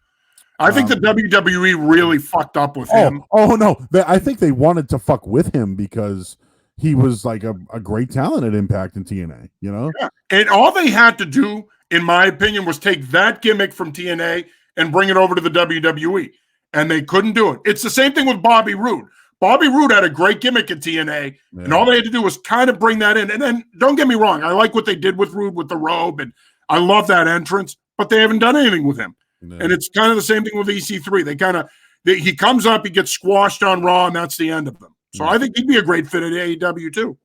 I think the WWE really fucked up with him. Oh no, I think they wanted to fuck with him because he was like a great talent at Impact and TNA, you know? Yeah. And all they had to do, in my opinion, was take that gimmick from TNA and bring it over to the WWE. And they couldn't do it. It's the same thing with Bobby Roode. Bobby Roode had a great gimmick at TNA, and all they had to do was kind of bring that in. And then, don't get me wrong, I like what they did with Roode with the robe, and I love that entrance, but they haven't done anything with him. No. And it's kind of the same thing with EC3. He comes up, he gets squashed on Raw, and that's the end of them. So I think he'd be a great fit at AEW too.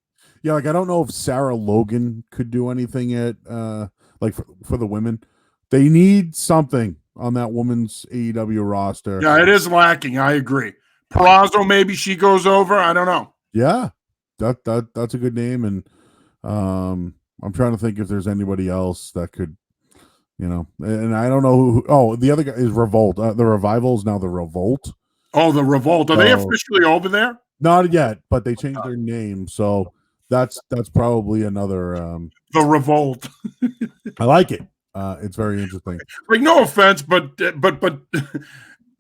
Yeah, like I don't know if Sarah Logan could do anything at like for the women. They need something on that woman's AEW roster. Yeah, it is lacking. I agree. Perazo, maybe she goes over. I don't know. Yeah, that's a good name, and I'm trying to think if there's anybody else that could, you know. And I don't know who. Oh, the other guy is Revolt. The Revival is now the Revolt. Oh, the Revolt. Are they officially over there? Not yet, but they changed their name, so that's probably another the Revolt. I like it. It's very interesting. Like, no offense, but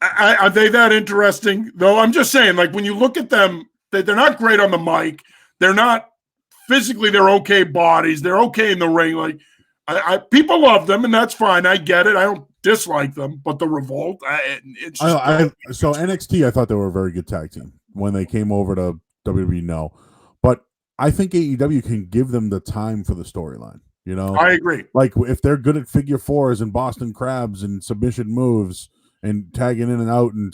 are they that interesting? Though I'm just saying, like, when you look at them, they're not great on the mic. They're not physically. They're okay bodies. They're okay in the ring. Like, people love them, and that's fine. I get it. I don't dislike them, but the Revolt. It's just so NXT. I thought they were a very good tag team. When they came over to WWE, no. But I think AEW can give them the time for the storyline, you know? I agree. Like, if they're good at figure fours and Boston Crabs and submission moves and tagging in and out and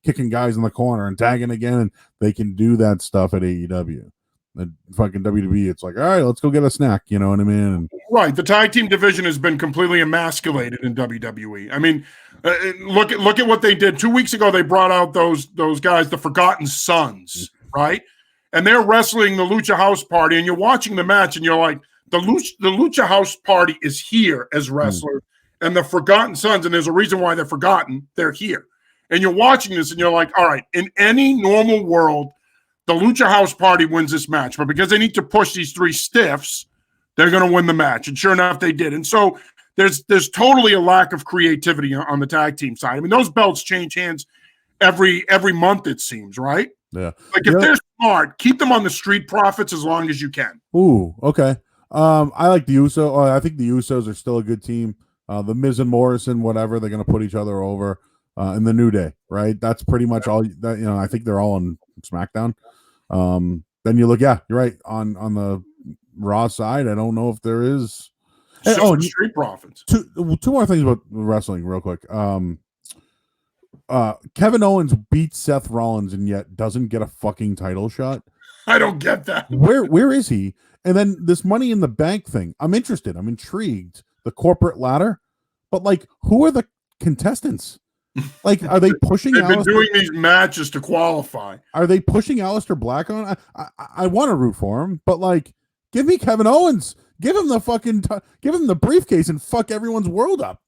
kicking guys in the corner and tagging again, and they can do that stuff at AEW. And fucking WWE, it's like, all right, let's go get a snack, you know what I mean? And, right. The tag team division has been completely emasculated in WWE. I mean, look at what they did 2 weeks ago. They brought out those guys, the Forgotten Sons, right? And they're wrestling the Lucha House Party, and you're watching the match, and you're like, the Lucha House Party is here as wrestlers, and the Forgotten Sons, and there's a reason why they're forgotten. They're here, and you're watching this and you're like, all right, in any normal world, the Lucha House Party wins this match, but because they need to push these three stiffs, they're going to win the match. And sure enough, they did. And so there's totally a lack of creativity on the tag team side. I mean, those belts change hands every month, it seems, right? Yeah. Like if they're smart, keep them on the Street Profits as long as you can. Ooh, okay. I like the Usos. I think the Usos are still a good team. The Miz and Morrison, whatever, they're going to put each other over. In the New Day, right? That's pretty much all that, I think they're all on SmackDown. Then you look, yeah, you're right. On the Raw side, I don't know if there is. Street Profits. Two more things about wrestling, real quick. Kevin Owens beats Seth Rollins and yet doesn't get a fucking title shot. I don't get that. Where is he? And then this Money in the Bank thing. I'm interested. I'm intrigued. The corporate ladder, but like, who are the contestants? Like, are they pushing? They've been doing these matches to qualify. Are they pushing Aleister Black on? I want to root for him, but like, give me Kevin Owens. Give him the fucking give him the briefcase and fuck everyone's world up.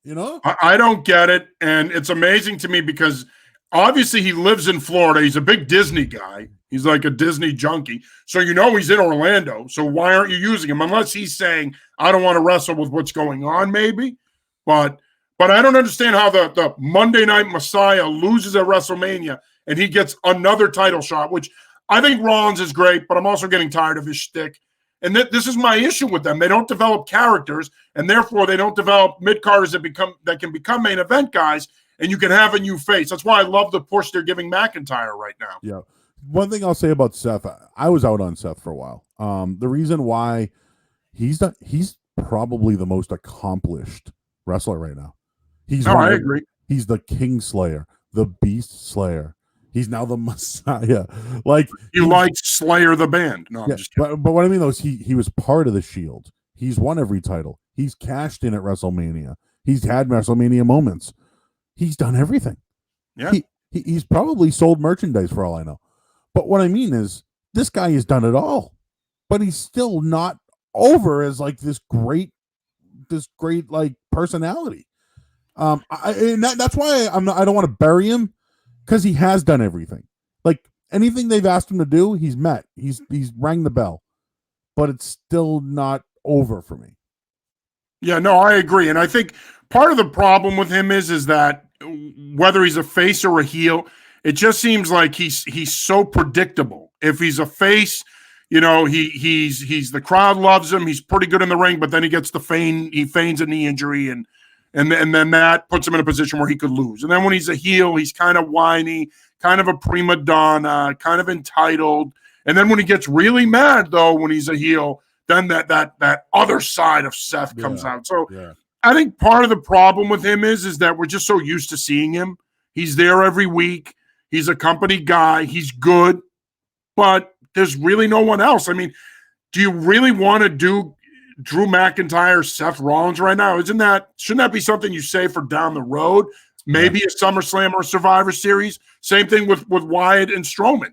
I don't get it, and it's amazing to me because obviously he lives in Florida. He's a big Disney guy. He's like a Disney junkie. So he's in Orlando. So why aren't you using him? Unless he's saying, I don't want to wrestle with what's going on, maybe. But I don't understand how the Monday Night Messiah loses at WrestleMania and he gets another title shot, which I think Rollins is great, but I'm also getting tired of his shtick. And this is my issue with them. They don't develop characters, and therefore they don't develop mid-carders that can become main event guys, and you can have a new face. That's why I love the push they're giving McIntyre right now. Yeah. One thing I'll say about Seth, I was out on Seth for a while. The reason why he's probably the most accomplished wrestler right now. I agree. He's the King Slayer, the Beast Slayer. He's now the Messiah. Like, you like Slayer the band? No, I'm just kidding. But what I mean though is he was part of the Shield. He's won every title. He's cashed in at WrestleMania. He's had WrestleMania moments. He's done everything. Yeah, he's probably sold merchandise for all I know. But what I mean is, this guy has done it all, but he's still not over as like this great like personality. That's why I don't want to bury him, because he has done everything. Like, anything they've asked him to do, he's met. He's rang the bell, but it's still not over for me. Yeah, no, I agree, and I think part of the problem with him is that whether he's a face or a heel, it just seems like he's so predictable. If he's a face, he's the crowd loves him. He's pretty good in the ring, but then he gets he feigns a knee injury, and then that puts him in a position where he could lose. And then when he's a heel, he's kind of whiny, kind of a prima donna, kind of entitled. And then when he gets really mad, though, when he's a heel, then that other side of Seth comes out. So I think part of the problem with him is that we're just so used to seeing him. He's there every week. He's a company guy. He's good, but there's really no one else. I mean, do you really want to do Drew McIntyre, Seth Rollins right now? Shouldn't that be something you say for down the road? Maybe a SummerSlam or Survivor Series. Same thing with Wyatt and Strowman.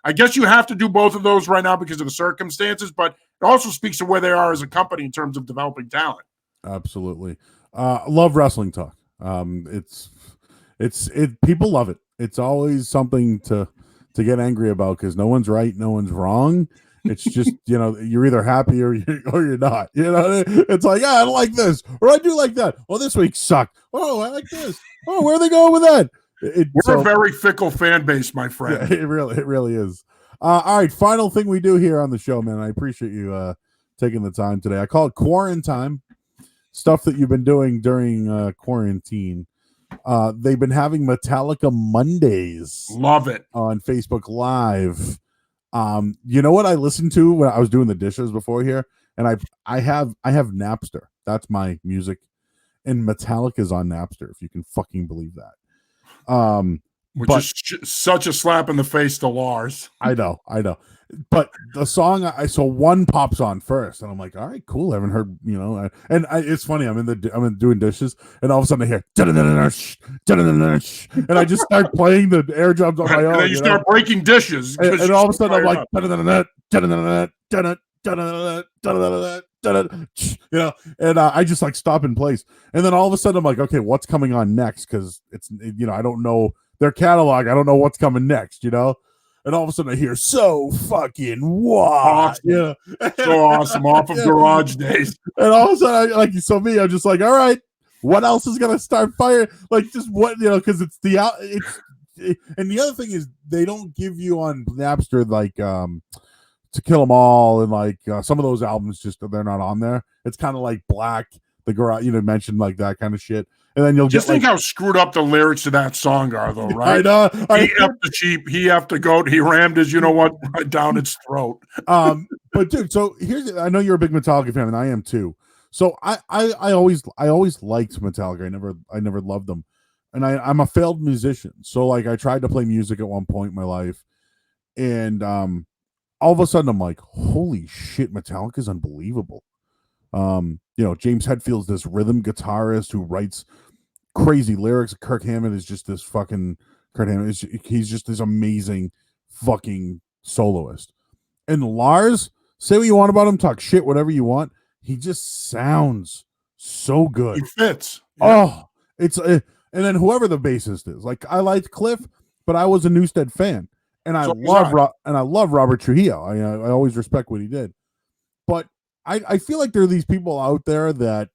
I guess you have to do both of those right now because of the circumstances, but it also speaks to where they are as a company in terms of developing talent. Absolutely. Love wrestling talk. People love it. It's always something to get angry about because no one's right, no one's wrong. It's just, you're either happy or you're not. It's like, I don't like this, or I do like that. Well, this week sucked. Oh, I like this. Oh, where are they going with that? We're a very fickle fan base, my friend. Yeah, it really is. All right, final thing we do here on the show, man. I appreciate you taking the time today. I call it quarantine. Stuff that you've been doing during quarantine. They've been having Metallica Mondays. Love it. On Facebook Live. You know what I listened to when I was doing the dishes before here? And I have Napster. That's my music. And Metallica's on Napster, if you can fucking believe that. Which is such a slap in the face to Lars. I know. But the song, so one pops on first, and I'm like, all right, cool. I haven't heard, it's funny. I'm doing dishes, and all of a sudden I hear, and I just start playing the air drums on my own. And then you start breaking dishes, and all of a sudden I'm like, and I just like stop in place, and then all of a sudden I'm like, okay, what's coming on next? Because it's I don't know their catalog. I don't know what's coming next, and all of a sudden I hear "So fucking what?" Awesome. So awesome, off of Garage Days. And all of a sudden, I'm just like, all right, what else is gonna start firing? Like, just what, because and the other thing is they don't give you on Napster like To Kill 'Em All and like some of those albums, just they're not on there. It's kind of like Black, the Garage, mentioned like that kind of shit. And then you'll just think how screwed up the lyrics to that song are, though, right? I know. He effed the sheep, he effed the goat, he rammed his, right down its throat. But dude, so I know you're a big Metallica fan, and I am too. So I always liked Metallica. I never loved them, and I'm a failed musician. So like I tried to play music at one point in my life, and all of a sudden I'm like, holy shit, Metallica's unbelievable. James Hetfield's this rhythm guitarist who writes crazy lyrics. Kirk Hammett is just this fucking he's just this amazing fucking soloist. And Lars, say what you want about him, talk shit, whatever you want. He just sounds so good. He fits. Yeah. Oh, and then whoever the bassist is, like I liked Cliff, but I was a Newstead fan, and I love Robert Trujillo. I always respect what he did, but I feel like there are these people out there that,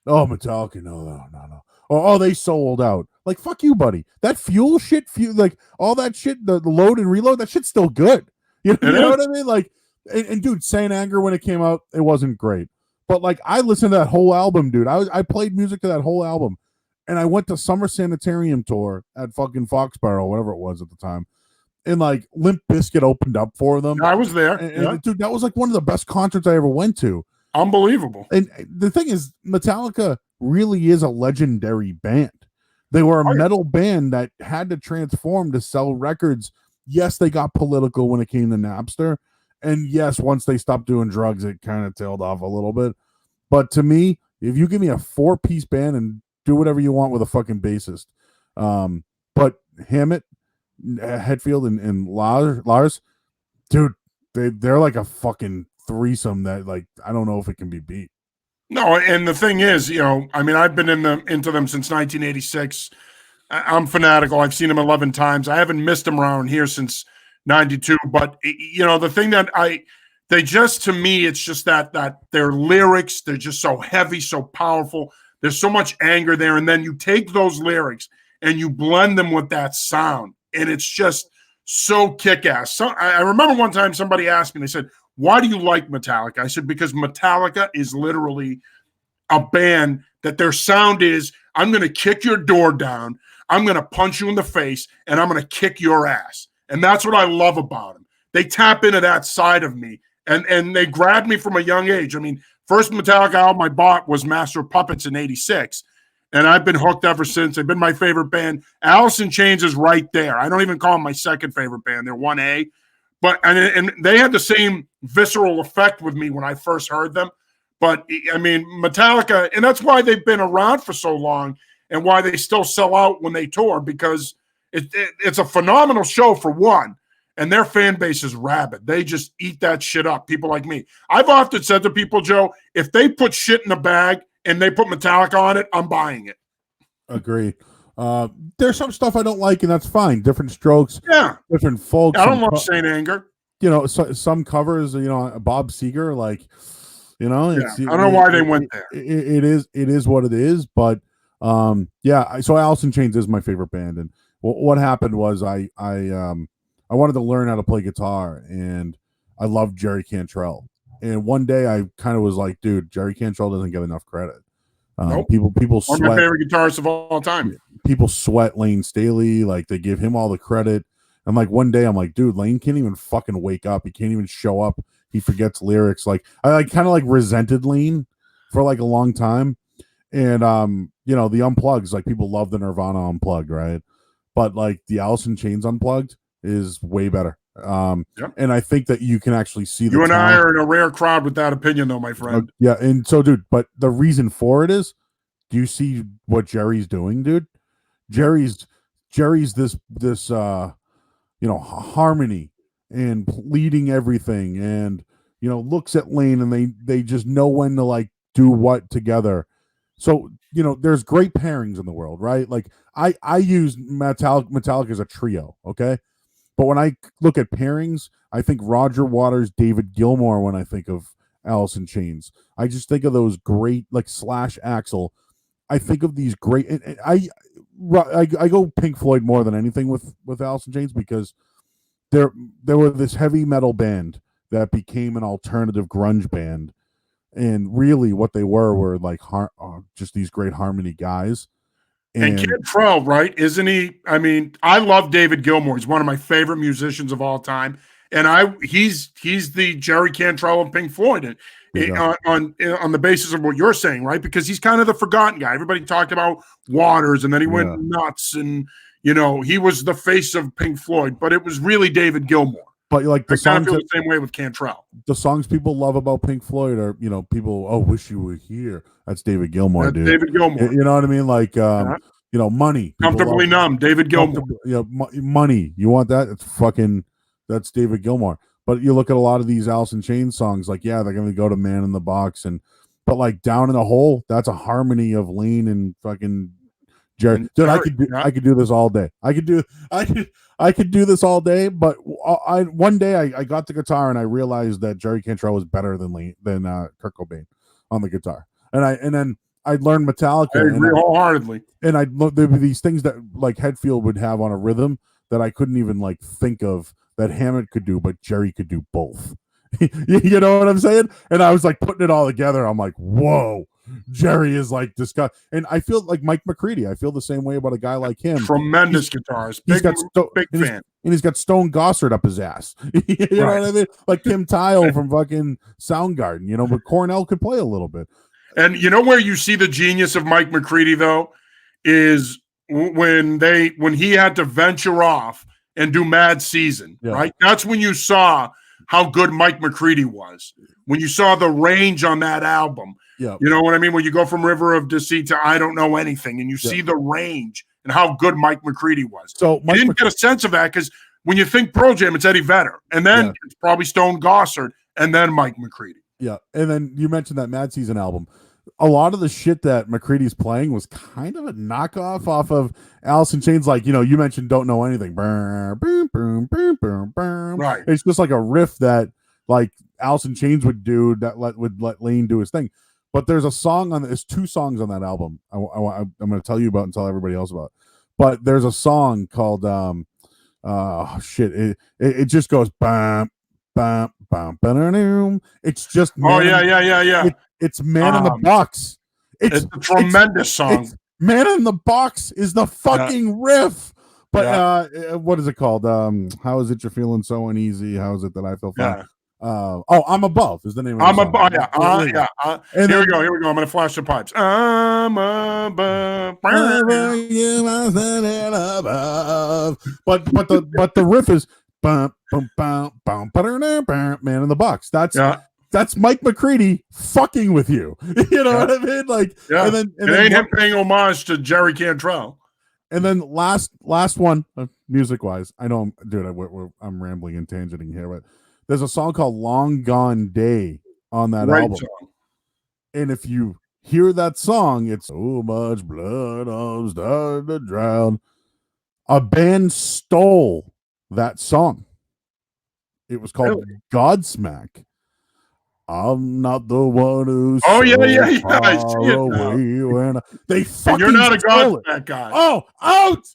Metallica, no. Oh, they sold out. Like, fuck you, buddy. That fuel shit, like all that shit, the load and reload, that shit's still good. You know what I mean? Like, and dude, Saint Anger, when it came out, it wasn't great. But like, I listened to that whole album, dude. I played music to that whole album, and I went to Summer Sanitarium tour at fucking Foxborough, whatever it was at the time, and like Limp Bizkit opened up for them. I was there, and dude, that was like one of the best concerts I ever went to. Unbelievable. And the thing is, Metallica really is a legendary band. They were a metal band that had to transform to sell records. Yes, they got political when it came to Napster. And yes, once they stopped doing drugs, it kind of tailed off a little bit. But to me, if you give me a 4-piece band and do whatever you want with a fucking bassist, but Hammett, Hetfield, and Lars, dude, they're like a fucking threesome that, like, I don't know if it can be beat. No, and the thing is, I've been into them since 1986. I'm fanatical. I've seen them 11 times. I haven't missed them around here since 92. But the thing that they just, to me, it's just that their lyrics, they're just so heavy, so powerful. There's so much anger there, and then you take those lyrics and you blend them with that sound, and it's just so kick-ass. So I remember one time somebody asked me, they said, "Why do you like Metallica?" I said, because Metallica is literally a band that their sound is, I'm going to kick your door down, I'm going to punch you in the face, and I'm going to kick your ass. And that's what I love about them. They tap into that side of me, and they grabbed me from a young age. I mean, first Metallica album I bought was Master of Puppets in 86, and I've been hooked ever since. They've been my favorite band. Alice in Chains is right there. I don't even call them my second favorite band. They're 1A. But and they had the same visceral effect with me when I first heard them. But I mean, Metallica, and that's why they've been around for so long and why they still sell out when they tour, because it's a phenomenal show for one, and their fan base is rabid. They just eat that shit up, people like me. I've often said to people, Joe, if they put shit in a bag and they put Metallica on it, I'm buying it. Agree. There's some stuff I don't like, and that's fine. Different strokes, different folks. I don't love Saint Anger. Some covers, Bob Seger, like, I don't know why they went there. It is what it is, but so Alice in Chains is my favorite band, and what happened was I wanted to learn how to play guitar, and I loved Jerry Cantrell, and one day I kind of was like, dude, Jerry Cantrell doesn't get enough credit. Nope. People sweat. One of my favorite guitarists of all time. People sweat Lane Staley, like they give him all the credit. I'm like, one day I'm like, dude, Lane can't even fucking wake up. He can't even show up. He forgets lyrics. Like I kind of like resented Lane for like a long time. And the Unplugs, like people love the Nirvana Unplugged, right? But like the Alice in Chains Unplugged is way better. And I think that you can actually see you and I are in a rare crowd with that opinion, though, my friend. Yeah, and so, dude, but the reason for it is, do you see what Jerry's doing, dude? Jerry's this harmony and leading everything, and looks at Lane, and they just know when to like do what together, So, there's great pairings in the world, right? Like I use Metallica as a trio, okay? But when I look at pairings, I think Roger Waters, David Gilmour when I think of Alice in Chains. I just think of those great, like Slash Axl. I think of these great, and I go Pink Floyd more than anything with Alice in Chains, because there were this heavy metal band that became an alternative grunge band, and really what they were like just these great harmony guys. And Cantrell, right? Isn't he? I mean, I love David Gilmour. He's one of my favorite musicians of all time, and he's the Jerry Cantrell of Pink Floyd, on the basis of what you're saying, right? Because he's kind of the forgotten guy. Everybody talked about Waters, and then he went nuts, and he was the face of Pink Floyd, but it was really David Gilmour. But like the songs, I feel the same way with Cantrell. The songs people love about Pink Floyd are, people, wish you were here. That's David Gilmour, dude. David Gilmour. You know what I mean? Like, Money. Comfortably Numb, David Gilmour. Money. You want that? That's David Gilmour. But you look at a lot of these Alice in Chains songs, like, they're going to go to Man in the Box, but like Down in the Hole, that's a harmony of Lane and fucking Jerry. Dude, I could do this all day. I could do this all day, but one day I got the guitar and I realized that Jerry Cantrell was better than Kurt Cobain on the guitar. And then I'd learn Metallica. I agree wholeheartedly. And I'd look, there'd be these things that like Hetfield would have on a rhythm that I couldn't even like think of that Hammond could do, but Jerry could do both. You know what I'm saying? And I was like putting it all together. I'm like, whoa, Jerry is like this guy. And I feel like Mike McCready. I feel the same way about a guy like him. Tremendous guitarist. Big fan. And he's got Stone Gossard up his ass. You know what I mean? Like Kim Tile from fucking Soundgarden, but Cornell could play a little bit. And where you see the genius of Mike McCready, though, is when he had to venture off and do Mad Season, right? That's when you saw how good Mike McCready was. When you saw the range on that album, you know what I mean? When you go from River of Deceit to I Don't Know Anything, and you see the range and how good Mike McCready was. So you didn't get a sense of that, because when you think Pearl Jam, it's Eddie Vedder, and then it's probably Stone Gossard, and then Mike McCready. Yeah, and then you mentioned that Mad Season album. A lot of the shit that McCready's playing was kind of a knockoff off of Alice in Chains. Like, you mentioned Don't Know Anything. Right. It's just like a riff that like Alice in Chains would do that would let Lane do his thing. But there's a song there's 2 songs on that album I'm going to tell you about and tell everybody else about. But there's a song called it just goes bam bam bam bam. It's just It's Man in the Box. It's a tremendous song. Man in the Box is the fucking riff. But what is it called? How is it you're feeling so uneasy? How is it that I feel fine? I'm Above is the name of the I'm song. Above. Here we go. I'm going to flash the pipes. I'm above. But the riff is bum, bum, bum, bum, Man in the Box. That's Mike McCready fucking with you. You know what I mean? Like, and then it ain't him paying homage to Jerry Cantrell. And then last one, music wise, I know, I'm rambling and tangenting here, but there's a song called "Long Gone Day" on that album. Song. And if you hear that song, it's so much blood I'm starting to drown. A band stole that song. It was called Godsmack. I'm not the one who's I see it now. They fucking you're not a Godsmack guy. Oh, out.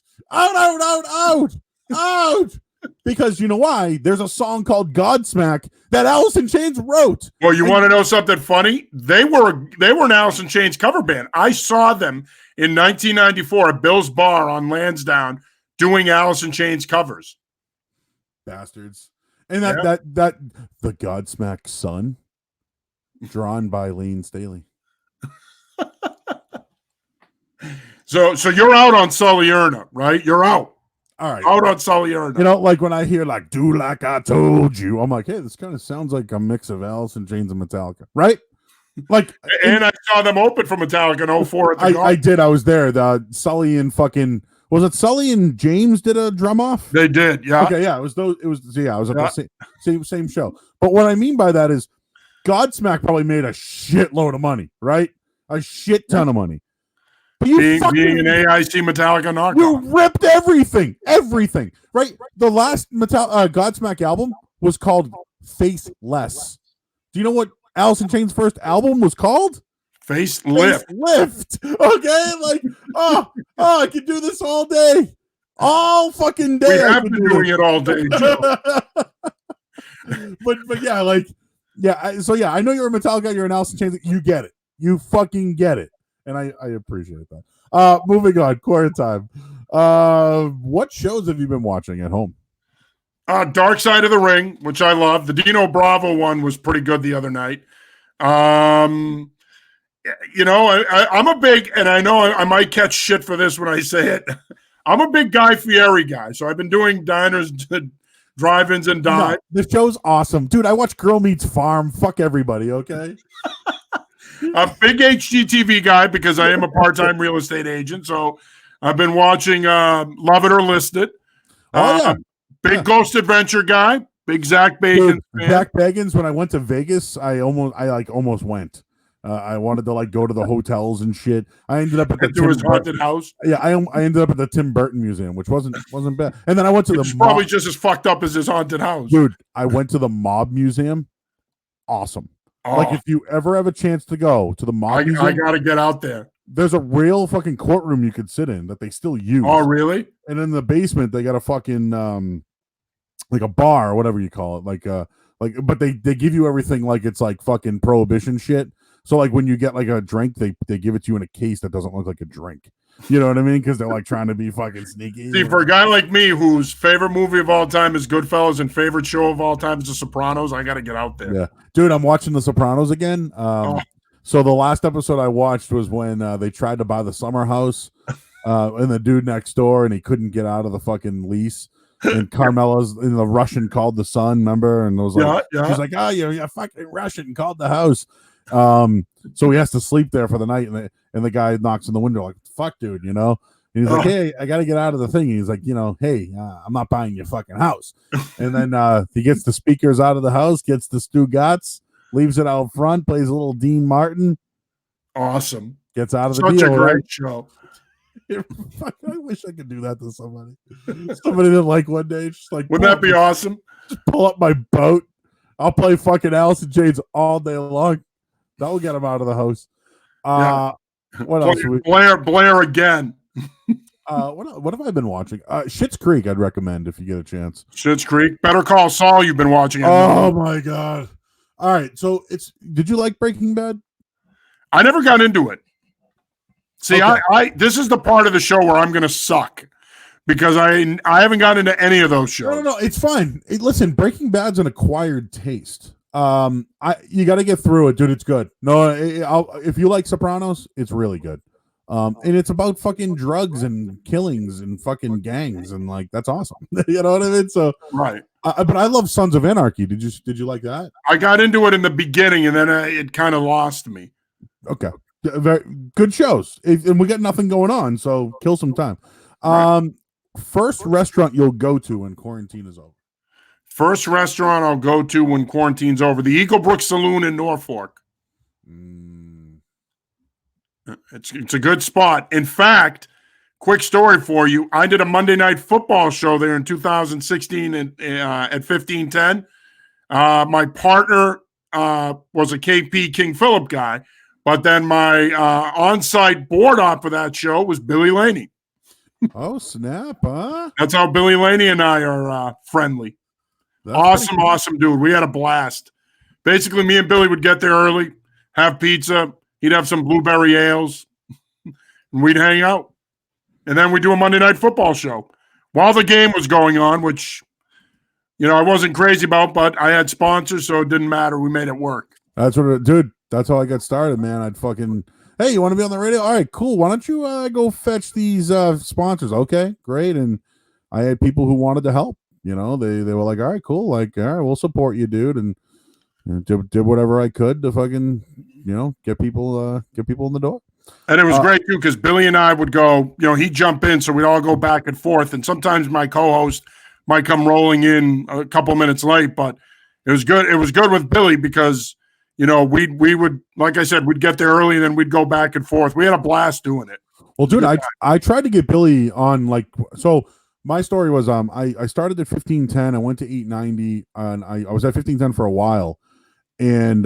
Because you know why? There's a song called Godsmack that Alice in Chains wrote. Well, you want to know something funny? They were an Alice in Chains cover band. I saw them in 1994 at Bill's Bar on Lansdowne doing Alice in Chains covers. Bastards. And that the Godsmack son, drawn by Lane Staley. So you're out on Sully-Erna, right? You're out. All right. Out on Sully-Erna. Like when I hear like "Do Like I Told You," I'm like, hey, this kind of sounds like a mix of Alice in Chains and Metallica, right? Like, and I saw them open for Metallica in 04 at the I did. I was there. The Sully and fucking was it Sully and James did a drum off? They did, yeah. Okay, yeah. It was those. It was I was at the same show. But what I mean by that is, Godsmack probably made a shitload of money, right? a shit ton of money. But you being an AIC Metallica knockoff. You ripped everything, right? The last Godsmack album was called Faceless. Do you know what Alice in Chains' first album was called? Facelift. Okay, like I could do this all day, all fucking day. We have been doing it all day, Joe. but yeah, like so I know you're a Metallica, you're an Alice in Chains. You get it, you fucking get it, and I appreciate that. Moving on, quarantine. What shows have you been watching at home? Dark Side of the Ring, which I love. The Dino Bravo one was pretty good the other night. You know, I'm a big, and I know I might catch shit for this when I say it. I'm a big Guy Fieri guy, so I've been doing diners, drive-ins, and dives. No, the show's awesome, dude. I watch Girl Meets Farm. Fuck everybody, okay? A big HGTV guy because I am a part-time real estate agent, so I've been watching Love It or List It. Big Ghost Adventure guy. Big Zach Bagans. Zach Bagans. When I went to Vegas, I almost went. I wanted to go to the hotels and shit. I ended up at the haunted house. Yeah, I ended up at the Tim Burton Museum, which wasn't bad. And then I went to the probably just as fucked up as his haunted house. Dude, I went to the Mob Museum. Awesome. Oh. Like if you ever have a chance to go to the Mob Museum, I gotta get out there. There's a real fucking courtroom you could sit in that they still use. Oh, really? And in the basement they got a fucking like a bar or whatever you call it, but they give you everything like it's like fucking prohibition shit. So like when you get like a drink, they give it to you in a case that doesn't look like a drink. You know what I mean? Because they're like trying to be fucking sneaky. See, for a guy like me whose favorite movie of all time is Goodfellas and favorite show of all time is The Sopranos, I got to get out there. Yeah, dude, I'm watching The Sopranos again. So the last episode I watched was when they tried to buy the summer house, and the dude next door, and he couldn't get out of the fucking lease. And Carmela's in the Russian called the son, remember? And it was like, she's like, oh, you're fucking Russian, called the house. So he has to sleep there for the night, and the guy knocks on the window like, fuck, dude, you know? And he's like, hey, I got to get out of the thing. And he's like, hey, I'm not buying your fucking house. And then he gets the speakers out of the house, gets the Stugatz, leaves it out front, plays a little Dean Martin. Awesome. Gets out of the deal. Such a great show. I wish I could do that to somebody. Somebody that one day just wouldn't that be awesome? Just pull up my boat. I'll play fucking Alice in Chains all day long. That will get him out of the house. What else? Blair again. What have I been watching? Schitt's Creek, I'd recommend if you get a chance. Schitt's Creek. Better Call Saul. You've been watching it. Oh my god! All right, so did you like Breaking Bad? I never got into it. See, okay. This is the part of the show where I'm going to suck because I haven't gotten into any of those shows. No, it's fine. Listen, Breaking Bad's an acquired taste. You got to get through it, dude. It's good. No, if you like Sopranos, it's really good. And it's about fucking drugs and killings and fucking gangs and that's awesome. You know what I mean? So right. But I love Sons of Anarchy. Did you like that? I got into it in the beginning and then it kind of lost me. Okay. Very good shows, and we got nothing going on, so kill some time. First restaurant you'll go to when quarantine is over. First restaurant I'll go to when quarantine's over. The Eagle Brook Saloon in Norfolk. It's a good spot. In fact, quick story for you. I did a Monday Night Football show there in 2016 at 1510. My partner was a KP King Philip guy. But then my on-site board op for that show was Billy Laney. Oh, snap, huh? That's how Billy Laney and I are friendly. That's awesome dude. We had a blast. Basically, me and Billy would get there early, have pizza. He'd have some blueberry ales, and we'd hang out. And then we'd do a Monday Night Football show while the game was going on, which, I wasn't crazy about, but I had sponsors, so it didn't matter. We made it work. That's what dude. That's how I got started, man. I'd fucking, hey, you want to be on the radio? All right, cool. Why don't you go fetch these sponsors? Okay, great. And I had people who wanted to help. They were like, all right, cool. All right, we'll support you, dude. And did whatever I could to fucking, get people in the door. And it was great too because Billy and I would go. He'd jump in, so we'd all go back and forth. And sometimes my co-host might come rolling in a couple minutes late, but it was good. It was good with Billy because we would, like I said, we'd get there early and then we'd go back and forth. We had a blast doing it. Well, dude, I tried to get Billy on, like, so my story was I started at 1510, I went to 890, and I was at 1510 for a while, and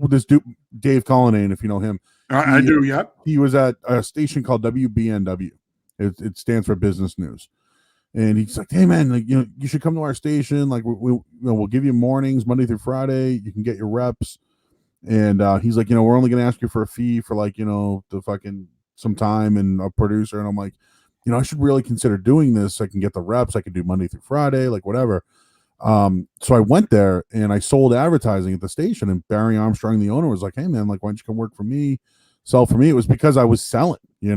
this dude Dave Cullinane, if you know him, I do, yeah. He was at a station called WBNW. It stands for Business News. And he's like, hey man, like, you should come to our station. Like we'll give you mornings, Monday through Friday. You can get your reps. And he's like, we're only gonna ask you for a fee for, like, the fucking some time and a producer. And I'm like, I should really consider doing this. So I can get the reps. I can do Monday through Friday, like whatever. So I went there and I sold advertising at the station. And Barry Armstrong, the owner, was like, hey man, like, why don't you come work for me? Sell for me. It was because I was selling. It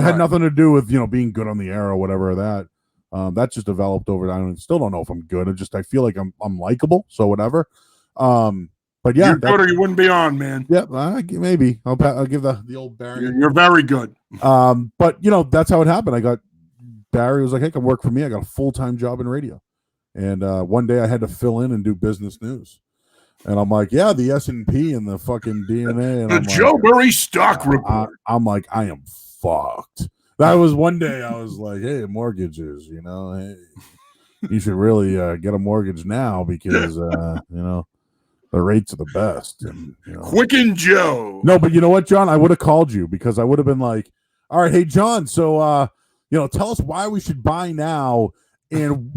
had nothing to do with being good on the air or whatever. That just developed over. I still don't know if I'm good. I feel like I'm likable. So whatever. But yeah, you're good or you wouldn't be on, man. Yeah, maybe I'll give the old Barry. You're very good. But that's how it happened. Barry was like, hey, come work for me. I got a full-time job in radio. And one day I had to fill in and do business news. And I'm like, yeah, the S&P and the fucking DNA. And the Joe Murray stock report. I'm like, I am fucked. That was one day I was like, hey, mortgages, hey, you should really get a mortgage now because, the rates are the best. And, Quicken Joe. No, but you know what, John? I would have called you because I would have been like, all right, hey, John, so, tell us why we should buy now. And,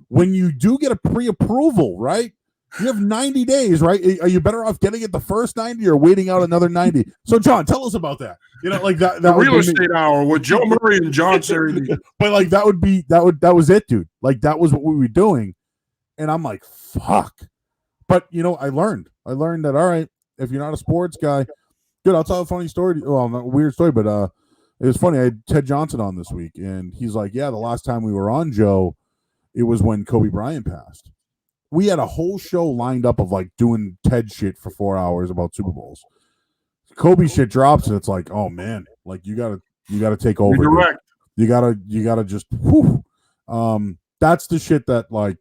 when you do get a pre-approval, right? You have 90 days, right? Are you better off getting it the first 90 or waiting out another 90? So, John, tell us about that. Like that. The real estate hour with Joe Murray and John Sarianides. But like that was it, dude. Like that was what we were doing, and I'm like, fuck. But I learned that, all right, if you're not a sports guy, good. I'll tell a funny story. Well, not a weird story, but it was funny. I had Ted Johnson on this week, and he's like, yeah, the last time we were on, Joe, it was when Kobe Bryant passed. We had a whole show lined up of like doing Ted shit for 4 hours about Super Bowls. Kobe shit drops and it's like, oh man, like you gotta take over. Direct. You gotta just whew. That's the shit that, like,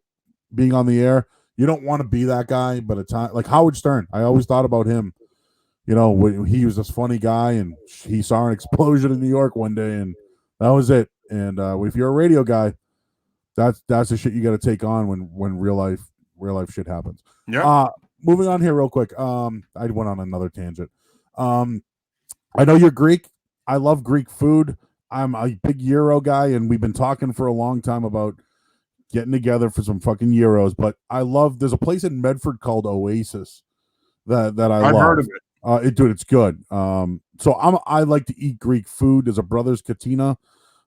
being on the air, you don't want to be that guy, but at time, like Howard Stern, I always thought about him. He was this funny guy and he saw an explosion in New York one day and that was it. And if you're a radio guy, that's the shit you got to take on when real life shit happens. Yeah. Moving on here real quick. I went on another tangent. I know you're Greek. I love Greek food. I'm a big Euro guy, and we've been talking for a long time about getting together for some fucking Euros. But there's a place in Medford called Oasis that I've heard of it. It's good. So I like to eat Greek food. There's a Brothers Katina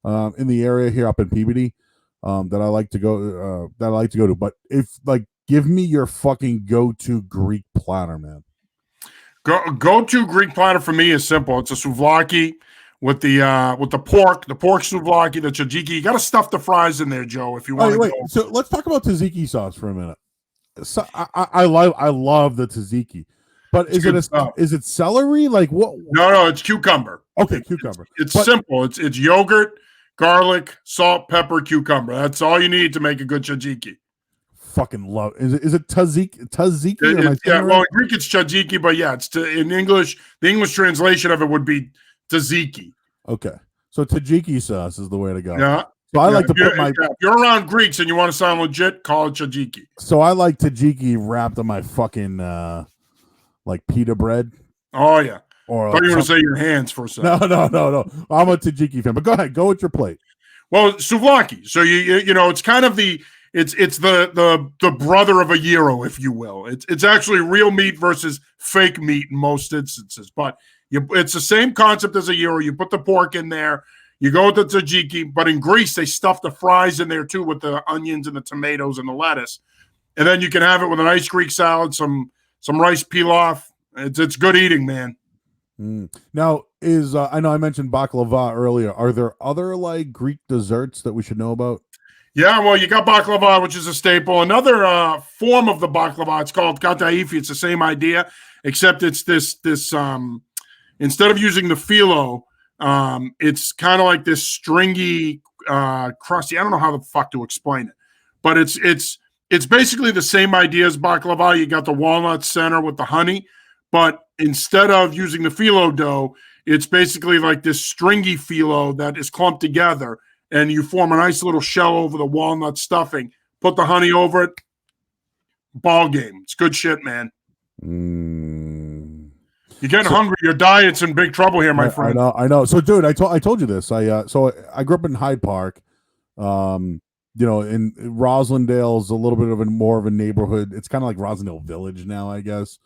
in the area here up in Peabody that I like to go to. But give me your fucking go-to Greek platter, man. Go-to Greek platter for me is simple. It's a souvlaki with the pork souvlaki, the tzatziki. You got to stuff the fries in there, Joe, if you want to. Wait. So let's talk about tzatziki sauce for a minute. So I love the tzatziki, but is it celery? Like what? No, it's cucumber. Okay, cucumber. It's simple. It's yogurt, garlic, salt, pepper, cucumber. That's all you need to make a good tzatziki. Fucking love. Is it tzatziki? Well, in Greek it's tzatziki, but yeah, in English, the English translation of it would be tzatziki. Okay, so tzatziki sauce is the way to go. Yeah. So I like to put if you're around Greeks and you want to sound legit, call it tzatziki. So I like tzatziki wrapped in my fucking like pita bread. Oh yeah. Or I thought you were going to say your hands for a second. No. I'm a tzatziki fan, but go ahead, go with your plate. Well, souvlaki. So you know it's kind of it's the brother of a gyro, if you will. It's actually real meat versus fake meat in most instances, but it's the same concept as a gyro. You put the pork in there, you go with the tzatziki, but in Greece they stuff the fries in there too with the onions and the tomatoes and the lettuce, and then you can have it with a nice Greek salad, some rice pilaf. It's good eating, man. Now, I know I mentioned baklava earlier. Are there other like Greek desserts that we should know about? Yeah, well, you got baklava, which is a staple. Another form of the baklava, it's called kataifi. It's the same idea, except it's this instead of using the phyllo, it's kind of like this stringy, crusty. I don't know how the fuck to explain it, but it's It's basically the same idea as baklava. You got the walnut center with the honey, but instead of using the phyllo dough, it's basically like this stringy phyllo that is clumped together, and you form a nice little shell over the walnut stuffing. Put the honey over it. Ball game. It's good shit, man. You're getting hungry. Your diet's in big trouble here, my friend. I know. So, dude, I told you this. I grew up in Hyde Park. In Roslindale's a little bit of more of a neighborhood. It's kind of like Roslindale Village now, I guess.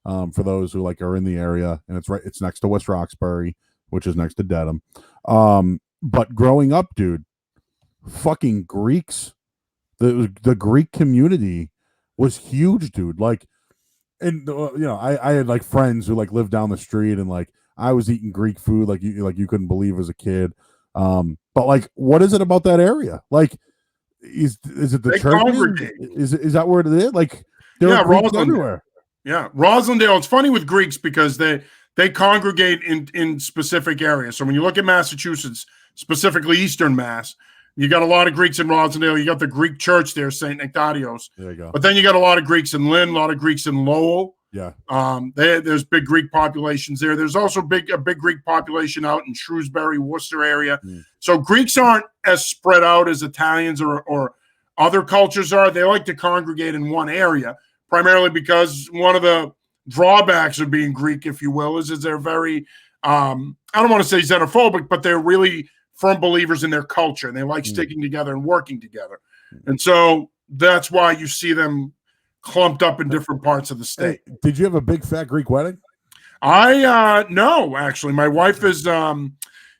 For those who are in the area, and it's next to West Roxbury, which is next to Dedham. But growing up, dude, fucking Greeks, the Greek community was huge, dude. And I had friends who lived down the street, and I was eating Greek food you couldn't believe as a kid. But what is it about that area? Is it the they church? Is that where it is? There are Greeks everywhere. Yeah, Roslindale. It's funny with Greeks because they congregate in specific areas. So when you look at Massachusetts, specifically Eastern Mass, you got a lot of Greeks in Roslindale. You got the Greek church there, St. Nectarios. There you go. But then you got a lot of Greeks in Lynn, a lot of Greeks in Lowell. Yeah. There's big Greek populations there. There's also a big Greek population out in Shrewsbury, Worcester area. So Greeks aren't as spread out as Italians or other cultures are. They like to congregate in one area, primarily because one of the drawbacks of being Greek, if you will, is they're very, I don't want to say xenophobic, but they're really firm believers in their culture, and they like sticking together and working together. And so that's why you see them clumped up in different parts of the state. Hey, did you have a big fat Greek wedding? No, actually. My wife is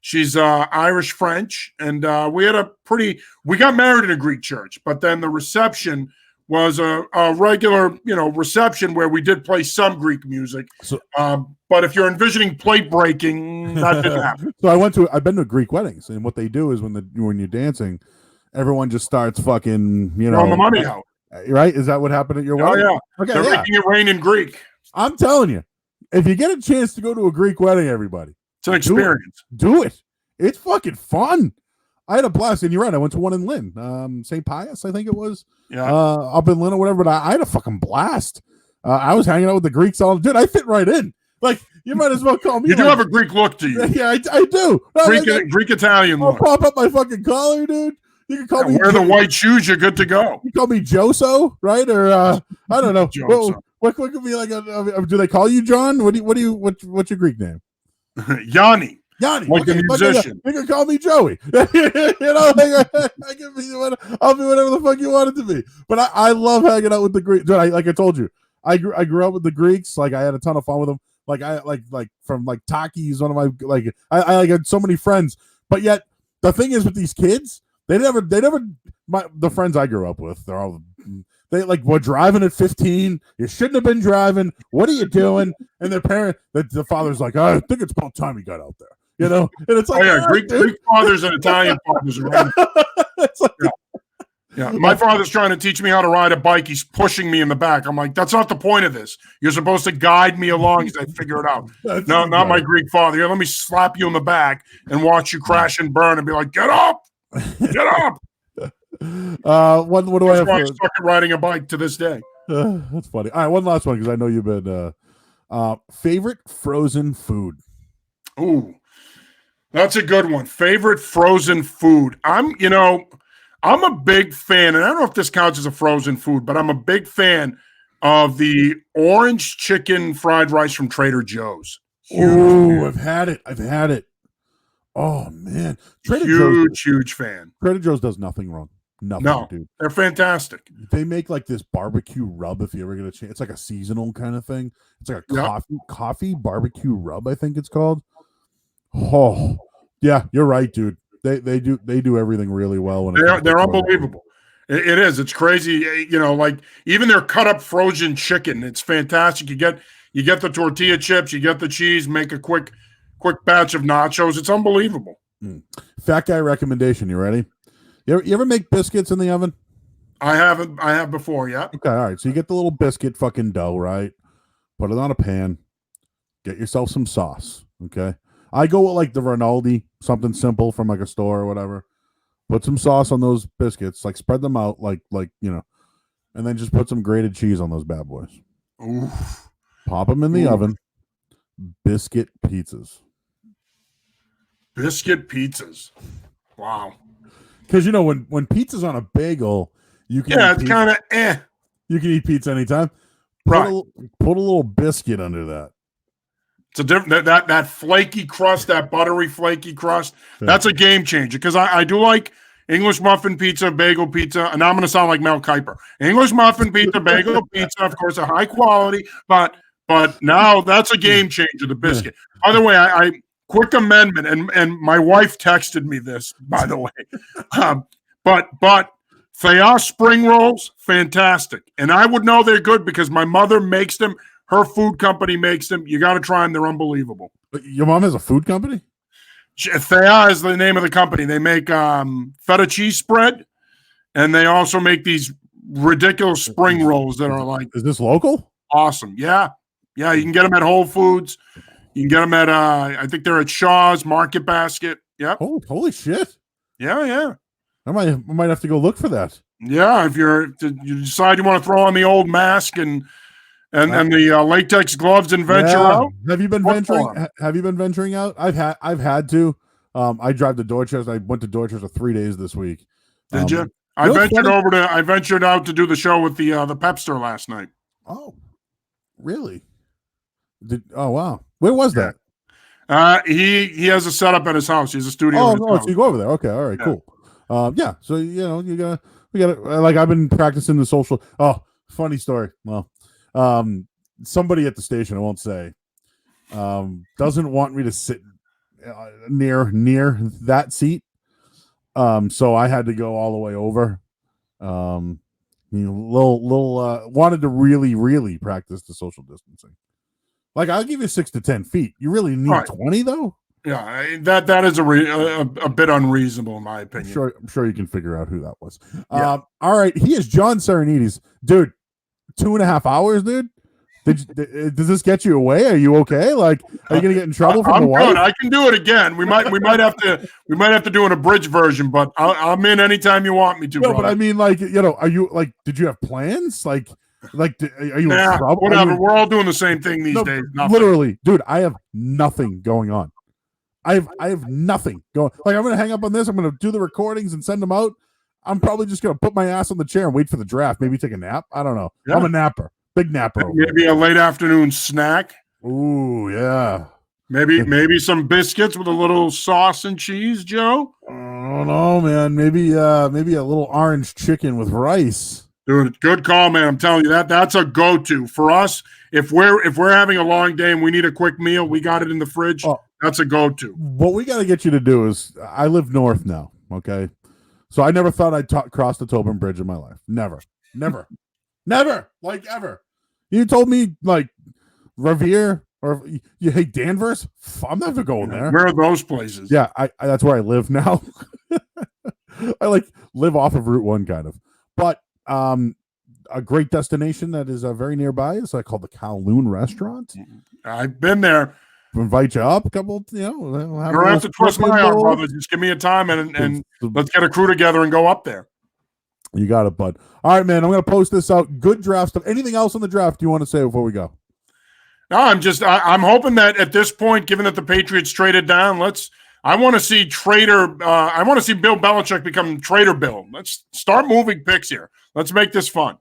she's Irish French, and we got married in a Greek church, but then the reception was a regular, reception where we did play some Greek music. So, but if you're envisioning plate breaking, that didn't happen. So I've been to Greek weddings, and what they do is when you're dancing, everyone just starts fucking, throwing the money out. Right? Is that what happened at your wedding? Oh, yeah. Okay, they're making it rain in Greek. I'm telling you, if you get a chance to go to a Greek wedding, everybody, it's an experience. Do it. It's fucking fun. I had a blast, and you're right. I went to one in Lynn, St. Pius, I think it was. Yeah. Up in Lynn or whatever. But I had a fucking blast. I was hanging out with the Greeks all. Dude, I fit right in. You might as well call me. You do have a Greek look to you. Yeah, I do. Greek Italian look. I'll pop up my fucking collar, dude. You can call me. Wear the white shoes. You're good to go. You call me Joso, right? Or I don't know. What could be do they call you John? What's your Greek name? Yanni. Like a musician. You can call me Joey. I'll be whatever the fuck you want it to be. But I love hanging out with the Greeks. Dude, I told you, I grew up with the Greeks. I had a ton of fun with them. From Taki's one of my I had so many friends. But yet the thing is with these kids, the friends I grew up with, they were driving at 15. You shouldn't have been driving. What are you doing? And their parent, the father's like, I think it's about time you got out there. And it's Greek fathers and Italian fathers are right. Yeah. My father's trying to teach me how to ride a bike. He's pushing me in the back. I'm like, that's not the point of this. You're supposed to guide me along as I figure it out. No, not my Greek father. Here, let me slap you in the back and watch you crash and burn and be like, get up. Get up. What do I have? I'm stuck at riding a bike to this day. That's funny. All right, one last one because I know you've been favorite frozen food. Ooh, that's a good one. Favorite frozen food. I'm a big fan, and I don't know if this counts as a frozen food, but I'm a big fan of the orange chicken fried rice from Trader Joe's. Oh, I've had it. Oh man, huge fan. Trader Joe's does nothing wrong. No, dude. They're fantastic. They make this barbecue rub if you ever get a chance. It's like a seasonal kind of thing. It's like a coffee barbecue rub, I think it's called. Oh, yeah, you're right, dude. They do everything really well. They're unbelievable. It is. It's crazy. Even their cut up frozen chicken. It's fantastic. You get the tortilla chips, you get the cheese, make a quick batch of nachos. It's unbelievable. Fat guy recommendation. You ready? You ever make biscuits in the oven? I haven't. I have before. Yeah. Okay. All right. So you get the little biscuit fucking dough, right? Put it on a pan. Get yourself some sauce. Okay. I go with the Rinaldi, something simple from a store or whatever. Put some sauce on those biscuits. Spread them out and then just put some grated cheese on those bad boys. Oof. Pop them in the oven. Biscuit pizzas. Biscuit pizzas. Wow. Because when pizza's on a bagel, you can it's kind of You can eat pizza anytime. Right. Put a little biscuit under that. It's a different that flaky crust, that buttery flaky crust. Yeah. That's a game changer because I do like English muffin pizza, bagel pizza, and I'm going to sound like Mel Kiper. English muffin pizza, bagel pizza, of course, a high quality, but now that's a game changer. The biscuit. By the way, I quick amendment, and my wife texted me this. By the way, but Thea spring rolls, fantastic, and I would know they're good because my mother makes them. Her food company makes them. You got to try them. They're unbelievable. Your mom has a food company? Thea is the name of the company. They make feta cheese spread, and they also make these ridiculous spring rolls that are like. Is this local? Awesome. Yeah. You can get them at Whole Foods. You can get them at, I think they're at Shaw's, Market Basket. Yep. Oh, holy shit. Yeah. I might have to go look for that. Yeah, if you decide you want to throw on the old mask and the latex gloves and venture out. Have you been venturing? Have you been venturing out? I've had to. I drive to Dorchester. I went to Dorchester 3 days this week. Did you? I ventured out to do the show with the Pepster last night. Oh, really? Oh wow. Where was that? He has a setup at his house. He has a studio. Oh, so you go over there. Okay, all right, cool. So we gotta like I've been practicing the social. Oh, funny story. Well, somebody at the station, I won't say, doesn't want me to sit near that seat. So I had to go all the way over. Wanted to really practice the social distancing. Like I'll give you 6 to 10 feet. You really need 20 though. Yeah, that is a bit unreasonable in my opinion. I'm sure you can figure out who that was. Yeah. All right, he is John Sarianides, dude. 2.5 hours, dude. Does this get you away? Are you okay? Like, are you gonna get in trouble from the wife? Good. I can do it again. We might have to do an abridged version, but I'm in anytime you want me to. No, but I mean, like, are you like? Did you have plans? Like, are you in trouble? Whatever. We're all doing the same thing these days. Nothing. Literally, dude. I have nothing going on. I have nothing going. Like, I'm gonna hang up on this. I'm gonna do the recordings and send them out. I'm probably just gonna put my ass on the chair and wait for the draft. Maybe take a nap. I don't know. Yeah. I'm a napper. Big napper. Maybe a late afternoon snack. Ooh, yeah. Maybe some biscuits with a little sauce and cheese, Joe. I don't know, man. Maybe a little orange chicken with rice. Dude, good call, man. I'm telling you that's a go-to for us. If we're having a long day and we need a quick meal, we got it in the fridge. Oh, that's a go-to. What we got to get you to do is, I live north now. Okay, so I never thought I'd cross the Tobin Bridge in my life. Never, like ever. You told me like Revere or you hate Danvers. I'm never going there. Where are those places? Yeah, I that's where I live now. I like live off of Route 1 kind of, but a great destination that is very nearby is called the Kowloon Restaurant. I've been there. Invite you up a couple. You don't have to twist my arm, brother. Just give me a time and let's get a crew together and go up there. You got it, bud. All right, man. I'm going to post this out. Good draft stuff. Anything else on the draft you want to say before we go? No, I'm hoping that at this point, given that the Patriots traded down, I want to see I want to see Bill Belichick become Trader Bill. Let's start moving picks here. Let's make this fun.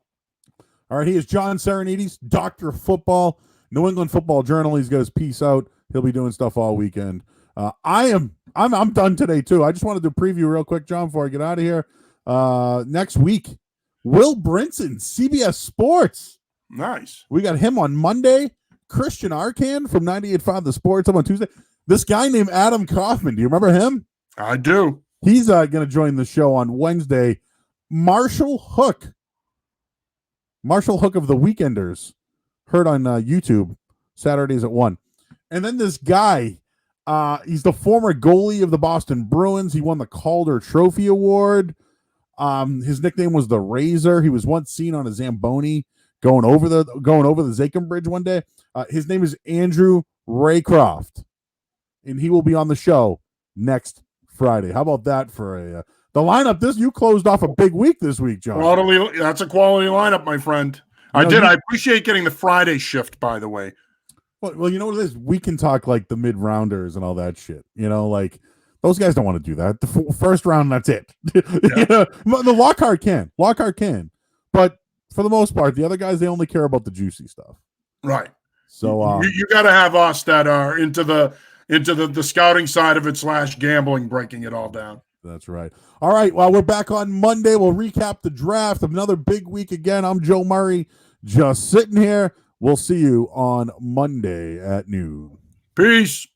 All right, he is John Sarianides, Dr. Football, New England Football Journal. He's got his piece out. He'll be doing stuff all weekend. I'm done today too. I just wanted to preview real quick, John, before I get out of here. Next week, Will Brinson, CBS Sports. Nice. We got him on Monday. Christian Arcan from 98.5 The Sports. I'm on Tuesday. This guy named Adam Kaufman. Do you remember him? I do. He's going to join the show on Wednesday. Marshall Hook of the Weekenders. Heard on YouTube Saturdays at 1. And then this guy, he's the former goalie of the Boston Bruins. He won the Calder Trophy Award. His nickname was the Razor. He was once seen on a Zamboni going over the Zakim Bridge one day. His name is Andrew Raycroft, and he will be on the show next Friday. How about that for a The lineup, you closed off a big week this week, John. That's a quality lineup, my friend. I appreciate getting the Friday shift, by the way. Well, you know what it is? We can talk like the mid-rounders and all that shit. Like those guys don't want to do that. The first round, that's it. Yeah. The Lockhart can. But for the most part, the other guys, they only care about the juicy stuff. Right. So you got to have us that are into the scouting side of it / gambling, breaking it all down. That's right. All right. Well, we're back on Monday. We'll recap the draft. Another big week again. I'm Joe Murray, just sitting here. We'll see you on Monday at noon. Peace.